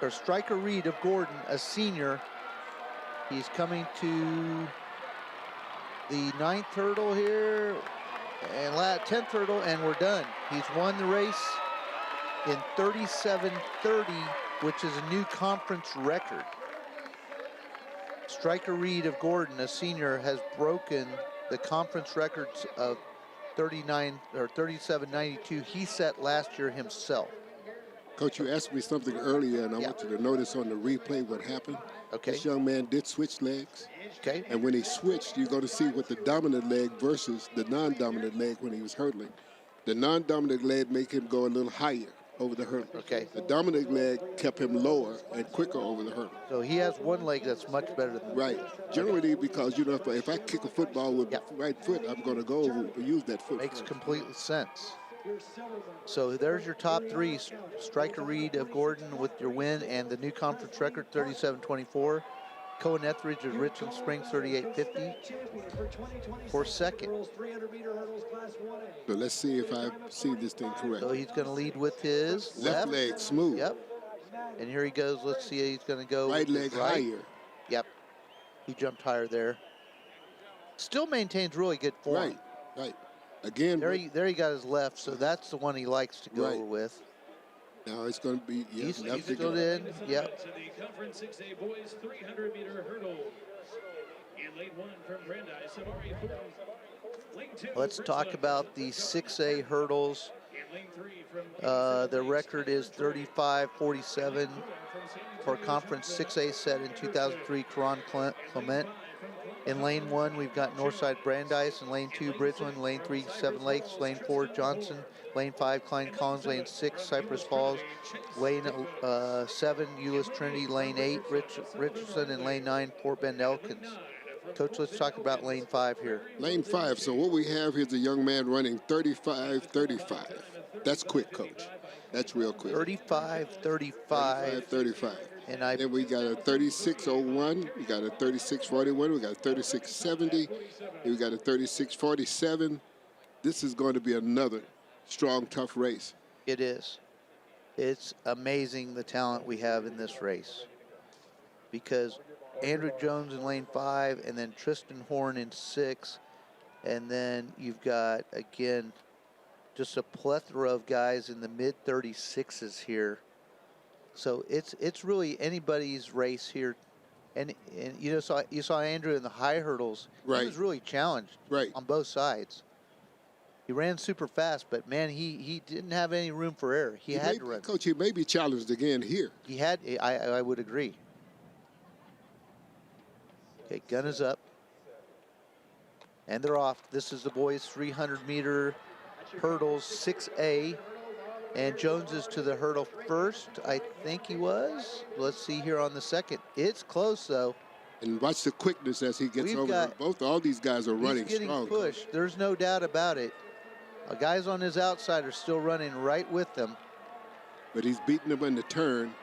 Striker Reed of Gordon, a senior. He's coming to the 9th hurdle here, and 10th hurdle, and we're done. He's won the race in 37:30, which is a new conference record. Striker Reed of Gordon, a senior, has broken the conference records of 37.92 he set last year himself. Coach, you asked me something earlier, and I want you to notice on the replay what happened. Okay. This young man did switch legs. Okay. And when he switched, you're going to see what the dominant leg versus the non-dominant leg when he was hurdling. The non-dominant leg made him go a little higher over the hurdle. Okay. The dominant leg kept him lower and quicker over the hurdle. So he has one leg that's much better than Right. Generally, because, you know, if I kick a football with my right foot, I'm going to go use that foot. Makes first. complete sense. So there's your top three. Striker Reed of Gordon with your win and the new conference record, 37.24. Cohen Etheridge of Richland Springs, 38.50 for second. So let's see if I see this thing correct. So he's going to lead with his left leg smooth. Yep. And here he goes. Let's see. He's going to go right leg higher. Yep. He jumped higher there. Still maintains really good form. Right. Right. Again, there he got his left, so that's the one he likes to go with. Now it's going to be he's still in. Yep. To the Conference 6A boys 300-meter hurdles. In lane 1 from Brandeis, Samari Thornton. Lane 2, Let's talk Richland. about the 6A hurdles. In lane 3 from The record is 35-47 for conference 6A set in 2003, Karan Clement. In lane 1, we've got Northside Brandeis. In lane 2, Bridgeland. Lane 3, Seven Lakes. Lane 4, Johnson. Lane 5, Klein Collins. Lane 6, Cypress Falls. Lane 7, Euless Trinity. Lane 8, Richardson. And lane 9, Fort Bend Elkins. Coach, let's talk about lane 5 here. Lane 5. So what we have here is a young man running 35-35. That's quick, Coach. That's real quick. 35-35. 35. And then we got a 36.01. We got a 36.41. We got a 36.70. We got a 36.47. This is going to be another strong, tough race. It is. It's amazing the talent we have in this race, because Andrew Jones in lane 5, and then Tristan Horn in 6, and then you've got, again, just a plethora of guys in the mid 36s here. So it's really anybody's race here, and you saw Andrew in the high hurdles. Right. He was really challenged. Right. On both sides. He ran super fast, but man, he didn't have any room for error. He had to run. Coach, he may be challenged again here. He had. I would agree. Okay, gun is up, and they're off. This is the boys' 300-meter hurdles 6A. And Jones is to the hurdle first. I think he was. Let's see here on the second. It's close, though. And watch the quickness as he gets over. All these guys are running He's getting strong. pushed. There's no doubt about it. Guys on his outside are still running right with them. But he's beating them in the turn,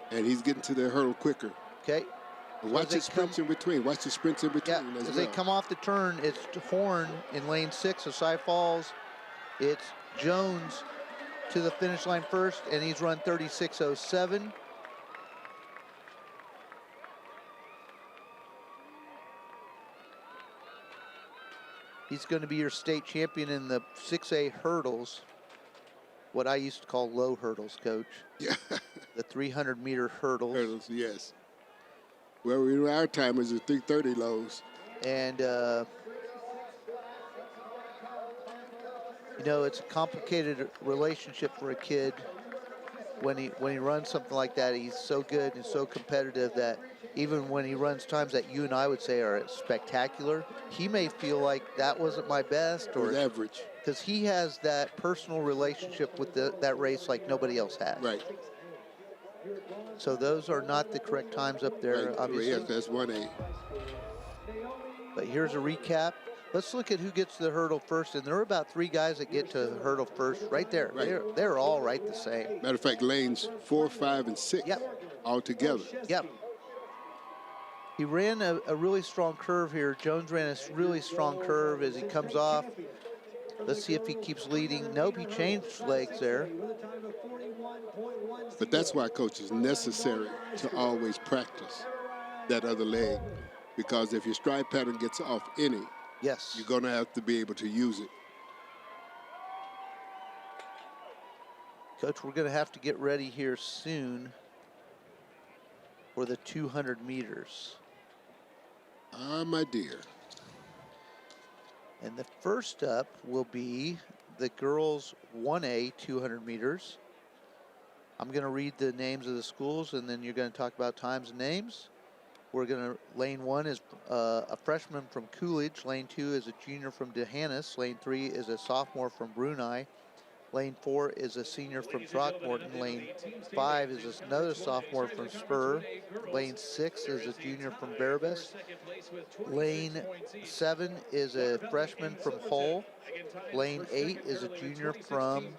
and he's getting to the hurdle quicker. Okay. And watch the sprints in between. Watch the sprints in between. Yeah, as as well. they come off the turn, it's Horn in lane 6 of Cy Falls. It's Jones to the finish line first, and he's run 36.07. He's going to be your state champion in the 6A hurdles, what I used to call low hurdles, Coach. Yeah. The 300-meter hurdles. Hurdles, yes. Well, our time is the 330 lows. And, you know, it's a complicated relationship for a kid. When he runs something like that, he's so good and so competitive that even when he runs times that you and I would say are spectacular, he may feel like that wasn't my best, or average, because he has that personal relationship with that race like nobody else has. Right. So those are not the correct times up there, right. obviously. Yes, that's 1A. But here's a recap. Let's look at who gets to the hurdle first, and there are about 3 guys that get to the hurdle first right there. Right. They're all right the same. Matter of fact, lanes 4, 5, and 6 all together. Yep. He ran a really strong curve here. Jones ran a really strong curve as he comes off. Let's see if he keeps leading. Nope, he changed legs there. But that's why, Coach, it's necessary to always practice that other leg, because if your stride pattern gets off any, yes, you're going to have to be able to use it. Coach, we're going to have to get ready here soon for the 200 meters. Ah, my dear. And the first up will be the girls 1A 200 meters. I'm going to read the names of the schools, and then you're going to talk about times and names. We're going to, lane 1 is a freshman from Coolidge. Lane 2 is a junior from D'Hanis. Lane 3 is a sophomore from Brunei. Lane 4 is a senior from Throckmorton. Lane 5 is another sophomore from Spur. Lane 6 is a junior from Barabas. Lane 7 is a freshman from Hull. Lane 8 is a junior from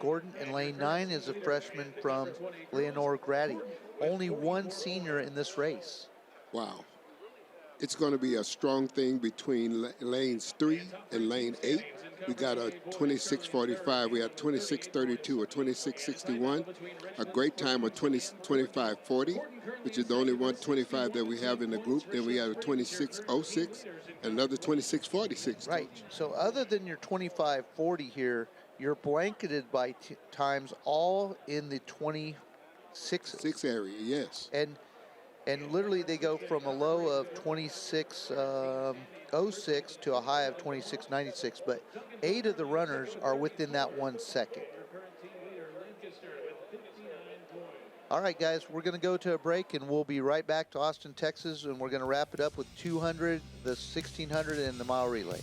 Gordon. And lane 9 is a freshman from Leonore Grady. Only one senior in this race. Wow. It's going to be a strong thing between lanes 3 and lane 8. We got a 26.45. We had 26.32 or 26.61. A great time of 25.40, which is the only 125 that we have in the group. Then we have a 26.06 and another 26.46. Right. So other than your 25.40 here, you're blanketed by times all in the 26 area, yes. And And literally they go from a low of 26.06 to a high of 26.96, but 8 of the runners are within that 1 second. All right, guys, we're going to go to a break, and we'll be right back to Austin, Texas, and we're going to wrap it up with 200, the 1600, and the mile relay.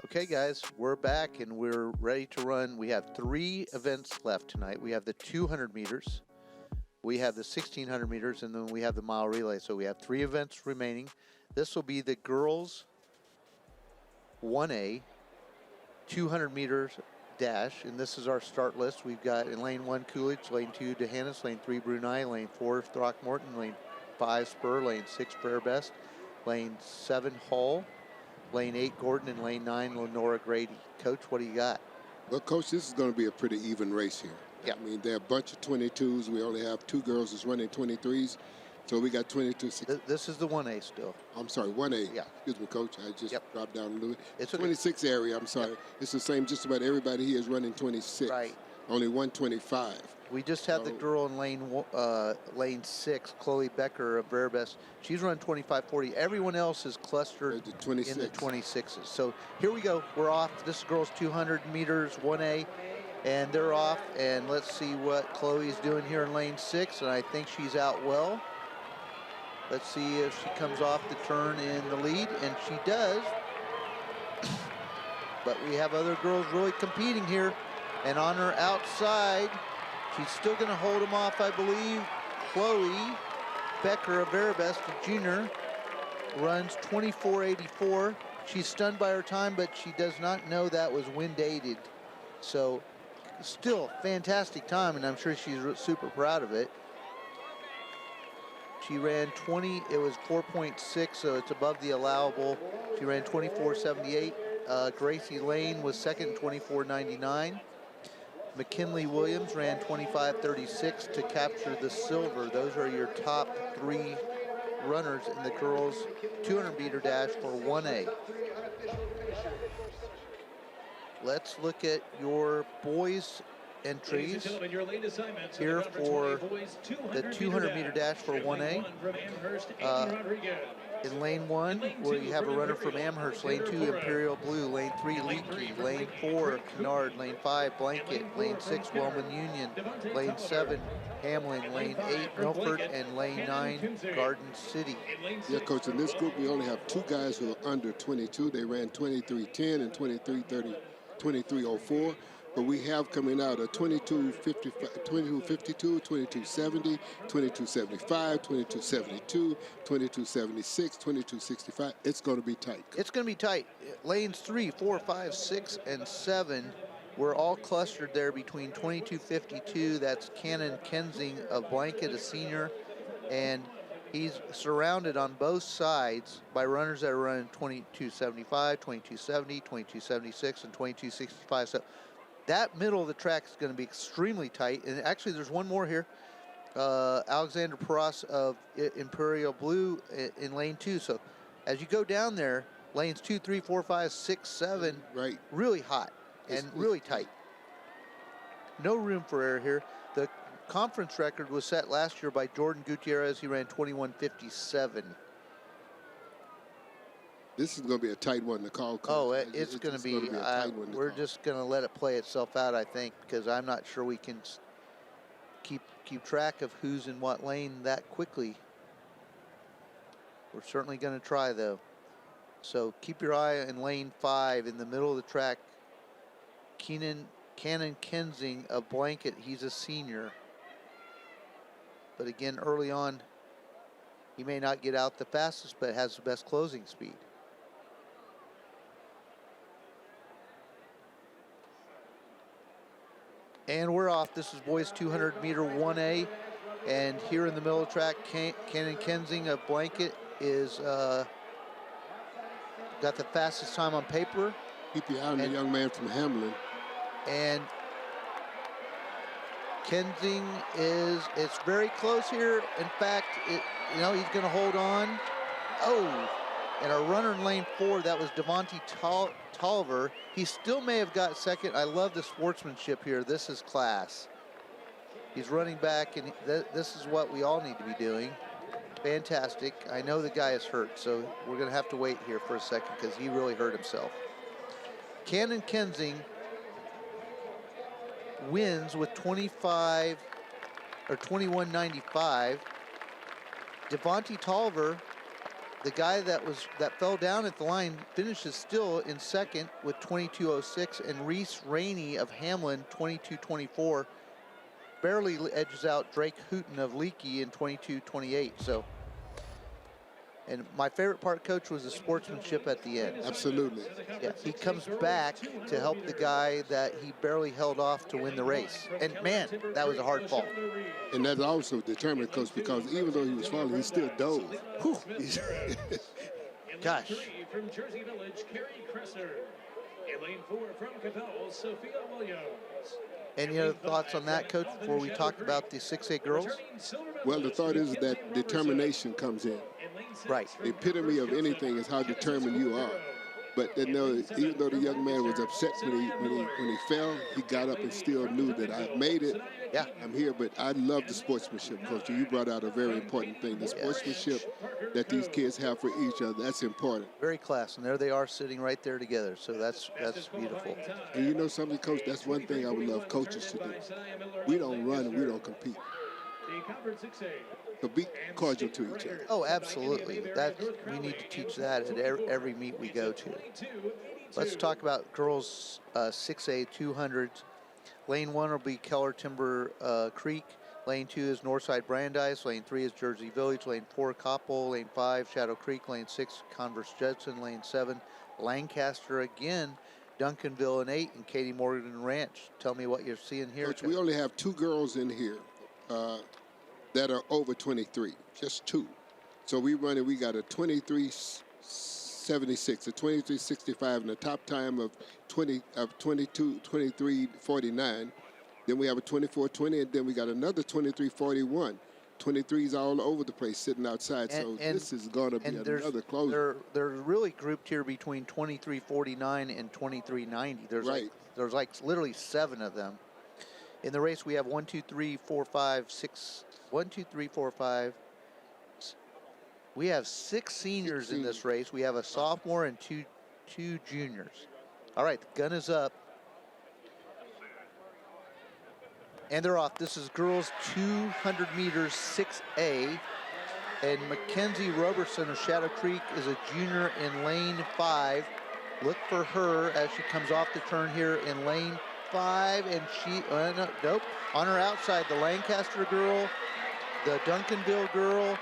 Okay, guys, we're back and we're ready to run. We have 3 events left tonight. We have the 200 meters, we have the 1600 meters, and then we have the mile relay. So we have 3 events remaining. This will be the girls 1A 200 meters dash, and this is our start list. We've got in lane 1 Coolidge, lane 2 DeHannis, lane 3 Brunei, lane 4 Throckmorton, lane 5 Spur, lane 6 Prayer Best, lane 7 Hall, lane 8 Gordon, and lane 9 Lenora Grady. Coach, what do you got? Well, Coach, this is going to be a pretty even race here. Yeah. I mean, there are a bunch of 22s. We only have 2 girls that's running 23s. So we got 22. This is the 1A still. I'm sorry, 1A. Yeah. Excuse me, Coach. I just dropped down a little bit. It's The 26 area, I'm sorry. Yep. It's the same. Just about everybody here is running 26. Right. Only 125. We just have the girl in lane 6, Chloe Becker of Veribest. She's run 25:40. Everyone else is clustered in the 26s. So here we go. We're off. This is girls 200 meters 1A, and they're off. And let's see what Chloe's doing here in lane 6. And I think she's out well. Let's see if she comes off the turn in the lead, and she does. But we have other girls really competing here. And on her outside, she's still going to hold them off, I believe. Chloe Becker of Veribest, a junior, runs 24:84. She's stunned by her time, but she does not know that was wind aided. So still fantastic time, and I'm sure she's super proud of it. She ran 20, it was 4.6, so it's above the allowable. She ran 24:78. Gracie Lane was second, 24:99. McKinley Williams ran 25:36 to capture the silver. Those are your top 3 runners in the girls 200 meter dash for 1A. Let's look at your boys entries here for the 200 meter dash for 1A. In lane 1, where you have a runner from Amherst, lane 2 Imperial Blue, lane 3 Leakey, lane 4 Kennard, lane 5 Blanket, lane 6 Wellman Union, lane 7 Hamlin, lane 8 Milford, and lane 9 Garden City. Yeah, Coach, in this group we only have 2 guys who are under 22. They ran 23:10 and 23:04. But we have coming out a 22:55, 22:52, 22:70, 22:75, 22:72, 22:76, 22:65. It's going to be tight. It's going to be tight. Lanes 3, 4, 5, 6, and 7 were all clustered there between 22:52. That's Cannon Kensing of Blanket, a senior, and he's surrounded on both sides by runners that are running 22:75, 22:70, 22:76, and 22:65. So that middle of the track is going to be extremely tight. And actually, there's one more here. Alexander Peras of Imperial Blue in lane 2. So as you go down there, lanes 2, 3, 4, 5, 6, 7, right, really hot and really tight. No room for error here. The conference record was set last year by Jordan Gutierrez. He ran 21:57. This is going to be a tight one to call. Oh, it's going to be. We're just going to let it play itself out, I think, because I'm not sure we can keep track of who's in what lane that quickly. We're certainly going to try, though. So keep your eye in lane 5 in the middle of the track. Cannon Kensing of Blanket. He's a senior. But again, early on, he may not get out the fastest, but has the best closing speed. And we're off. This is boys 200 meter 1A. And here in the middle of the track, Cannon Kensing of Blanket is got the fastest time on paper. Keep your eye on the young man from Hamlin. And Kensing it's very close here. In fact, he's going to hold on. Oh, and our runner in lane 4, that was Devontae Tolliver. He still may have got second. I love the sportsmanship here. This is class. He's running back, and this is what we all need to be doing. Fantastic. I know the guy is hurt, so we're going to have to wait here for a second because he really hurt himself. Cannon Kensing wins with 25 or 21.95. Devontae Tolliver, the guy that fell down at the line finishes still in second with 22:06, and Reese Rainey of Hamlin 22:24 barely edges out Drake Hooten of Leakey in 22:28. So, and my favorite part, Coach, was the sportsmanship at the end. Absolutely. Yeah, he comes back to help the guy that he barely held off to win the race. And man, that was a hard fall. And that's also determined, Coach, because even though he was falling, he still dove. Whew. Gosh. From Jersey Village, Carrie Cresser. In lane 4 from Capel, Sophia Williams. Any other thoughts on that, Coach, before we talk about the 6A girls? Well, the thought is that determination comes in. Right. The epitome of anything is how determined you are. But you know, even though the young man was upset when he fell, he got up and still knew that I made it. Yeah. I'm here, but I love the sportsmanship, Coach. You brought out a very important thing. The sportsmanship that these kids have for each other, that's important. Very class, and there they are sitting right there together. So that's beautiful. And you know something, Coach? That's one thing I would love coaches to do. We don't run and we don't compete. So be cordial to each other. Oh, absolutely. We need to teach that at every meet we go to. Let's talk about girls 6A 200s. Lane 1 will be Keller Timber Creek. Lane 2 is Northside Brandeis. Lane 3 is Jersey Village. Lane 4, Koppel. Lane 5, Shadow Creek. Lane 6, Converse Judson. Lane 7, Lancaster again. Duncanville in 8, and Katie Morgan Ranch. Tell me what you're seeing here. Coach, we only have 2 girls in here that are over 23, just 2. So we got a 23.76, a 23.65, and a top time of 23.49. Then we have a 24.20, and then we got another 23.41. 23s all over the place sitting outside. So this is going to be another closer. They're really grouped here between 23.49 and 23.90. There's like literally 7 of them. In the race, we have 1, 2, 3, 4, 5, 6. 1, 2, 3, 4, 5. We have 6 seniors in this race. We have a sophomore and two juniors. All right, the gun is up. And they're off. This is girls 200 meters 6A. And Mackenzie Roberson of Shadow Creek is a junior in lane 5. Look for her as she comes off the turn here in lane 5. And she, nope, on her outside, the Lancaster girl, the Duncanville girl,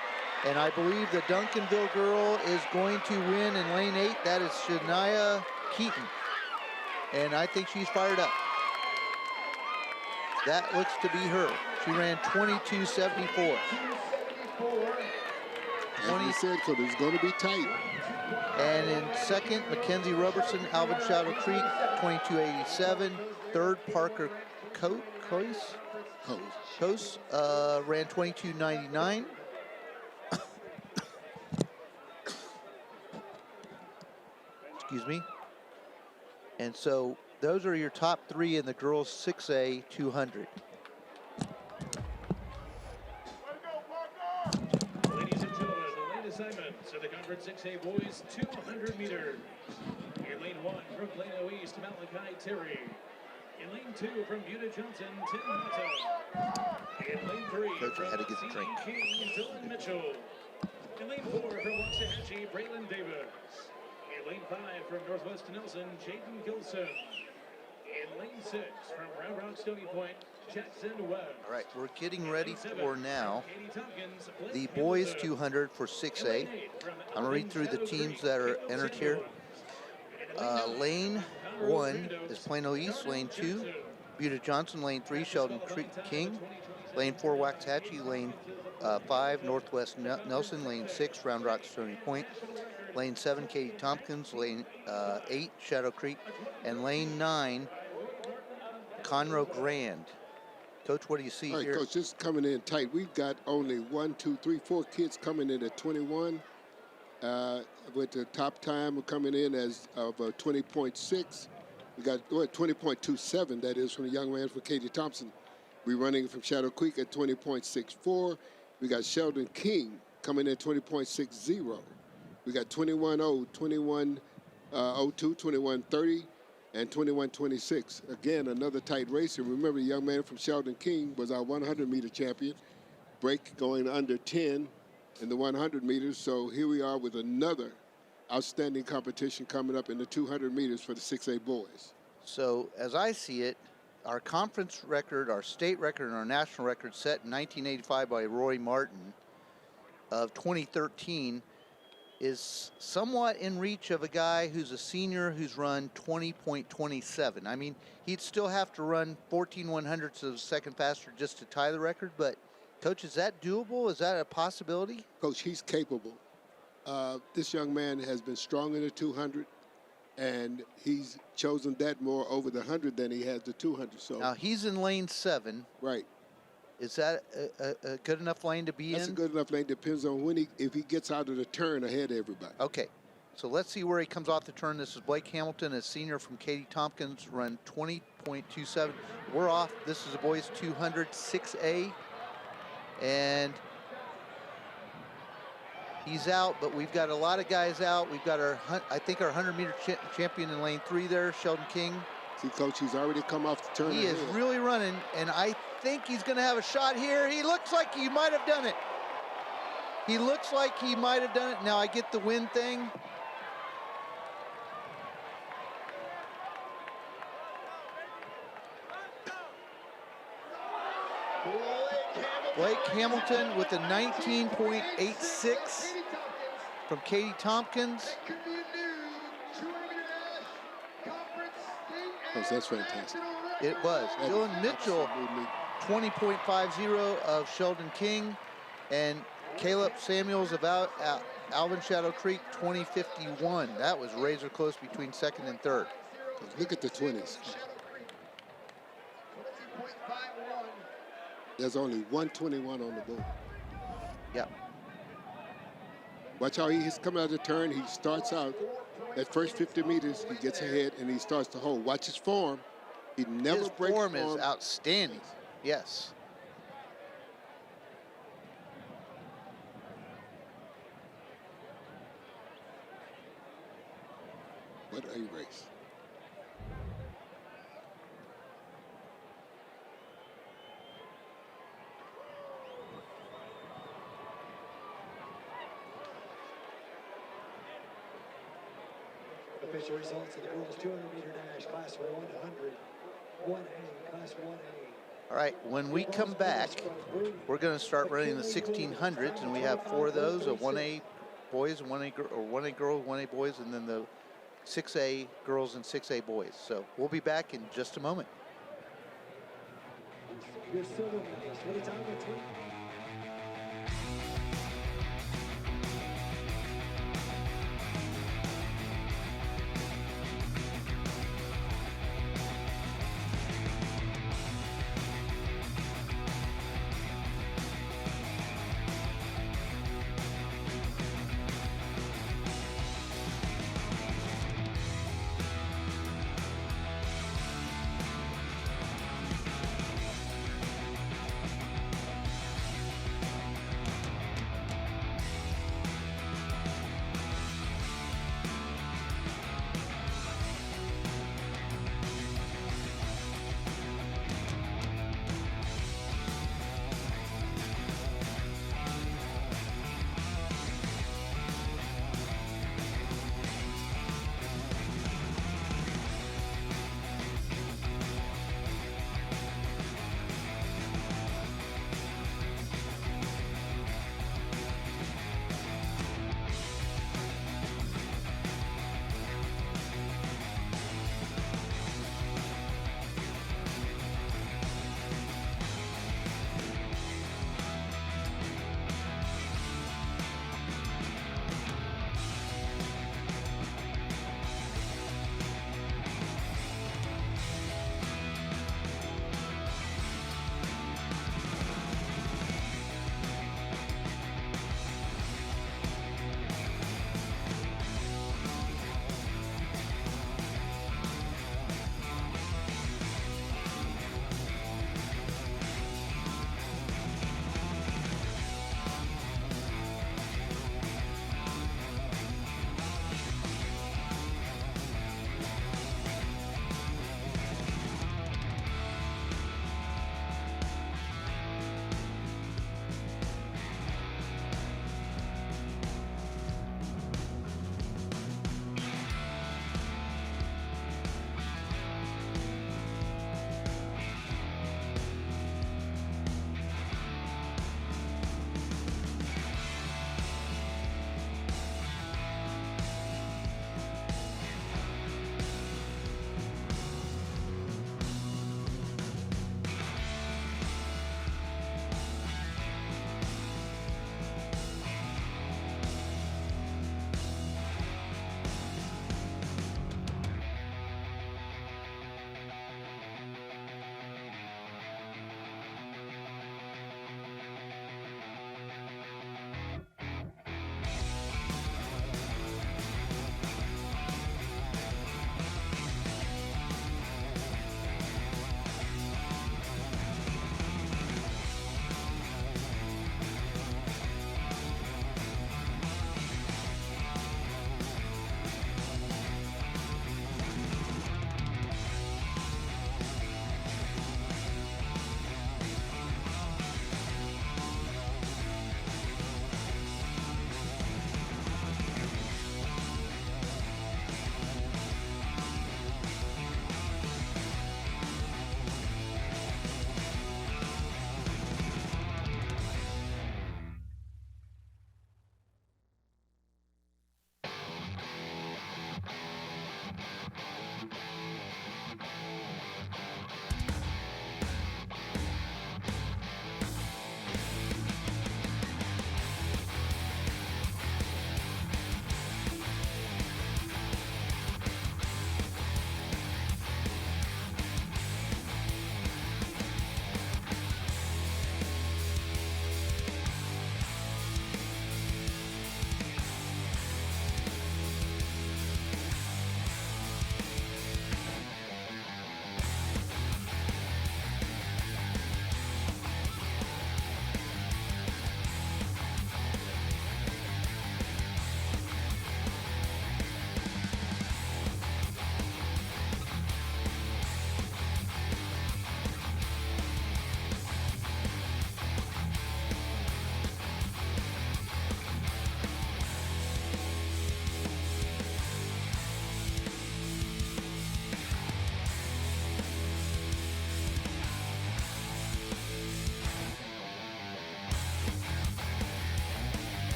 and I believe the Duncanville girl is going to win in lane 8. That is Shania Keaton. And I think she's fired up. That looks to be her. She ran 22.74. As we said, Coach, it's going to be tight. And in second, Mackenzie Robertson, Alvin Shadow Creek, 22.87. Third, Parker Coase ran 22.99. Excuse me. And so those are your top 3 in the girls 6A 200. Ladies and gentlemen, the lane assignments of the Conference 6A boys 200 meters. In lane 1 from Plano East, Malachi Terry. In lane 2 from Buda Johnson, Tim Mata. In lane 3 Coach, I had to get the from drink. King, Dylan Mitchell. In lane 4 from Waxahachie, Braylon Davis. In lane 5 from Northwest Nelson, Jaden Gilson. In lane 6 from Round Rock Stony Point, Jackson Webb. All right, we're getting ready for now the boys 200 for 6A. I'm going to read through the teams that are entered here. Lane 1 is Plano East. Lane 2, Buda Johnson. Lane 3, Sheldon King. Lane 4, Waxahachie. Lane 5, Northwest Nelson. Lane 6, Round Rock Stony Point. Lane 7, Katie Tompkins. Lane 8, Shadow Creek. And lane 9, Conroe Grand. Coach, what do you see here? All right, Coach, this is coming in tight. We've got only 1, 2, 3, 4 kids coming in at 21. With the top time coming in as of 20.6. We got 20.27, that is, from the young man from Katie Thompson. We're running from Shadow Creek at 20.64. We got Sheldon King coming in 20.60. We got 21.0, 21.02, 21.30, and 21.26. Again, another tight race. And remember, the young man from Sheldon King was our 100-meter champion. Break going under 10. in the 100 meters. So here we are with another outstanding competition coming up in the 200 meters for the 6A boys. So as I see it, our conference record, our state record, and our national record set in 1985 by Roy Martin of 2013 is somewhat in reach of a guy who's a senior who's run 20.27. I mean, he'd still have to run 14/100ths of a second faster just to tie the record, but Coach, is that doable? Is that a possibility? Coach, he's capable. This young man has been strong in the 200, and he's chosen that more over the 100 than he has the 200. So now he's in lane 7. right. Is that a good enough lane to be That's in? a good enough lane. Depends on if he gets out of the turn ahead of everybody. Okay, so let's see where he comes off the turn. This is Blake Hamilton, a senior from Katie Tompkins, run 20.27. We're off. This is a boys 200 6A, and he's out, but we've got a lot of guys out. We've got our, I think, our 100-meter champion in lane 3 there, Sheldon King. See, Coach, he's already come off the turn. He is really running, and I think he's going to have a shot here. He looks like he might have done it. He looks like he might have done it. Now I get the win thing. Blake Hamilton with a 19.86 from Katie Tompkins. Coach, that's fantastic. It was. Dylan Mitchell, 20.50 of Sheldon King, and Caleb Samuels of Alvin Shadow Creek, 20.51. That was razor close between second and third. Look at the 20s. There's only 121 on the board. Yep. Watch how he's coming out of the turn. He starts out that first 50 meters. He gets ahead and he starts to hold. Watch his form. He never His breaks form is outstanding. Yes. What a race. Official results of the girls 200-meter dash, class 100, 1A, class 1A. All right, when we come back, we're going to start running the 1600s, and we have 4 of those, a 1A boys, 1A or 1A girls, 1A boys, and then the 6A girls and 6A boys. So we'll be back in just a moment. You're still with us. What are you talking about?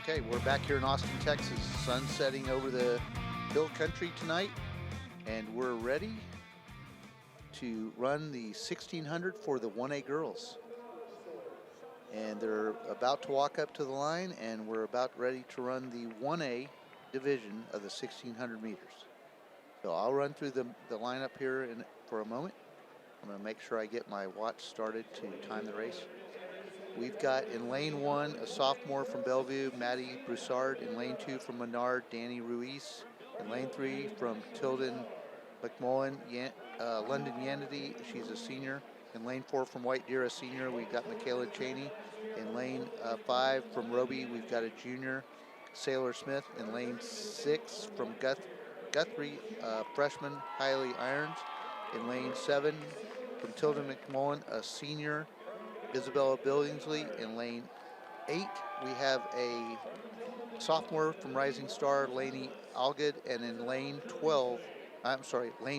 Okay, we're back here in Austin, Texas. Sun setting over the hill country tonight, and we're ready to run the 1600 for the 1A girls. And they're about to walk up to the line, and we're about ready to run the 1A division of the 1600 meters. So I'll run through the lineup here for a moment. I'm going to make sure I get my watch started to time the race. We've got in lane 1 a sophomore from Bellevue, Maddie Broussard. In lane 2 from Menard, Danny Ruiz. In lane 3 from Tilden McMullen, London Yanity, she's a senior. In lane 4 from White Deer, a senior, we've got Michaela Cheney. In lane 5 from Roby, we've got a junior, Sailor Smith. In lane 6 from Guthrie, freshman, Hailey Irons. In lane 7 from Tilden McMullen, a senior, Isabella Billingsley. In lane 8, we have a sophomore from Rising Star, Lainey Algood. And in lane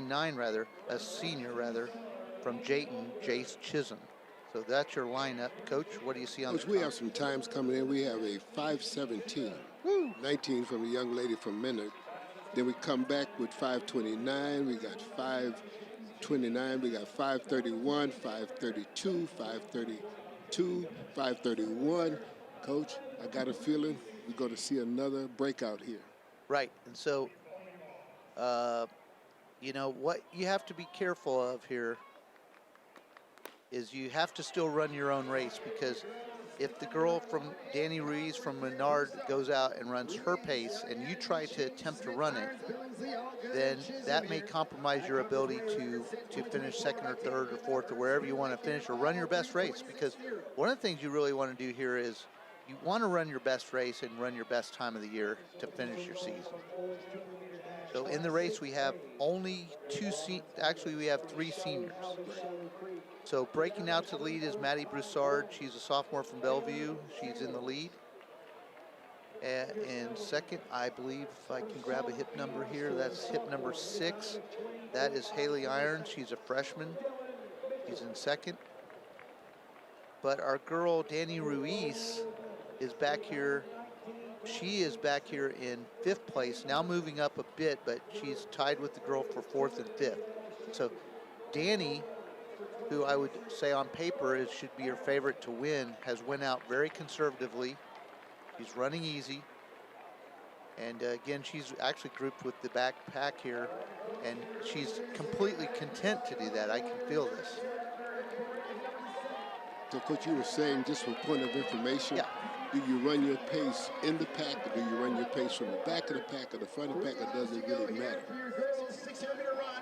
9 rather, a senior from Jayton, Jace Chisholm. So that's your lineup. Coach, what do you see on the top? We have some times coming in. We have a 5:17, 19 from a young lady from Menard. Then we come back with 5:29. We got 5:29. We got 5:31, 5:32, 5:32, 5:31. Coach, I got a feeling we're going to see another breakout here. Right. And so, you know, what you have to be careful of here is you have to still run your own race, because if the girl from Danny Ruiz from Menard goes out and runs her pace and you try to attempt to run it, then that may compromise your ability to finish second or third or fourth or wherever you want to finish, or run your best race. Because one of the things you really want to do here is you want to run your best race and run your best time of the year to finish your season. So in the race we have only we have 3 seniors. So breaking out to the lead is Maddie Broussard. She's a sophomore from Bellevue. She's in the lead. And second, I believe, if I can grab a hip number here, that's hip number 6. That is Hailey Irons. She's a freshman. She's in second. But our girl, Danny Ruiz, is back here. She is back here in 5th place, now moving up a bit, but she's tied with the girl for 4th and 5th. So Danny, who I would say on paper should be her favorite to win, has went out very conservatively. She's running easy. And again, she's actually grouped with the backpack here, and she's completely content to do that. I can feel this. So, Coach, you were saying, just for point of information, yeah. Do you run your pace in the pack, or do you run your pace from the back of the pack or the front of the pack, or does it really matter?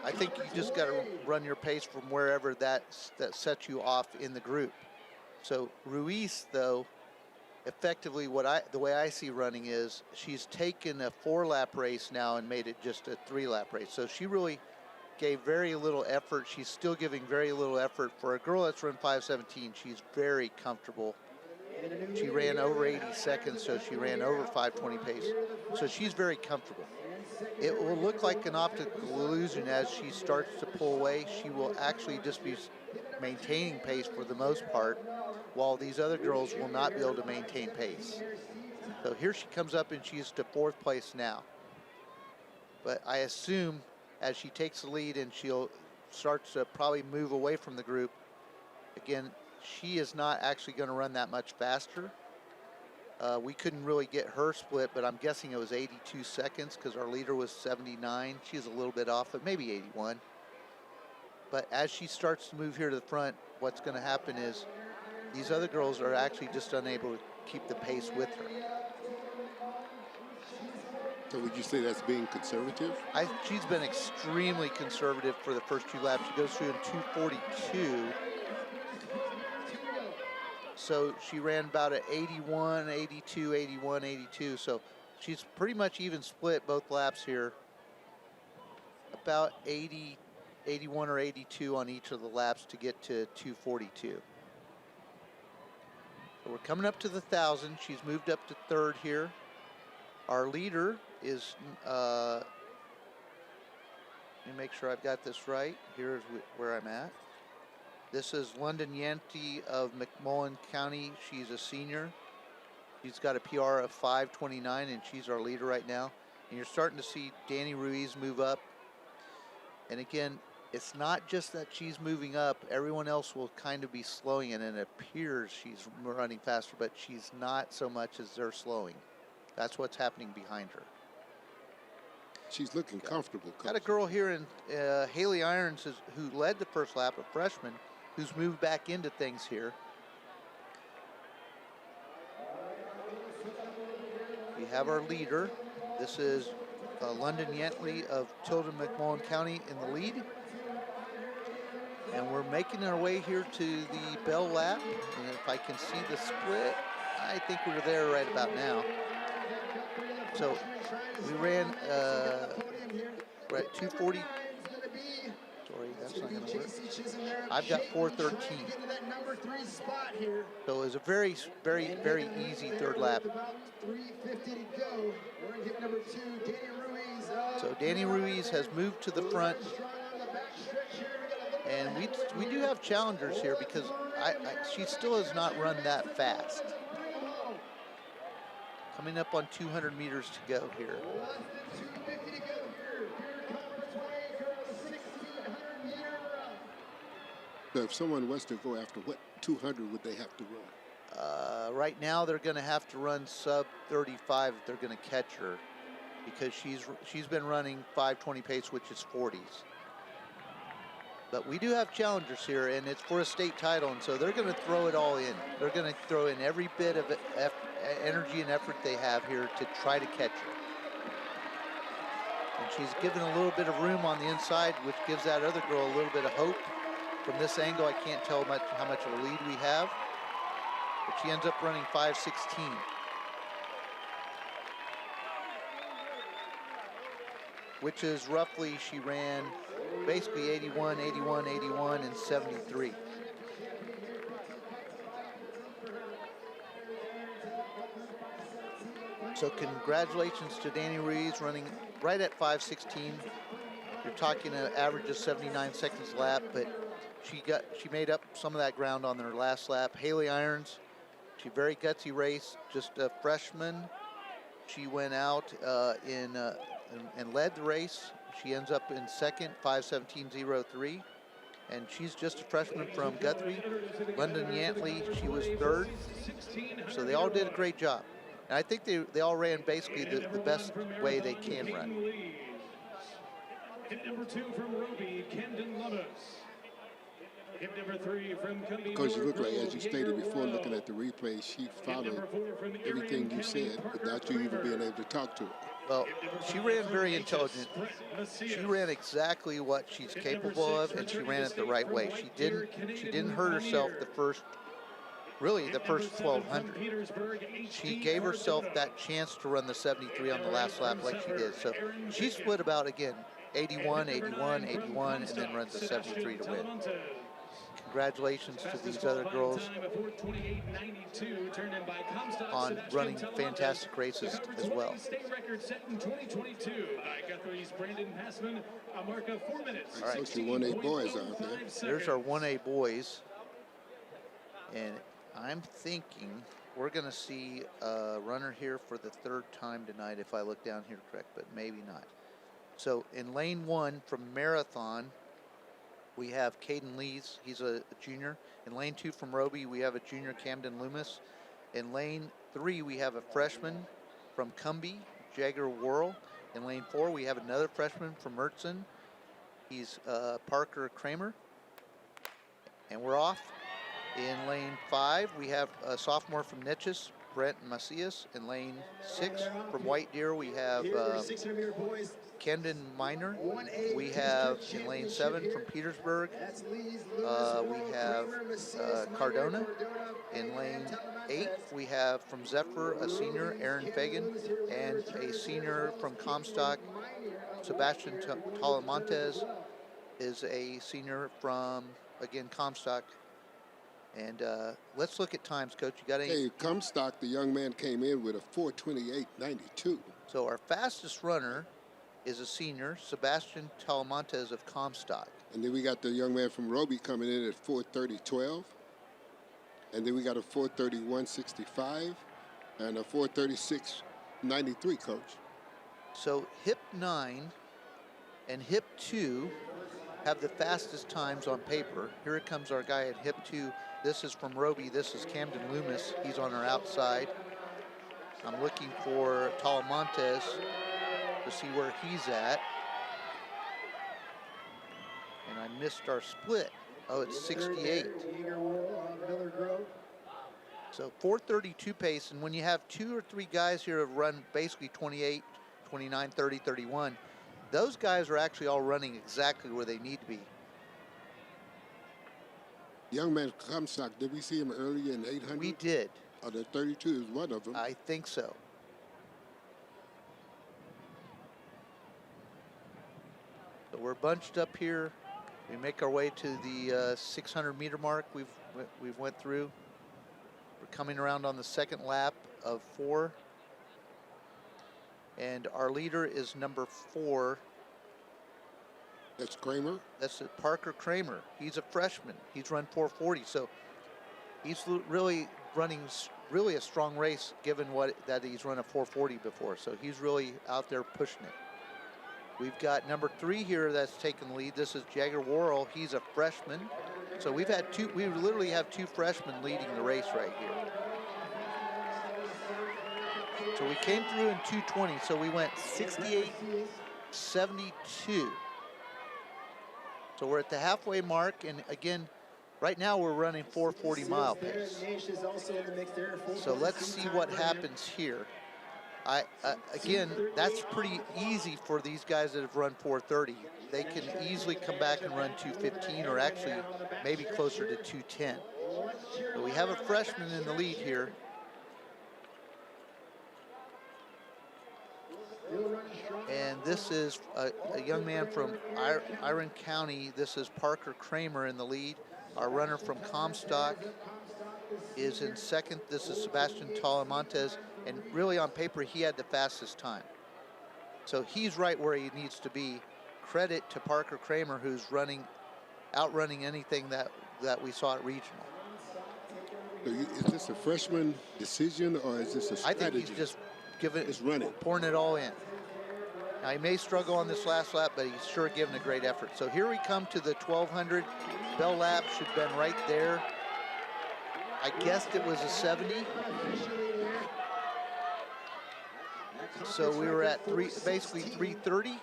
I think you just got to run your pace from wherever that sets you off in the group. So Ruiz, though, effectively the way I see running is she's taken a 4-lap race now and made it just a 3-lap race. So she really gave very little effort. She's still giving very little effort. For a girl that's run 5:17, she's very comfortable. She ran over 80 seconds, so she ran over 5:20 pace. So she's very comfortable. It will look like an optical illusion as she starts to pull away. She will actually just be maintaining pace for the most part, while these other girls will not be able to maintain pace. So here she comes up, and she's to 4th place now. But I assume as she takes the lead and she'll start to probably move away from the group, again, she is not actually going to run that much faster. We couldn't really get her split, but I'm guessing it was 82 seconds because our leader was 79. She's a little bit off, but maybe 81. But as she starts to move here to the front, what's going to happen is these other girls are actually just unable to keep the pace with her. So would you say that's being conservative? She's been extremely conservative for the first 2 laps. She goes through in 2:42. So she ran about an 81, 82, 81, 82. So she's pretty much even split both laps here. About 80, 81 or 82 on each of the laps to get to 2:42. So we're coming up to the 1,000. She's moved up to 3rd here. Our leader is, let me make sure I've got this right. Here's where I'm at. This is London Yanty of McMullen County. She's a senior. She's got a PR of 5:29, and she's our leader right now. And you're starting to see Danny Ruiz move up. And again, it's not just that she's moving up. Everyone else will kind of be slowing, and it appears she's running faster, but she's not so much as they're slowing. That's what's happening behind her. She's looking comfortable. Got a girl here in Haley Irons, who led the first lap, a freshman, who's moved back into things here. We have our leader. This is London Yentley of Tilden McMullen County in the lead. And we're making our way here to the bell lap. And if I can see the split, I think we're there right about now. So we ran we're at 2:40. Sorry, that's not going to work. I've got 4:13. So it was a very, very, very easy third lap. So Danny Ruiz has moved to the front. And we do have challengers here because she still has not run that fast. Coming up on 200 meters to go here. So if someone was to go after, what 200 would they have to run? Right now they're going to have to run sub 35 if they're going to catch her, because she's been running 5:20 pace, which is 40s. But we do have challengers here, and it's for a state title, and so they're going to throw it all in. They're going to throw in every bit of energy and effort they have here to try to catch her. And she's given a little bit of room on the inside, which gives that other girl a little bit of hope. From this angle, I can't tell how much of a lead we have, but she ends up running 5:16. Which is roughly, she ran basically 81, 81, 81, and 73. So congratulations to Danny Ruiz, running right at 5:16. You're talking an average of 79 seconds a lap, but she made up some of that ground on their last lap. Haley Irons, she very gutsy race, just a freshman. She went out and led the race. She ends up in second, 5:17.03. And she's just a freshman from Guthrie. London Yentley, she was third. So they all did a great job. And I think they all ran basically the best way they can run. Hit number 2 from Roby, Camden Lummis. Hit number 3 from Cundy. Because you look like, as you stated before, looking at the replay, she followed everything you said without you even being able to talk to her. Well, she ran very intelligent. She ran exactly what she's capable of, and she ran it the right way. She didn't hurt herself the first 1,200. She gave herself that chance to run the 73 on the last lap like she did. So she split about, again, 81, 81, 81, and then runs the 73 to win. Congratulations to these other girls on running fantastic races as well. All right. So 1A boys out there. There's our 1A boys. And I'm thinking we're going to see a runner here for the third time tonight, if I look down here correct, but maybe not. So in lane 1 from Marathon, we have Caden Lees. He's a junior. In lane 2 from Roby, we have a junior, Camden Loomis. In lane 3, we have a freshman from Cumbie, Jagger Worrell. In lane 4, we have another freshman from Mertzen. He's Parker Kramer. And we're off. In lane 5, we have a sophomore from Neches, Brent Macias. In lane 6 from White Deer, we have Camden Minor. We have in lane 7 from Petersburg, we have Cardona. In lane 8, we have from Zephyr a senior, Aaron Fagan, and a senior from Comstock, Sebastian Talamontes is a senior from, again, Comstock. And let's look at times, Coach. You got any? Hey, Comstock, the young man came in with a 4:28.92. So our fastest runner is a senior, Sebastian Talamontes of Comstock. And then we got the young man from Roby coming in at 4:30.12. And then we got a 4:31.65. And a 4:36.93, coach. So hip 9 and hip 2 have the fastest times on paper. Here comes our guy at hip 2. This is from Roby. This is Camden Loomis. He's on our outside. I'm looking for Talamontes to see where he's at. And I missed our split. Oh, it's 68. So 4:32 pace, and when you have 2 or 3 guys here who run basically 28, 29, 30, 31, those guys are actually all running exactly where they need to be. Young man Comstock, did we see him earlier in 800? We did. Oh, the 32 is one of them. I think so. So we're bunched up here. We make our way to the 600 meter mark we've went through. We're coming around on the second lap of 4. And our leader is number 4. That's Kramer? That's Parker Kramer. He's a freshman. He's run 4:40. So he's really running really a strong race given that he's run a 4:40 before. So he's really out there pushing it. We've got number 3 here that's taken the lead. This is Jagger Worrell. He's a freshman. So we literally have 2 freshmen leading the race right here. So we came through in 2:20. So we went 68.72. So we're at the halfway mark, and again, right now we're running 4:40 mile pace. So let's see what happens here. Again, that's pretty easy for these guys that have run 4:30. They can easily come back and run 2:15, or actually maybe closer to 2:10. But we have a freshman in the lead here. And this is a young man from Iron County. This is Parker Kramer in the lead. Our runner from Comstock is in second. This is Sebastian Talamontes. And really on paper, he had the fastest time. So he's right where he needs to be. Credit to Parker Kramer, who's outrunning anything that we saw at regional. So is this a freshman decision, or is this a strategy? I think he's just running, pouring it all in. Now he may struggle on this last lap, but he's sure giving a great effort. So here we come to the 1200. Bell lap should have been right there. I guessed it was a 70. So we were at basically 3:30.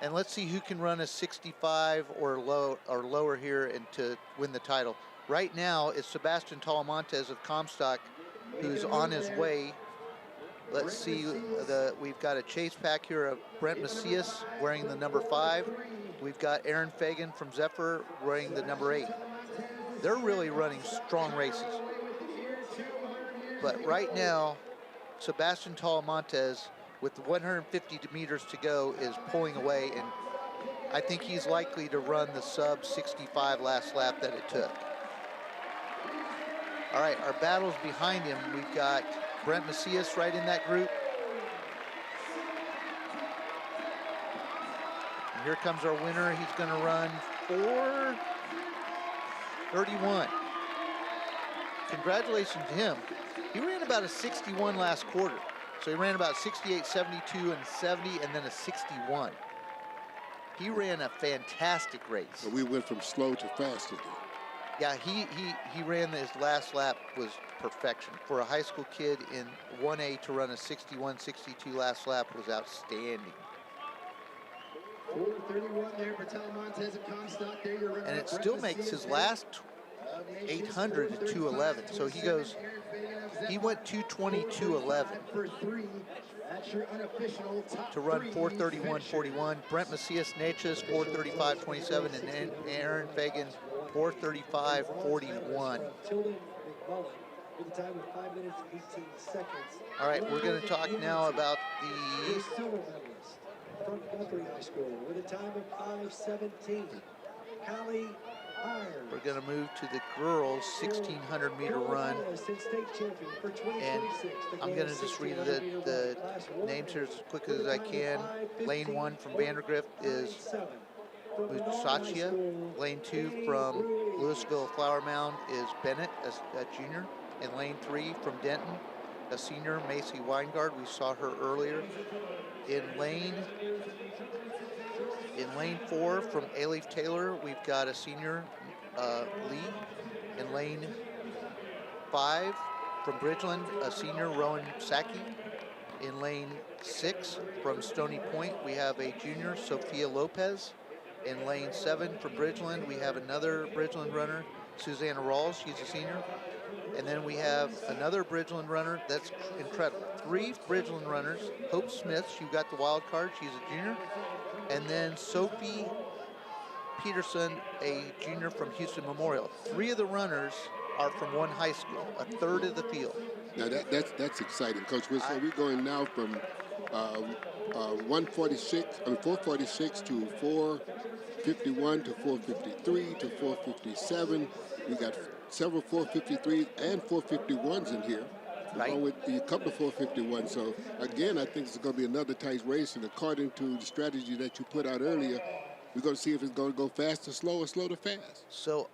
And let's see who can run a 65 or lower here and to win the title. Right now it's Sebastian Talamontes of Comstock who's on his way. Let's see, we've got a chase pack here of Brent Macias wearing the number 5. We've got Aaron Fagan from Zephyr wearing the number 8. They're really running strong races. But right now, Sebastian Talamontes, with 150 meters to go, is pulling away, and I think he's likely to run the sub 65 last lap that it took. All right, our battles behind him. We've got Brent Macias right in that group. And here comes our winner. He's going to run 4:31. Congratulations to him. He ran about a 61 last quarter. So he ran about 68, 72, and 70, and then a 61. He ran a fantastic race. So we went from slow to fast today. Yeah, he ran his last lap was perfection. For a high school kid in 1A to run a 61, 62 last lap was outstanding. 4:31 there for Talamontes of Comstock. There you're running. And it still makes his last 800 at 2:11. So he went 2:20, 2:11 to run 4:31.41. Brent Macias Natchez 4:35.27, and then Aaron Fagan 4:35.41. With a time of 5 minutes, 18 seconds. All right, we're going to talk now about the silver medalist from Guthrie High School with a time of 5:17. Callie Myers. We're going to move to the girls' 1,600 meter run. And I'm going to just read the names here as quickly as I can. Lane 1 from Vandergrift is Musachia. Lane 2 from Louisville Flower Mound is Bennett, a junior. And lane 3 from Denton a senior, Macy Weingard. We saw her earlier. In lane 4 from Alif Taylor, we've got a senior, Lee. In lane 5 from Bridgeland, a senior, Rowan Saki. In lane 6 from Stony Point, we have a junior, Sophia Lopez. In lane 7 from Bridgeland, we have another Bridgeland runner, Susanna Rawls. She's a senior. And then we have another Bridgeland runner. That's incredible. 3 Bridgeland runners. Hope Smith, she got the wild card. She's a junior. And then Sophie Peterson, a junior from Houston Memorial. 3 of the runners are from one high school, a third of the field. Now that's exciting, Coach. So we're going now from 446 to 451 to 453 to 457. We got several 453s and 451s in here, Right. along with a couple of 451s. So again, I think it's going to be another tight race. And according to the strategy that you put out earlier, we're going to see if it's going to go fast or slow to fast. So,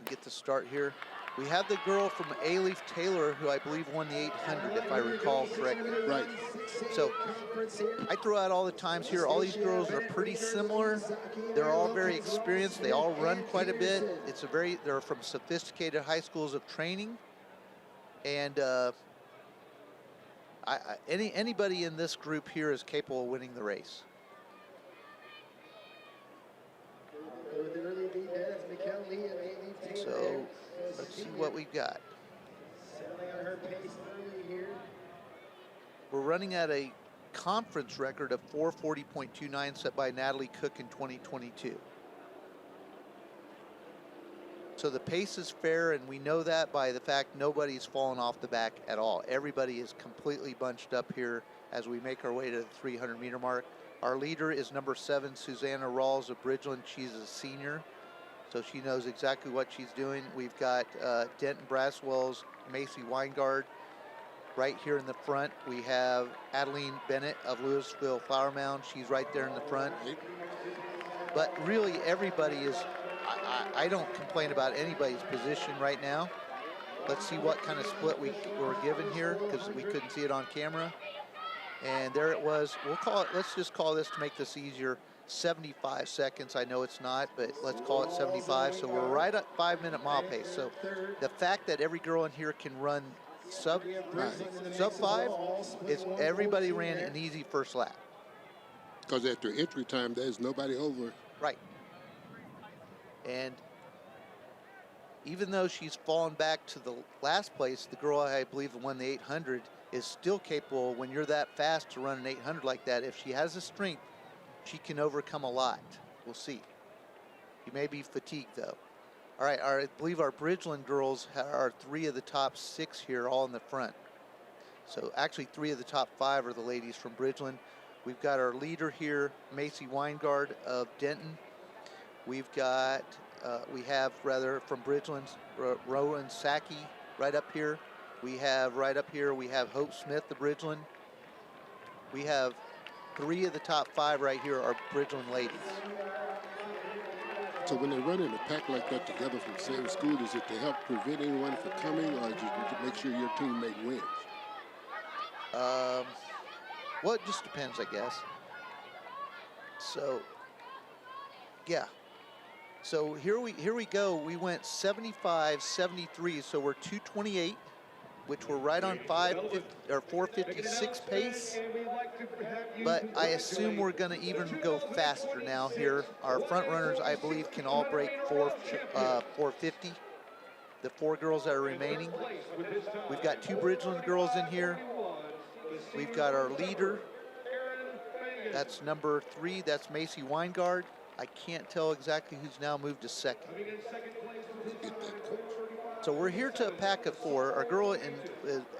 we get to start here. We have the girl from Alif Taylor, who I believe won the 800, if I recall correctly. Right. So, I throw out all the times here. All these girls are pretty similar. They're all very experienced. They all run quite a bit. They're from sophisticated high schools of training. And anybody in this group here is capable of winning the race. So, let's see what we've got. We're running at a conference record of 440.29 set by Natalie Cook in 2022. So the pace is fair, and we know that by the fact nobody's fallen off the back at all. Everybody is completely bunched up here as we make our way to the 300-meter mark. Our leader is number 7, Susanna Rawls of Bridgeland. She's a senior, so she knows exactly what she's doing. We've got Denton Braswell's Macy Weingard right here in the front. We have Adeline Bennett of Louisville Flower Mound. She's right there in the front. But really, everybody is... I don't complain about anybody's position right now. Let's see what kind of split we were given here, because we couldn't see it on camera. And there it was. We'll call it, let's just call this, to make this easier, 75 seconds. I know it's not, but let's call it 75. So we're right at 5-minute mile pace. So the fact that every girl in here can run sub 5 is everybody ran an easy first lap. Because after entry time, there's nobody over. Right. And even though she's fallen back to the last place, the girl I believe won the 800 is still capable, when you're that fast, to run an 800 like that. If she has the strength, she can overcome a lot. We'll see. You may be fatigued though. All right, I believe our Bridgeland girls are 3 of the top 6 here, all in the front. So actually 3 of the top 5 are the ladies from Bridgeland. We've got our leader here, Macy Weingard of Denton. We've got, from Bridgeland, Rowan Saki right up here. We have right up here, we have Hope Smith of Bridgeland. We have 3 of the top 5 right here are Bridgeland ladies. So when they run in a pack like that together from the same school, is it to help prevent anyone from coming, or just to make sure your teammate wins? Well, it just depends, I guess. So, yeah. So here we go. We went 75-73, so we're 228, which we're right on 456 pace. But I assume we're going to even go faster now here. Our front runners, I believe, can all break 450. The 4 girls that are remaining. We've got 2 Bridgeland girls in here. We've got our leader. That's number 3. That's Macy Weingard. I can't tell exactly who's now moved to second. So we're here to a pack of 4. Our girl in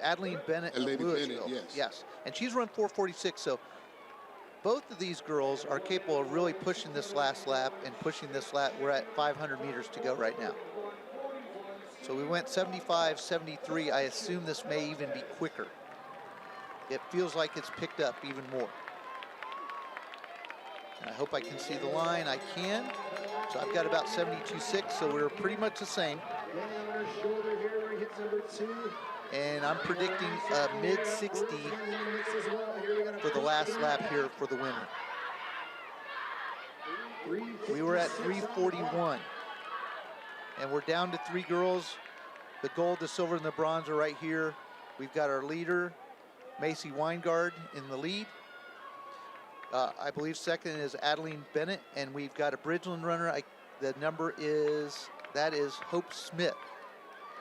Adeline Bennett of Louisville. Yes. And she's run 446. So both of these girls are capable of really pushing this last lap and pushing this lap. We're at 500 meters to go right now. So we went 75-73. I assume this may even be quicker. It feels like it's picked up even more. And I hope I can see the line. I can. So I've got about 72.6, so we're pretty much the same. And I'm predicting a mid-60 for the last lap here for the winner. We were at 341. And we're down to 3 girls. The gold, the silver, and the bronze are right here. We've got our leader, Macy Weingard, in the lead. I believe second is Adeline Bennett, and we've got a Bridgeland runner. The number is, that is Hope Smith.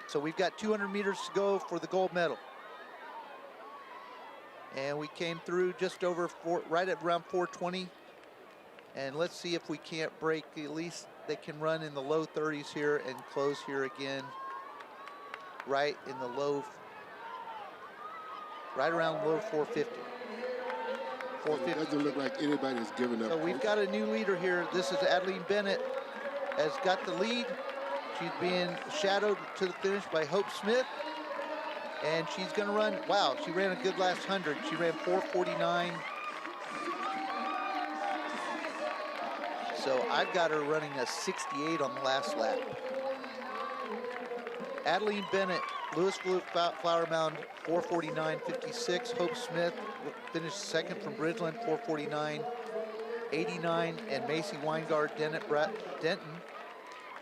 So we've got 200 meters to go for the gold medal. And we came through just over right at around 420. And let's see if we can't break, at least they can run in the low 30s here and close here again, right in the low, right around low 450. It doesn't look like anybody's giving up. So we've got a new leader here. This is Adeline Bennett, has got the lead. She's being shadowed to the finish by Hope Smith. And she's gonna run, wow, she ran a good last 100. She ran 4:49. So I've got her running a 68 on the last lap. Adeline Bennett, Louisville Flower Mound, 4:49.56. Hope Smith finished second from Bridgeland, 4:49.89. And Macy Weingard Denton,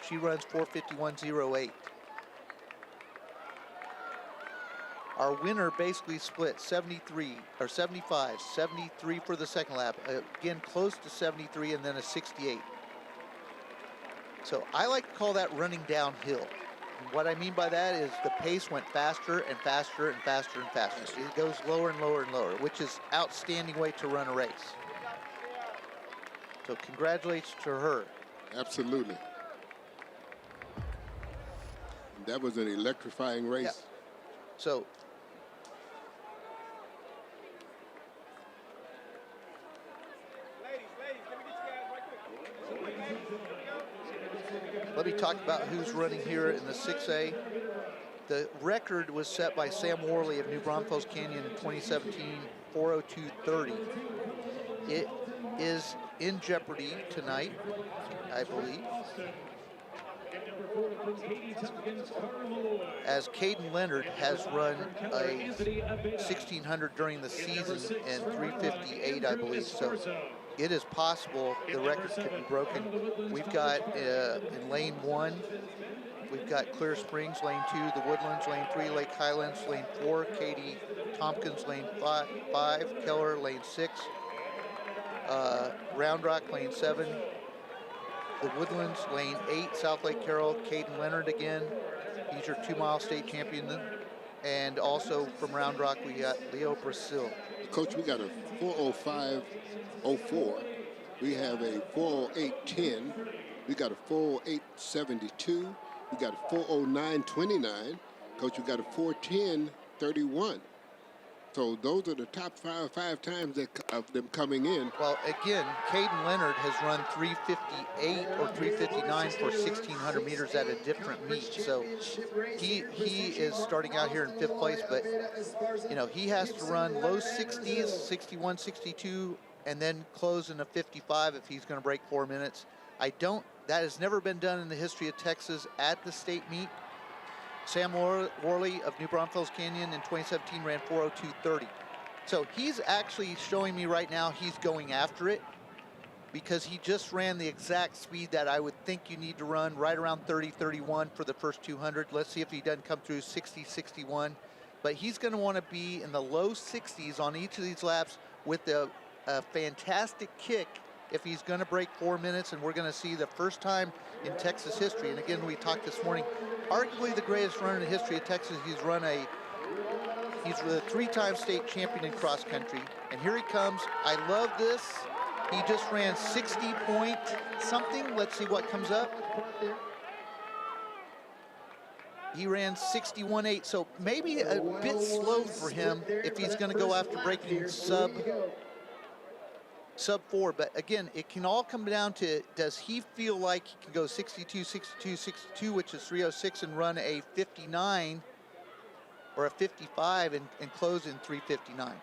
she runs 4:51.08. Our winner basically split 73 or 75, 73 for the second lap. Again, close to 73 and then a 68. So I like to call that running downhill. And what I mean by that is the pace went faster and faster and faster and faster. It goes lower and lower and lower, which is outstanding way to run a race. So congratulations to her. Absolutely. That was an electrifying race. Yeah. So let me talk about who's running here in the 6A. The record was set by Sam Worley of New Braunfels Canyon in 2017, 4:02:30. It is in jeopardy tonight, I believe, as Caden Leonard has run a 1600 during the season in 3:58, I believe. So it is possible the record could be broken. We've got in lane 1, we've got Clear Springs, lane 2, the Woodlands, lane 3, Lake Highlands, lane 4, Katie Tompkins, lane 5, Keller, lane 6, Round Rock, lane 7, the Woodlands, lane 8, South Lake Carroll, Caden Leonard again. He's your 2-mile state champion. And also from Round Rock, we got Leo Brazil. Coach, we got a 4:05:04. We have a 4:08:10. We got a 4:08:72. We got a 4:09:29. Coach, we got a 4:10:31. So those are the top five times of them coming in. Well, again, Caden Leonard has run 3:58 or 3:59 for 1,600 meters at a different meet. So he is starting out here in 5th place, but you know, he has to run low 60s, 61, 62, and then close in a 55 if he's going to break 4 minutes. That has never been done in the history of Texas at the state meet. Sam Worley of New Braunfels Canyon in 2017 ran 4:02:30. So he's actually showing me right now he's going after it, because he just ran the exact speed that I would think you need to run, right around 30:31 for the first 200. Let's see if he doesn't come through 60:61. But he's going to want to be in the low 60s on each of these laps with a fantastic kick if he's going to break 4 minutes. And we're going to see the first time in Texas history, and again, we talked this morning, arguably the greatest runner in the history of Texas. He's a 3-time state champion in cross country. And here he comes. I love this. He just ran 60 point something. Let's see what comes up. He ran 61.8, so maybe a bit slow for him if he's going to go after breaking sub 4. But again, it can all come down to, does he feel like he can go 62, 62, 62, which is 3:06, and run a 59 or a 55 and close in 3:59.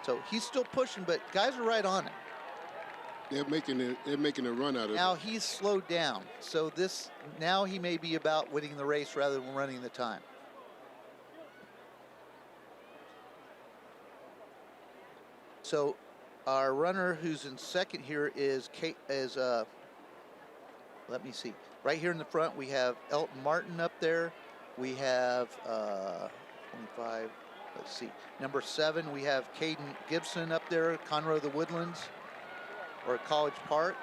So he's still pushing, but guys are right on it. They're making a run out of it. Now he's slowed down, so now he may be about winning the race rather than running the time. So our runner who's in second here is let me see. Right here in the front, we have Elton Martin up there. We have 25. Let's see. Number 7, we have Caden Gibson up there, Conroe the Woodlands, or College Park.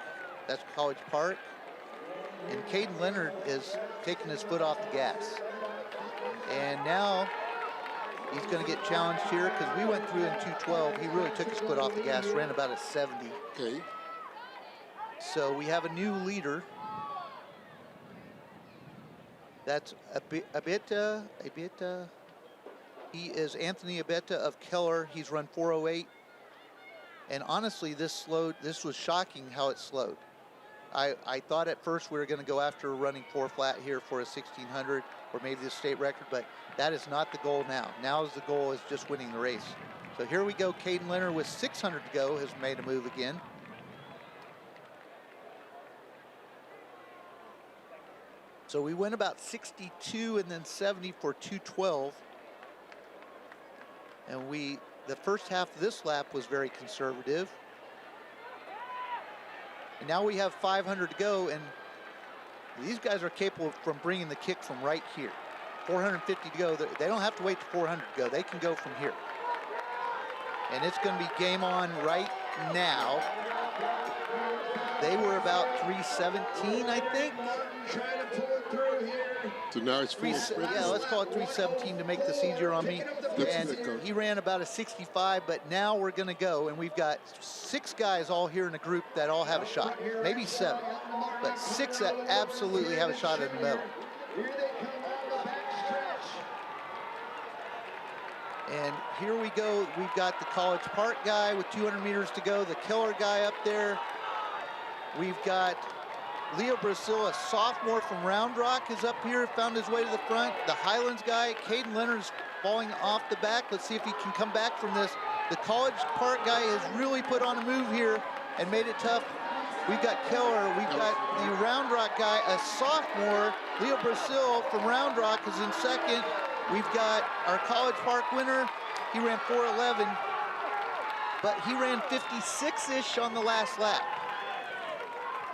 That's College Park. And Caden Leonard is taking his foot off the gas. And now he's going to get challenged here because we went through in 2:12. He really took his foot off the gas, ran about a 70. Okay. So we have a new leader. That's Abeta. He is Anthony Abeta of Keller. He's run 4:08. And honestly, this was shocking how it slowed. I thought at first we were going to go after running 4 flat here for a 1600 or maybe the state record, but that is not the goal now. Now the goal is just winning the race. So here we go. Caden Leonard with 600 to go has made a move again. So we went about 62 and then 70 for 2:12. And the first half of this lap was very conservative. And now we have 500 to go, and these guys are capable from bringing the kick from right here. 450 to go. They don't have to wait to 400 to go. They can go from here. And it's going to be game on right now. They were about 317, I think. Trying to pull it through here. So now it's full sprint. Yeah, let's call it 317 to make this easier on me. And he ran about a 65, but now we're going to go, and we've got 6 guys all here in a group that all have a shot. Maybe 7, but 6 that absolutely have a shot at the medal. Here they come on the backstretch. And here we go. We've got the College Park guy with 200 meters to go, the Keller guy up there. We've got Leo Brasil, a sophomore from Round Rock, is up here, found his way to the front. The Highlands guy, Caden Leonard's falling off the back. Let's see if he can come back from this. The College Park guy has really put on a move here and made it tough. We've got Keller, we've got the Round Rock guy, a sophomore, Leo Brasil from Round Rock is in second. We've got our College Park winner. He ran 4:11, but he ran 56-ish on the last lap.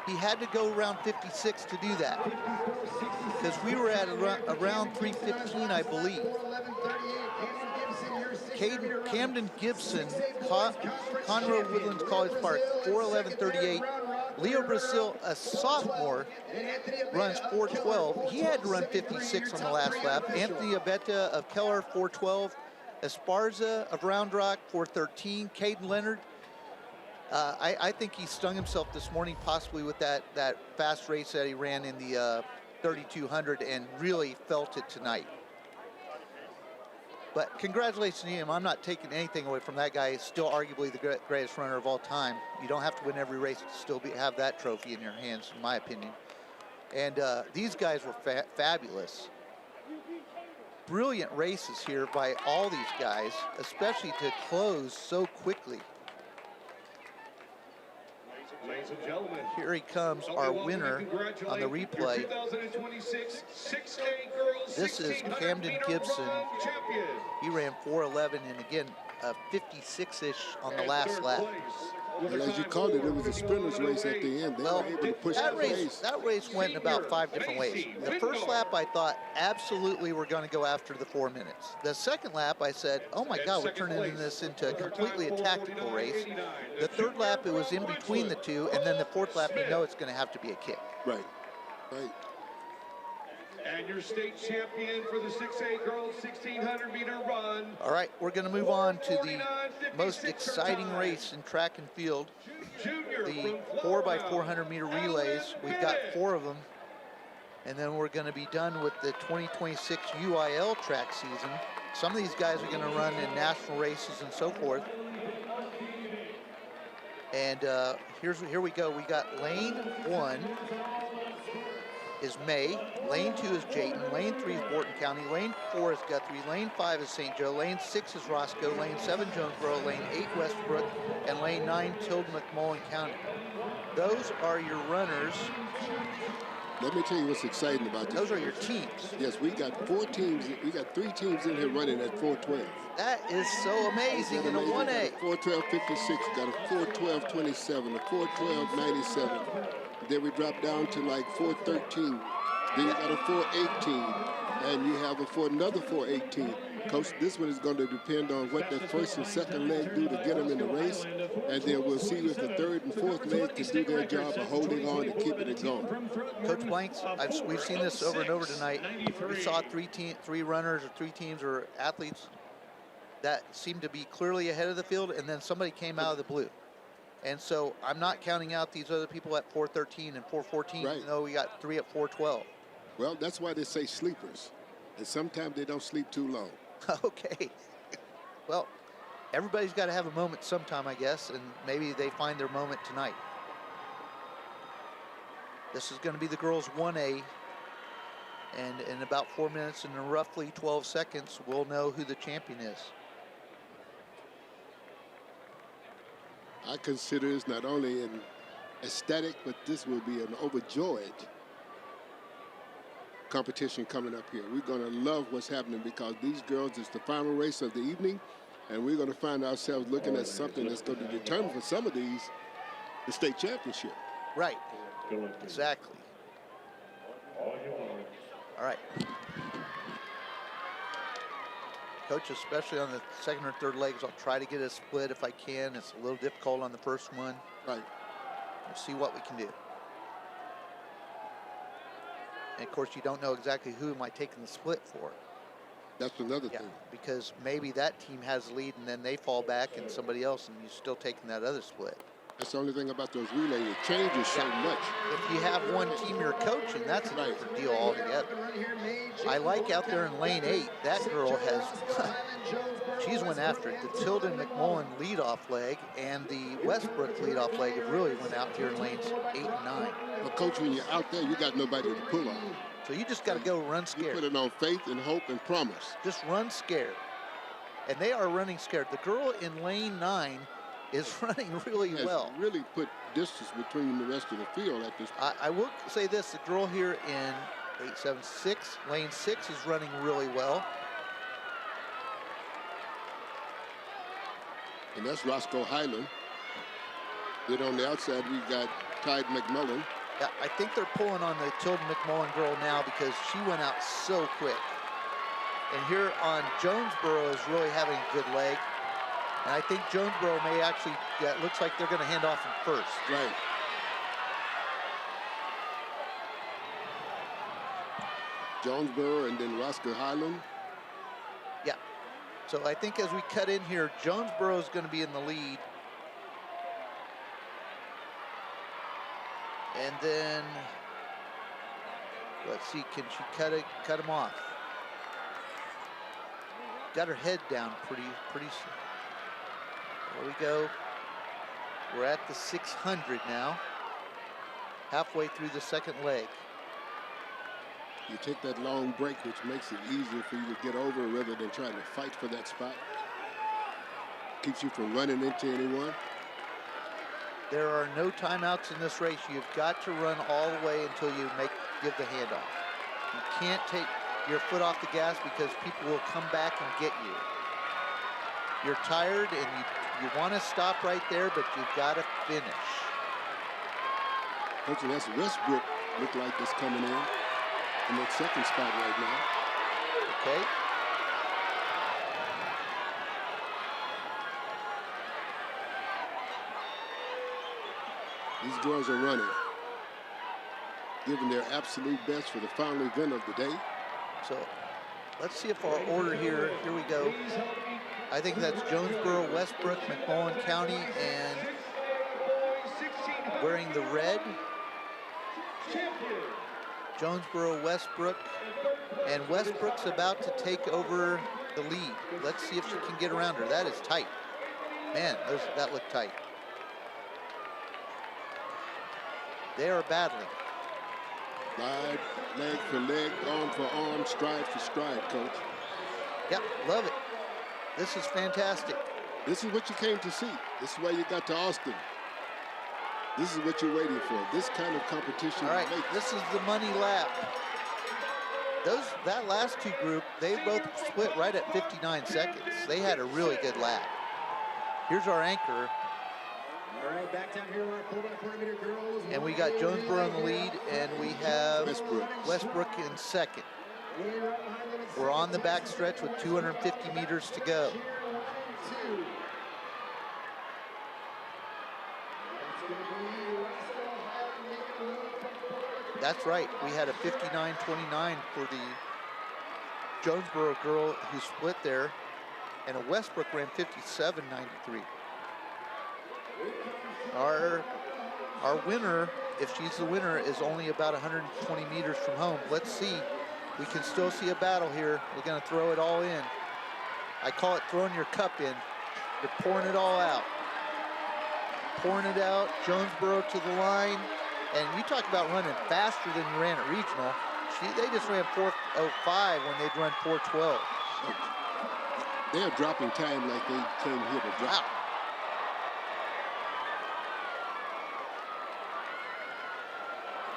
He had to go around 56 to do that because we were at around 315, I believe. Camden Gibson, Conroe Woodlands College Park, 4:11:38. Leo Brasil, a sophomore, runs 4:12. He had to run 56 on the last lap. Anthony Abeta of Keller, 4:12. Esparza of Round Rock, 4:13. Caden Leonard, I think he stung himself this morning, possibly with that fast race that he ran in the 3200, and really felt it tonight. But congratulations to him. I'm not taking anything away from that guy. He's still arguably the greatest runner of all time. You don't have to win every race to still have that trophy in your hands, in my opinion. And these guys were fabulous. Brilliant races here by all these guys, especially to close so quickly. Ladies and gentlemen, Here he comes, our winner on the replay. 2026 6K girls This is 1600 Camden meter Gibson. run champion. He ran 4:11 and again 56-ish on the And last third lap. place with a And as you time called it, for it was a sprinter's race at the end. They Well, were able to push that the race pace. went in about 5 different ways. The first lap, I thought absolutely we're going to go after the 4 minutes. The second lap, I said, oh my God, we're turning this into completely a tactical race. The third lap, it was in between the two, and then the fourth lap, you know it's going to have to be a kick. Right. Right. And your state champion for the 6A girls 1600 meter run. All right, we're going to move on to the most exciting race in track and field, the 4x400 meter relays. We've got 4 of them, and then we're going to be done with the 2026 UIL track season. Some of these guys are going to run in national races and so forth. And here we go. We got lane 1 is May, lane 2 is Jayton, lane 3 is Borton County, lane 4 is Guthrie, lane 5 is St. Joe, lane 6 is Roscoe, lane 7 Jonesboro, lane 8 Westbrook, and lane 9 Tilden McMullen County. Those are your runners Let me tell you what's exciting about this. Those are your teams. Yes, we got 4 teams. We got 3 teams in here running at 412. That is so amazing in a 1A. 412.56, got a 412.27, a 412.97. Then we drop down to like 413. Then you got a 418, and you have another 418. Coach, this one is going to depend on what that first and second leg do to get them in the race, and then we'll see if the third and fourth leg can do their job of holding on and keeping it going. Coach Blanks, we've seen this over and over tonight. We saw 3 runners or 3 teams or athletes that seemed to be clearly ahead of the field, and then somebody came out of the blue. And so I'm not counting out these other people at 413 and 414, Right. even though we got 3 at 412. Well, that's why they say sleepers, and sometimes they don't sleep too long. Okay. Well, everybody's got to have a moment sometime, I guess, and maybe they find their moment tonight. This is going to be the girls 1A, and in about 4 minutes and in roughly 12 seconds, we'll know who the champion is. I consider this not only an ecstatic, but this will be an overjoyed competition coming up here. We're going to love what's happening because these girls, it's the final race of the evening, and we're going to find ourselves looking at something that's going to determine for some of these the state championship. Right. Exactly. All right. Coach, especially on the second or third legs, I'll try to get a split if I can. It's a little difficult on the first one. Right. We'll see what we can do. And of course, you don't know exactly who am I taking the split for. That's another thing. Because maybe that team has the lead and then they fall back and somebody else and you're still taking that other split. That's the only thing about those relays. It changes so much. If you have one team you're coaching, that's a different deal altogether. I like out there in lane 8, that girl has, she's went after it. The Tilden McMullen leadoff leg and the Westbrook leadoff leg have really went out here in lanes 8 and 9. But coach, when you're out there, you got nobody to pull on. So you just got to go run You scared. put it on faith and hope and promise. Just run scared. And they are running scared. The girl in lane 9 is running really well. Really put distance between the rest of the field at this point. I will say this, the girl here in 876, lane 6 is running really well. And that's Roscoe Highland. Then on the outside, we got Tide McMullen. Yeah, I think they're pulling on the Tilden McMullen girl now because she went out so quick. And here on Jonesboro is really having a good leg. And I think Jonesboro may actually, yeah, it looks like they're going to hand off in first. Right. Jonesboro and then Roscoe Highland. Yeah. So I think as we cut in here, Jonesboro is going to be in the lead. And then, let's see, can she cut him off? Got her head down pretty. There we go. We're at the 600 now. Halfway through the second leg. You take that long break, which makes it easier for you to get over rather than trying to fight for that spot. Keeps you from running into anyone. There are no timeouts in this race. You've got to run all the way until you give the handoff. You can't take your foot off the gas because people will come back and get you. You're tired and you want to stop right there, but you've got to finish. Coach, that's Westbrook look like that's coming in that second spot right now. Okay. These girls are running, giving their absolute best for the final event of the day. So let's see if our order here we go. I think that's Jonesboro, Westbrook, McMullen County, and wearing the red, Jonesboro, Westbrook, and Westbrook's about to take over the lead. Let's see if she can get around her. That is tight. Man, that looked tight. They are battling. Leg for leg, arm for arm, stride for stride, Coach. Yep, love it. This is fantastic. This is what you came to see. This is why you got to Austin. This is what you're waiting for. This kind of competition. All right, makes- this is the money lap. That last two group, they both split right at 59 seconds. They had a really good lap. Here's our anchor, All right, back down here, our 4x400 girls. and we got Jonesboro in the lead, and we have Westbrook. Westbrook in second. We're on the back stretch with 250 meters to go. That's right. We had a 59.29 for the Jonesboro girl who split there, and a Westbrook ran 57.93. Our winner, if she's the winner, is only about 120 meters from home. Let's see. We can still see a battle here. We're going to throw it all in. I call it throwing your cup in. They're pouring it all out. Pouring it out. Jonesboro to the line. And you talk about running faster than you ran at regional. They just ran 4:05 when they'd run 4:12. They're dropping time like they came here to drop. Wow.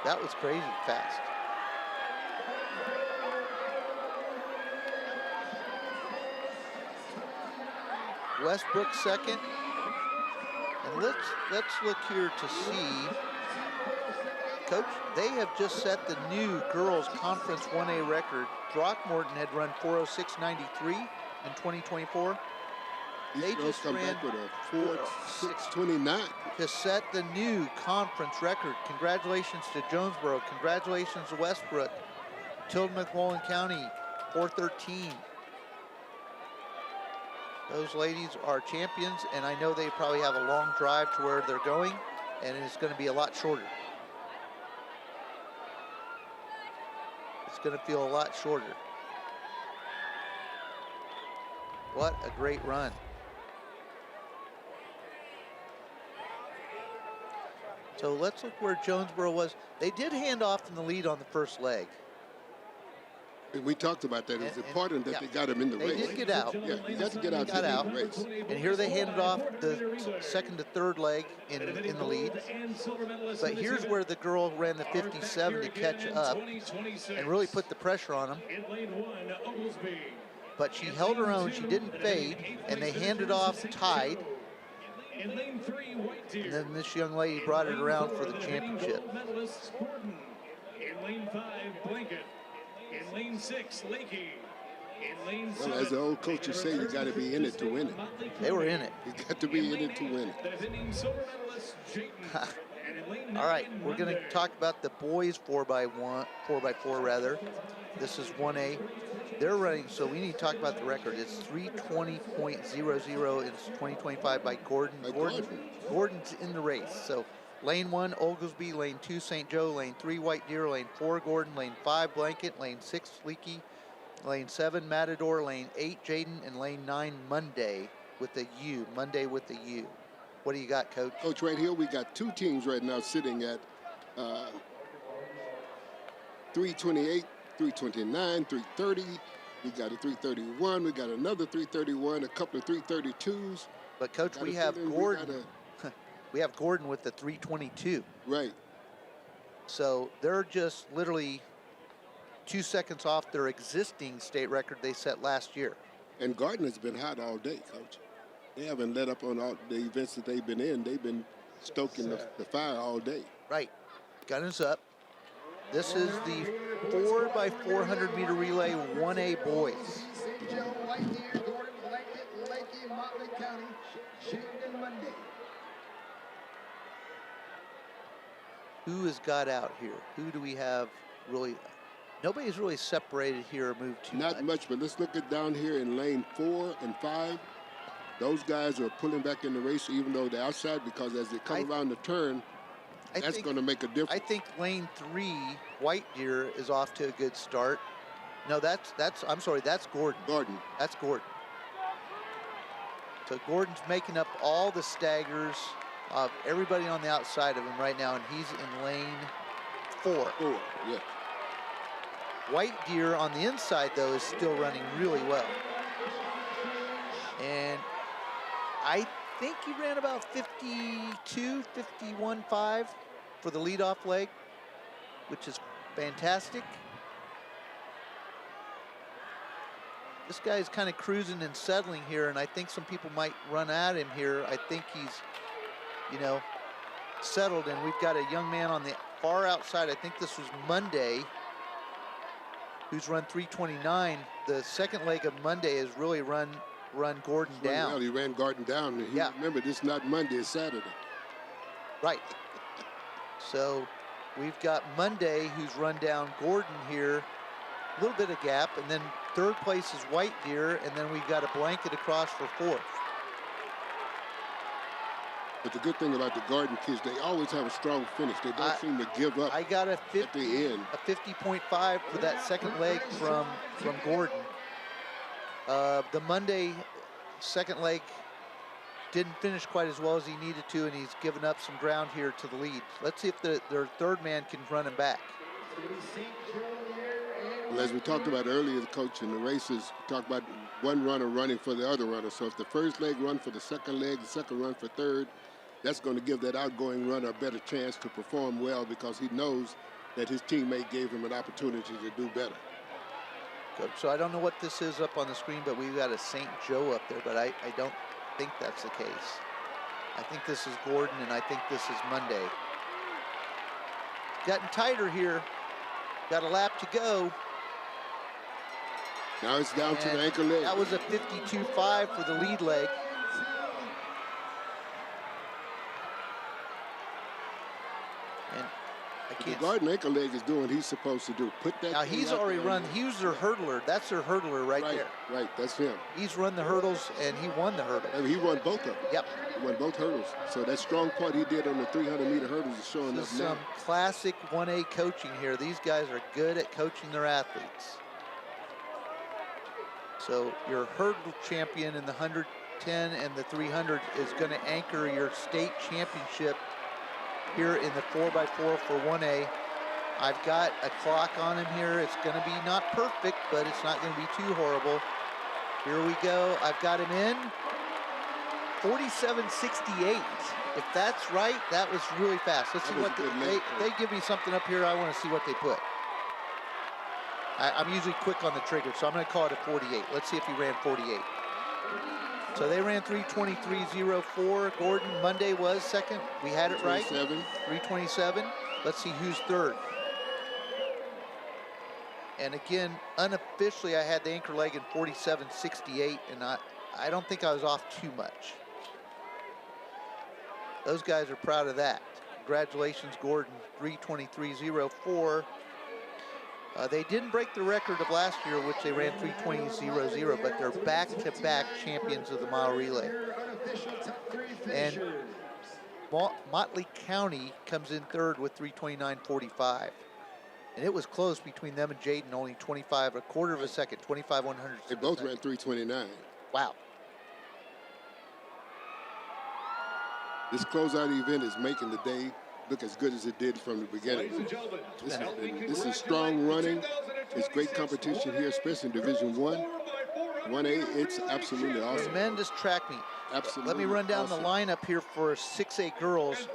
That was crazy fast. Westbrook second. And let's look here to see. Coach, they have just set the new girls conference 1A record. Throckmorton had run 4:06.93 in 2024. They East Rose just come ran back with a 4:6.29. to set the new conference record. Congratulations to Jonesboro. Congratulations to Westbrook. Tilden McMullen County, 4:13. Those ladies are champions, and I know they probably have a long drive to where they're going, and it's going to be a lot shorter. It's going to feel a lot shorter. What a great run. So let's look where Jonesboro was. They did hand off in the lead on the first leg. And we talked about that. It's And- important that yeah. they got him in the They race. did get out. Yeah, you got to get out to Got the out. race. And here they handed off the second to third leg in the lead. But here's where the girl ran the 57 to catch up and really put the pressure on them. But she held her own, she didn't fade, and they handed off tied. And then this young lady brought it around for the championship. In lane 5, Blanket. In lane 6, Lakey. In lane 7, Well, as the old coaches say, you got to be in it to win it. They were in it. You got to be in it to win it. defending silver medalist Jayton. And in lane All right, 9, we're going to Monday. talk about the boys 4x4 rather. This is 1A. They're running, so we need to talk about the record. It's 3:20.00 in 2025 by Gordon. By Gordon. Gordon's in the race. So lane 1, Oglesby, lane 2, St. Joe, lane 3, White Deer, lane 4, Gordon, lane 5, Blanket, lane 6, Leakey, lane 7, Matador, lane 8, Jayden, and lane 9, Monday with a U. Monday with a U. What do you got, Coach? Coach, right here we got two teams right now sitting at 328, 329, 330. We got a 331. We got another 331, a couple of 332s. But, Coach, Got we a have feeling Gordon. We have Gordon with the 322. Right. So they're just literally 2 seconds off their existing state record they set last year. And Gardner's been hot all day, Coach. They haven't let up on all the events that they've been in. They've been stoking the fire all day. Right. Gun is up. This is the 4x400 meter relay 1A boys. St. Joe, White Deer, Gordon, Blanket, Lakey, Motley County, Jayden, Monday. Who has got out here? Who do we have really? Nobody's really separated here or moved too Not much, but let's look at down here in lane 4 and 5. Those guys are pulling back in the race, even though they're outside, because as they come around the turn, that's going to make a difference. I think lane 3, White Deer, is off to a good start. No, I'm sorry, that's Gordon. Gordon. That's Gordon. So Gordon's making up all the staggers of everybody on the outside of him right now, and he's in lane 4. 4, yeah. White Deer on the inside, though, is still running really well. And I think he ran about 52, 51.5 for the leadoff leg, which is fantastic. This guy's kind of cruising and settling here, and I think some people might run at him here. I think he's, you know, settled, and we've got a young man on the far outside. I think this was Monday, who's run 329. The second leg of Monday has really run Gordon down. Well, he ran Gordon down. And Yeah. Remember, this is not Monday, it's Saturday. Right. So we've got Monday, who's run down Gordon here. A little bit of gap, and then third place is White Deer, and then we've got a blanket across for fourth. But the good thing about the Garden kids, they always have a strong finish. They don't seem to give up I got a at 50, the end. a 50.5 for that second leg from Gordon. The Monday second leg didn't finish quite as well as he needed to, and he's given up some ground here to the lead. Let's see if their third man can run him back. Well, as we talked about earlier, the coach in the races, talked about one runner running for the other runner. So if the first leg run for the second leg, the second run for third, that's going to give that outgoing runner a better chance to perform well because he knows that his teammate gave him an opportunity to do better. Good. So I don't know what this is up on the screen, but we've got a St. Joe up there, but I don't think that's the case. I think this is Gordon, and I think this is Monday. Getting tighter here. Got a lap to go. Now it's down to And the anchor leg. that was a 52.5 for the lead leg. And I The can't. Garden anchor leg is doing what he's supposed to do. Put that. Now thing he's out already there. run. He was their hurdler. That's their hurdler right there. Right, that's him. He's run the hurdles, and he won the hurdle. I mean, he won both of them. Yep. He won both hurdles. So that strong part he did on the 300-meter hurdles is showing This up is now. some classic 1A coaching here. These guys are good at coaching their athletes. So your hurdle champion in the 110 and the 300 is going to anchor your state championship here in the 4x4 for 1A. I've got a clock on him here. It's going to be not perfect, but it's not going to be too horrible. Here we go. I've got him in 47.68. If that's right, that was really fast. Let's see That was what a good they lap. give me something up here. I want to see what they put. I'm usually quick on the trigger, so I'm going to call it a 48. Let's see if he ran 48. So they ran 3:23.04. Gordon, Monday was second. We had it right. 3:27. Let's see who's third. And again, unofficially, I had the anchor leg in 47.68, and I don't think I was off too much. Those guys are proud of that. Congratulations, Gordon, 3:23.04. They didn't break the record of last year, which they ran 3:20.00, but they're back-to-back champions of the mile relay. And Motley County comes in third with 3:29.45. And it was close between them and Jaden, only 25, a quarter of a second, 25/100. They both ran 3:29. Wow. This closeout event is making the day look as good as it did from the beginning. This is strong running. It's great competition here, especially in Division 1. 1A, it's absolutely awesome. Tremendous track meet. Absolutely Let me run down awesome. the lineup here for 6A girls.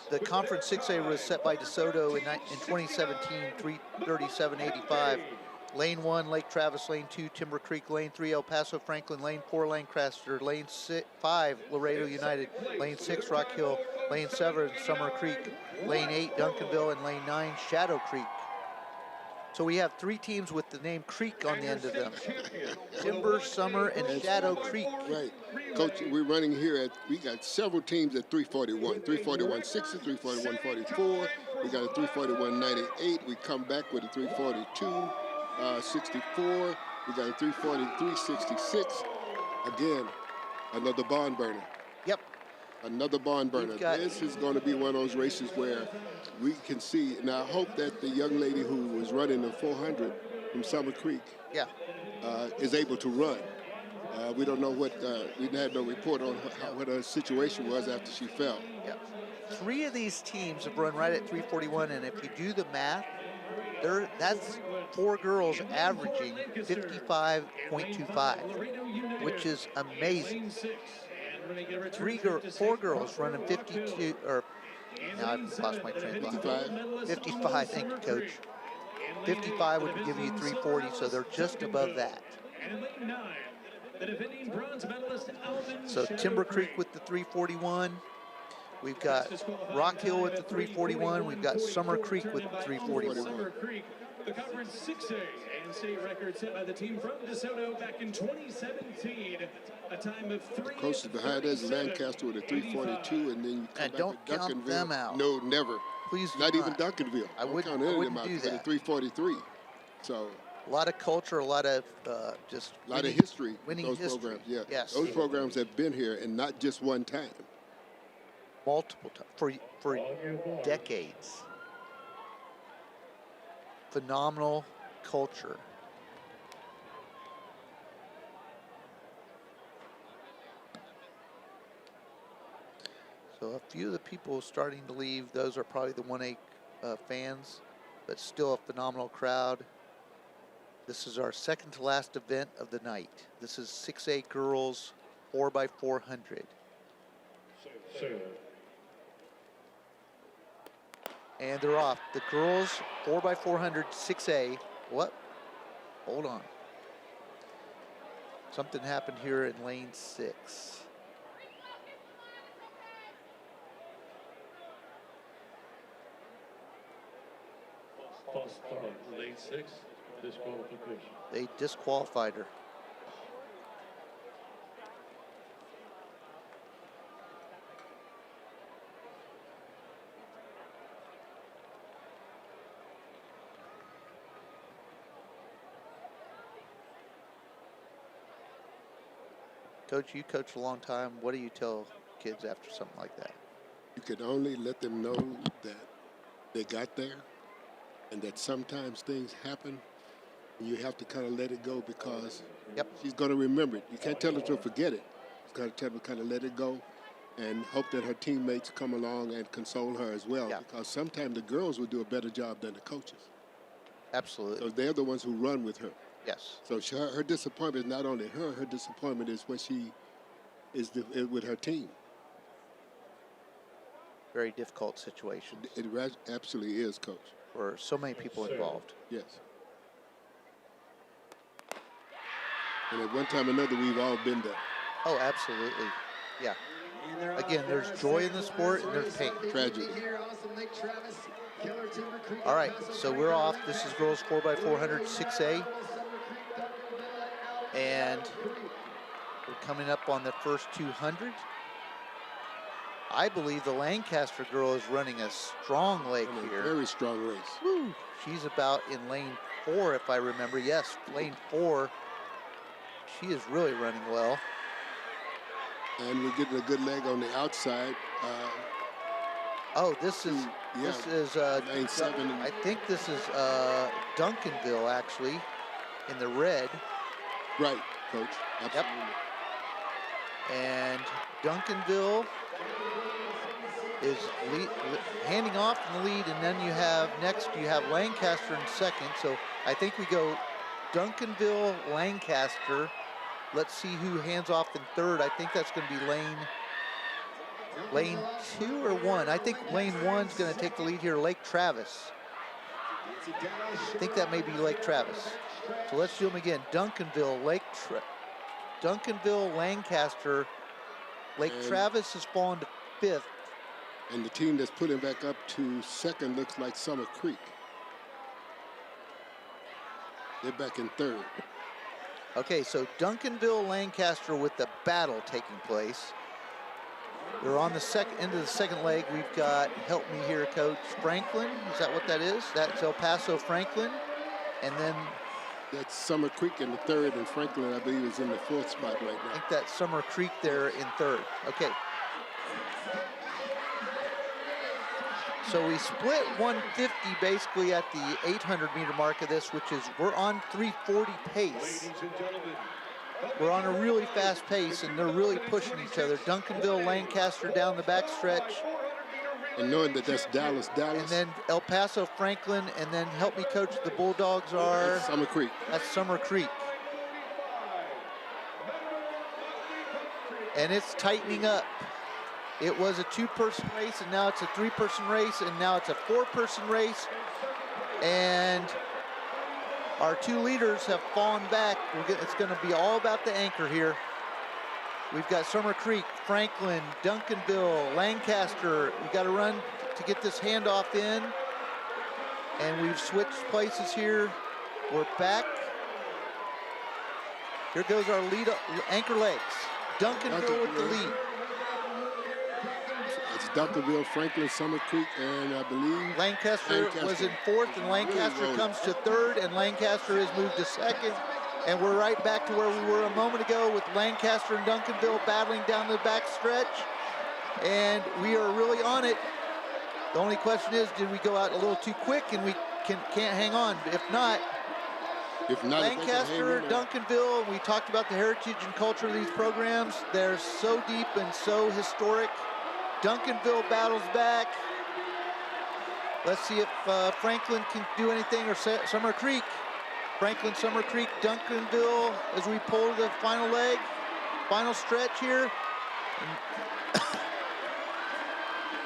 The conference 6A was set by DeSoto in 2017, 3:37.85. Lane 1, Lake Travis. Lane 2, Timber Creek. Lane 3, El Paso Franklin. Lane 4, Lancaster. Lane 5, Laredo United. Lane 6, Rock Hill. Lane 7, Summer Creek. Lane 8, Duncanville. And Lane 9, Shadow Creek. So we have 3 teams with the name Creek on the end of them. Timber, Summer, and Shadow Creek. Right. Coach, we're running here we got several teams at 3:41. 3:41.60, 3:41.44. We got a 3:41.98. We come back with a 3:42.64. We got a 3:43.66. Again, another barn burner. Yep. Another barn burner. This is going to be one of those races where we can see. Now, I hope that the young lady who was running the 400 from Summer Creek is able to run. We don't know what, we had no report on what her situation was after she fell. Yeah. 3 of these teams have run right at 3:41, and if you do the math, that's 4 girls averaging 55.25, which is amazing. four girls running 52, or now I've lost my train of thought. 55, thank you, Coach. 55 would give you 340, so they're just above that. So Timber Creek with the 341. We've got Rock Hill with the 341. We've got Summer Creek with the 341. Summer Creek, the Conference 6A and state record set by the team from DeSoto back in 2017. A time of 3. The closest behind us is Lancaster with a 342, and then you come And back don't to count Duncanville. them out. No, never. Please do Not even not. Duncanville. I wouldn't count any of them out do for the that. 343. So A lot of culture, a lot of just a lot of history. with winning those history. programs. Yeah. Yes. Those programs have been here, and not just one time. multiple times for decades. Phenomenal culture. So a few of the people starting to leave, those are probably the 1A fans, but still a phenomenal crowd. This is our second to last event of the night. This is 6A girls 4x400. And they're off. The girls 4x400 6A. What? Hold on. Something happened here in lane 6. False start, lane 6, disqualification. They disqualified her. Coach, you coached a long time. What do you tell kids after something like that? You can only let them know that they got there, and that sometimes things happen, and you have to kind of let it go, because she's going to remember it. You can't tell her to forget it. You got to tell her to kind of let it go and hope that her teammates come along and console her as well, because sometimes the girls will do a better job than the coaches. Absolutely. So they're the ones who run with her. Yes. So her disappointment is not only her disappointment is when she is with her team. Very difficult situation. It absolutely is, Coach. For so many people involved. Yes. And at one time or another, we've all been there. Oh, absolutely. Yeah. Again, there's joy in the sport and there's pain. Tragedy. All right, so we're off. This is girls 4x400 6A. And we're coming up on the first 200. I believe the Lancaster girl is running a strong leg here. Very strong race. Woo. She's about in lane 4, if I remember. Yes, lane 4. She is really running well. And we're getting a good leg on the outside. This is lane 7. I think this is Duncanville actually in the red. Right, Coach. Absolutely. Yep. And Duncanville is handing off in the lead, and then you have Lancaster in second. So I think we go Duncanville, Lancaster. Let's see who hands off in third. I think that's going to be lane 2 or 1. I think lane 1's going to take the lead here. Lake Travis. I think that may be Lake Travis. So let's do them again. Duncanville, Duncanville, Lancaster. Lake Travis has fallen to 5th. And the team that's putting back up to second looks like Summer Creek. They're back in 3rd. Okay, so Duncanville, Lancaster with the battle taking place. They're on the end of the second leg. We've got, help me here, Coach, Franklin. Is that what that is? That's El Paso Franklin. And then that's Summer Creek in the 3rd, and Franklin, I believe, is in the 4th spot right now. I think that's Summer Creek there in 3rd. Okay. So we split 150 basically at the 800-meter mark of this, which is we're on 340 pace. We're on a really fast pace, and they're really pushing each other. Duncanville, Lancaster down the backstretch. And knowing that that's Dallas. And then El Paso, Franklin, and then help me, Coach, the Bulldogs are? That's Summer Creek. That's Summer Creek. and it's tightening up. It was a 2-person race, and now it's a 3-person race, and now it's a 4-person race. And our 2 leaders have fallen back. It's going to be all about the anchor here. We've got Summer Creek, Franklin, Duncanville, Lancaster. We've got to run to get this handoff in. And we've switched places here. We're back. Here goes our lead, anchor legs. Duncanville with the lead. It's Duncanville, Franklin, Summer Creek, and I believe Lancaster was in 4th, and Lancaster comes to 3rd, and Lancaster has moved to 2nd. And we're right back to where we were a moment ago with Lancaster and Duncanville battling down the back stretch. And we are really on it. The only question is, did we go out a little too quick and we can't hang on? If not, Lancaster, Duncanville, and we talked about the heritage and culture of these programs. They're so deep and so historic. Duncanville battles back. Let's see if Franklin can do anything, or Summer Creek. Franklin, Summer Creek, Duncanville as we pull the final leg, final stretch here.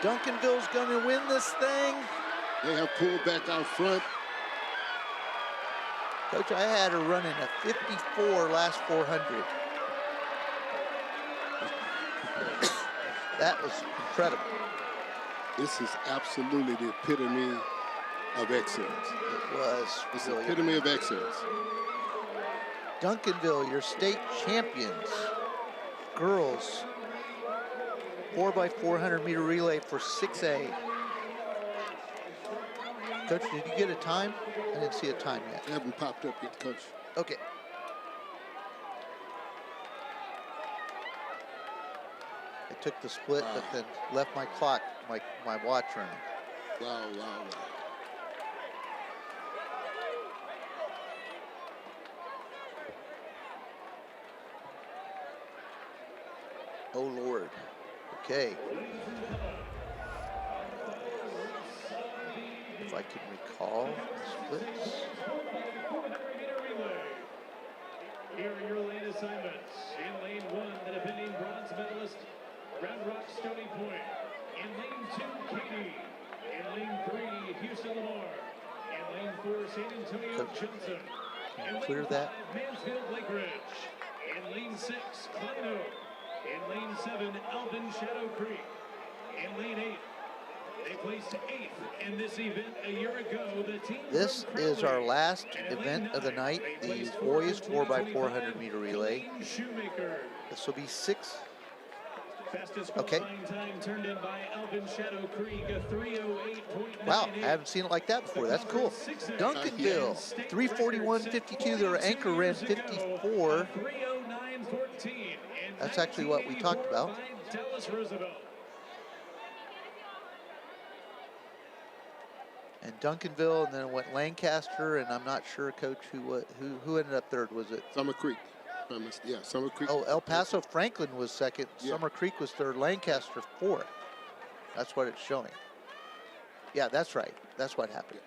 Duncanville's going to win this thing. They have pulled back out front. Coach, I had her running a 54 last 400. That was incredible. This is absolutely the epitome of excellence. It was. It's the really epitome of excellence. Duncanville, your state champions. Girls, 4x400 meter relay for 6A. Coach, did you get a time? I didn't see a time yet. They haven't popped up yet, Coach. Okay. I took the split, but then left my clock, my watch running. Wow, wow, wow. Oh, Lord. Okay. If I can recall the splits. Here are your lane assignments. In lane 1, the defending bronze medalist, Round Rock Stony Point. In lane 2, Katie. In lane 3, Houston Lamar. In lane 4, San Antonio Johnson. Can you clear that? Mansfield Lake Ridge. In lane 6, Klein Oak. In lane 7, Alvin Shadow Creek. In lane 8, they placed 8th in this event a year ago. The team This is our last event of the night, the boys 4x400 meter relay. This will be 6. Okay. Wow, I haven't seen it like that before. That's cool. Duncanville, 341.52. Their anchor ran 54. That's actually what we talked about. And Duncanville, and then it went Lancaster, and I'm not sure, Coach, who ended up third. Was it Summer Creek? Yeah, Summer Creek. Oh, El Paso Franklin was second. Yeah. Summer Creek was third. Lancaster fourth. That's what it's showing. Yeah, that's right. That's what happened.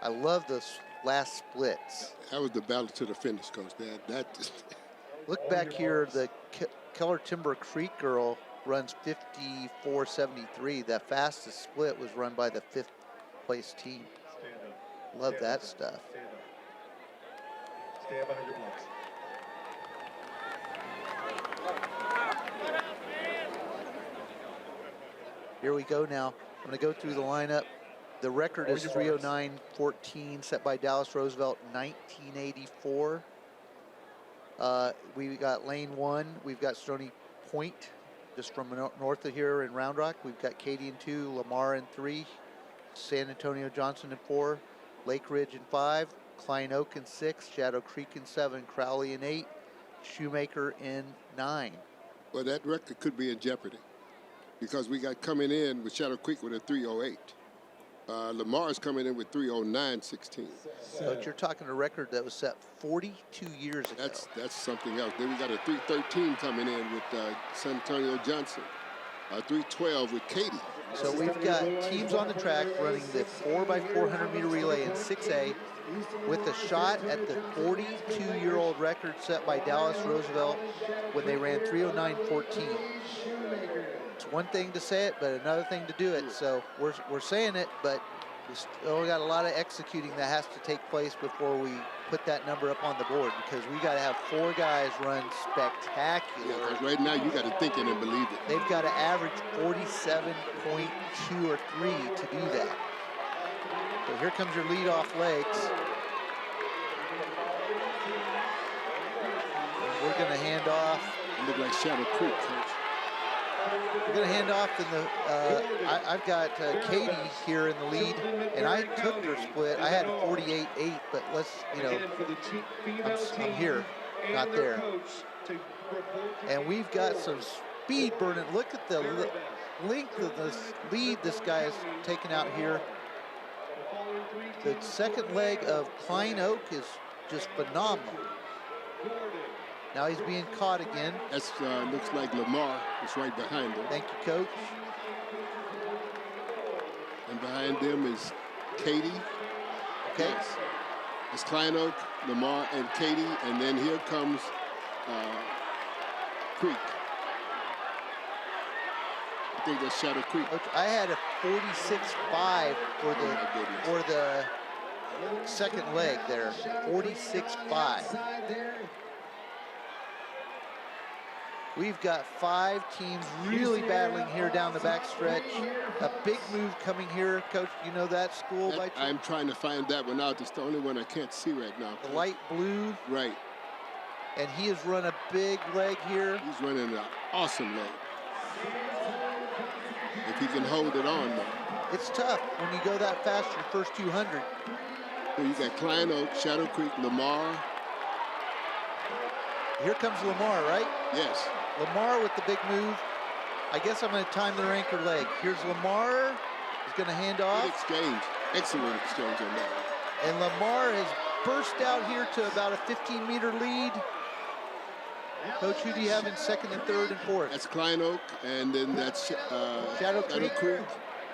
I love those last splits. That was the battle to the finish, Coach. That Look back here. The Keller Timber Creek girl runs 54.73. The fastest split was run by the 5th place team. Love that stuff. Stay up 100 blocks. Here we go now. I'm going to go through the lineup. The record is 309.14, set by Dallas Roosevelt in 1984. We got lane 1. We've got Stony Point, just from north of here in Round Rock. We've got Katy in 2, Lamar in 3, San Antonio Johnson in 4, Lake Ridge in 5, Klein Oak in 6, Shadow Creek in 7, Crowley in 8, Shoemaker in 9. well, that record could be in jeopardy because we got coming in with Shadow Creek with a 308. Lamar's coming in with 309.16. But you're talking a record that was set 42 years ago. That's something else. Then we got a 313 coming in with San Antonio Johnson, a 312 with Katy. So we've got teams on the track running the 4x400 meter relay in 6A with a shot at the 42-year-old record set by Dallas Roosevelt when they ran 3:09:14. It's one thing to say it, but another thing to do it. So we're saying it, but we still got a lot of executing that has to take place before we put that number up on the board, because we got to have 4 guys run spectacular. Yeah, because right now you got to think it and believe it. They've got to average 47.2 or 3 to do that. So here comes your leadoff legs. And we're going to hand off. It looked like Shadow Creek, Coach. We're going to hand off in the, I've got Katie here in the lead, and I took her split. I had 48-8, but let's, you know, I'm here, not there. And we've got some speed burning. Look at the length of this lead this guy is taking out here. The second leg of Klein Oak is just phenomenal. Now he's being caught again. That's looks like Lamar is right behind him. Thank you, Coach. And behind them is Katie. Okay. Yes. It's Klein Oak, Lamar, and Katie. And then here comes Creek. I think that's Shadow Creek. Coach, I had a 46.5 for the second leg there. 46.5. We've got 5 teams really battling here down the backstretch. A big move coming here. Coach, you know that school by chance? I'm trying to find that one out. It's the only one I can't see right now. The light blue. Right. And he has run a big leg here. He's running an awesome leg. If he can hold it on, though. It's tough when you go that fast your first 200. So you got Klein Oak, Shadow Creek, Lamar. Here comes Lamar, right? Yes. Lamar with the big move. I guess I'm going to time their anchor leg. Here's Lamar. He's going to hand off. Good exchange. Excellent exchange on that. And Lamar has burst out here to about a 15-meter lead. Coach, who do you have in second and third and fourth? That's Klein Oak, and then that's Shadow Creek.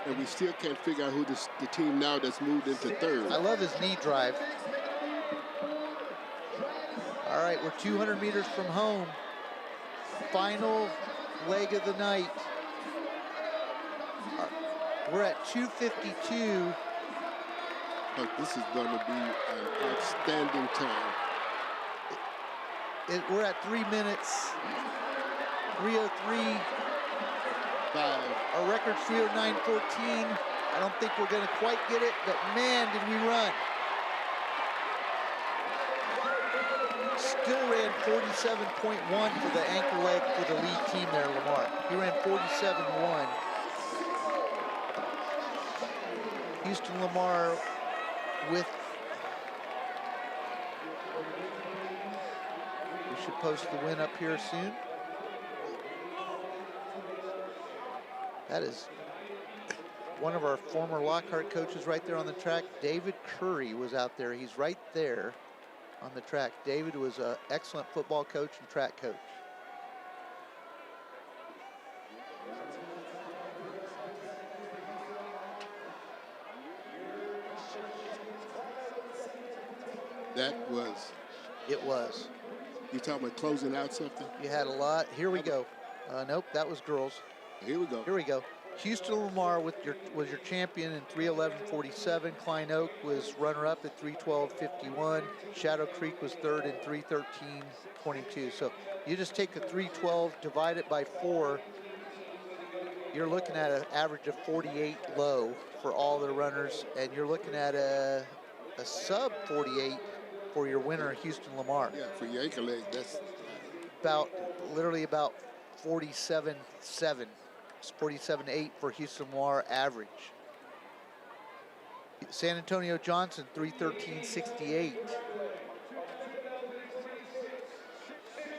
And we still can't figure out who the team now that's moved into third. I love his knee drive. All right, we're 200 meters from home. Final leg of the night. We're at 2:52. Look, this is going to be an outstanding time. We're at 3 minutes. 3:03. 5. Our record's 3:09:14. I don't think we're going to quite get it, but man, did we run. Still ran 47.1 for the anchor leg for the lead team there, Lamar. He ran 47.1. Houston Lamar with, we should post the win up here soon. That is one of our former Lockhart coaches right there on the track. David Curry was out there. He's right there on the track. David was an excellent football coach and track coach. That was. It was. You talking about closing out something? You had a lot. Here we go. Nope, that was girls. Here we go. Here we go. Houston Lamar was your champion in 3:11:47. Klein Oak was runner-up at 3:12:51. Shadow Creek was third in 3:13:22. So you just take the 3:12, divide it by 4. You're looking at an average of 48 low for all the runners, and you're looking at a sub 48 for your winner, Houston Lamar. Yeah, for your anchor leg, that's literally about 47.7. 47.8 for Houston Lamar average. San Antonio Johnson 3:13:68.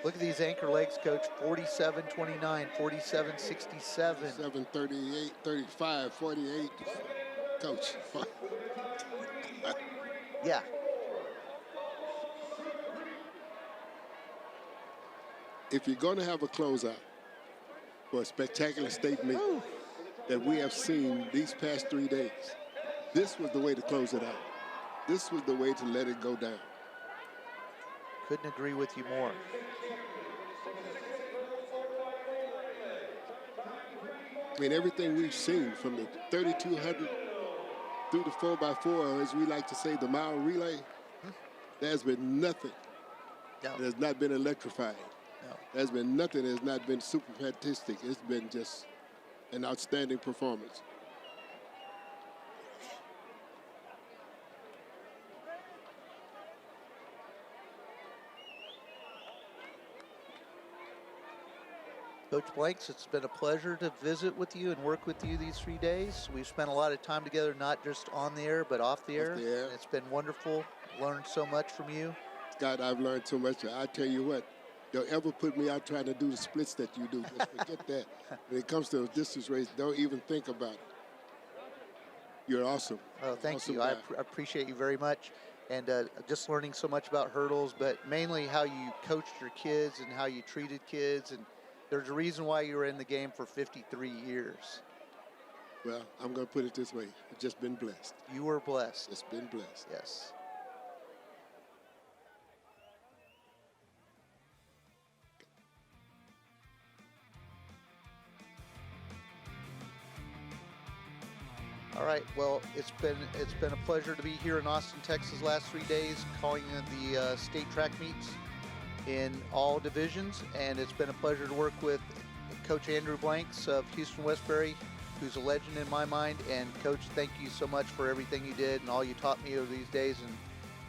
Look at these anchor legs, Coach. 47.29, 47.67. 7:38, 35, 48. Coach. Yeah. If you're going to have a closeout for a spectacular state meet, that we have seen these past 3 days. This was the way to close it out. This was the way to let it go down. Couldn't agree with you more. I mean, everything we've seen from the 3,200 through the 4x4, or as we like to say, the mile relay, there's been nothing No. that has not been electrifying. No. There's been nothing that has not been super fantastic. It's been just an outstanding performance. Coach Blanks, it's been a pleasure to visit with you and work with you these 3 days. We've spent a lot of time together, not just on the air, but off the air. Off the air. It's been wonderful. Learned so much from you. Scott, I've learned so much. I tell you what, don't ever put me out trying to do the splits that you do. Just forget that. When it comes to a distance race, don't even think about it. You're awesome. Oh, thank Awesome you. guy. I appreciate you very much. And just learning so much about hurdles, but mainly how you coached your kids and how you treated kids. And there's a reason why you were in the game for 53 years. Well, I'm going to put it this way. I've just been blessed. You were blessed. Just been blessed. Yes. All right. Well, it's been a pleasure to be here in Austin, Texas, last 3 days, calling the state track meets in all divisions, and it's been a pleasure to work with Coach Andrew Blanks of Houston Westbury, who's a legend in my mind. And Coach, thank you so much for everything you did and all you taught me over these days,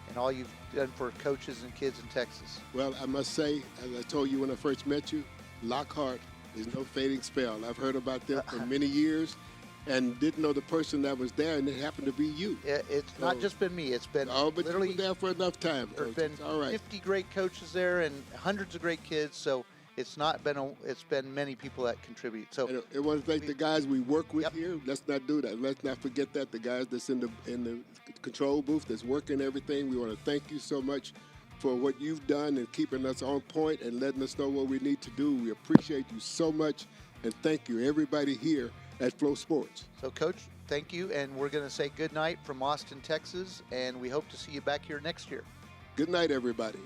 and all you've done for coaches and kids in Texas. Well, I must say, as I told you when I first met you, Lockhart is no fading spell. I've heard about them for many years and didn't know the person that was there, and it happened to be you. It's not just been me. It's been Oh, but literally you were there for enough time. there's Coach. been It's all right. 50 great coaches there and hundreds of great kids. So it's not been it's been many people that contribute. So And I want to thank the guys we work with Yep. here. Let's not do that. Let's not forget that the guys that's in the control booth that's working everything. We want to thank you so much for what you've done and keeping us on point and letting us know what we need to do. We appreciate you so much, and thank you everybody here at Flow Sports. So, Coach, thank you, and we're going to say good night from Austin, Texas, and we hope to see you back here next year. Good night, everybody.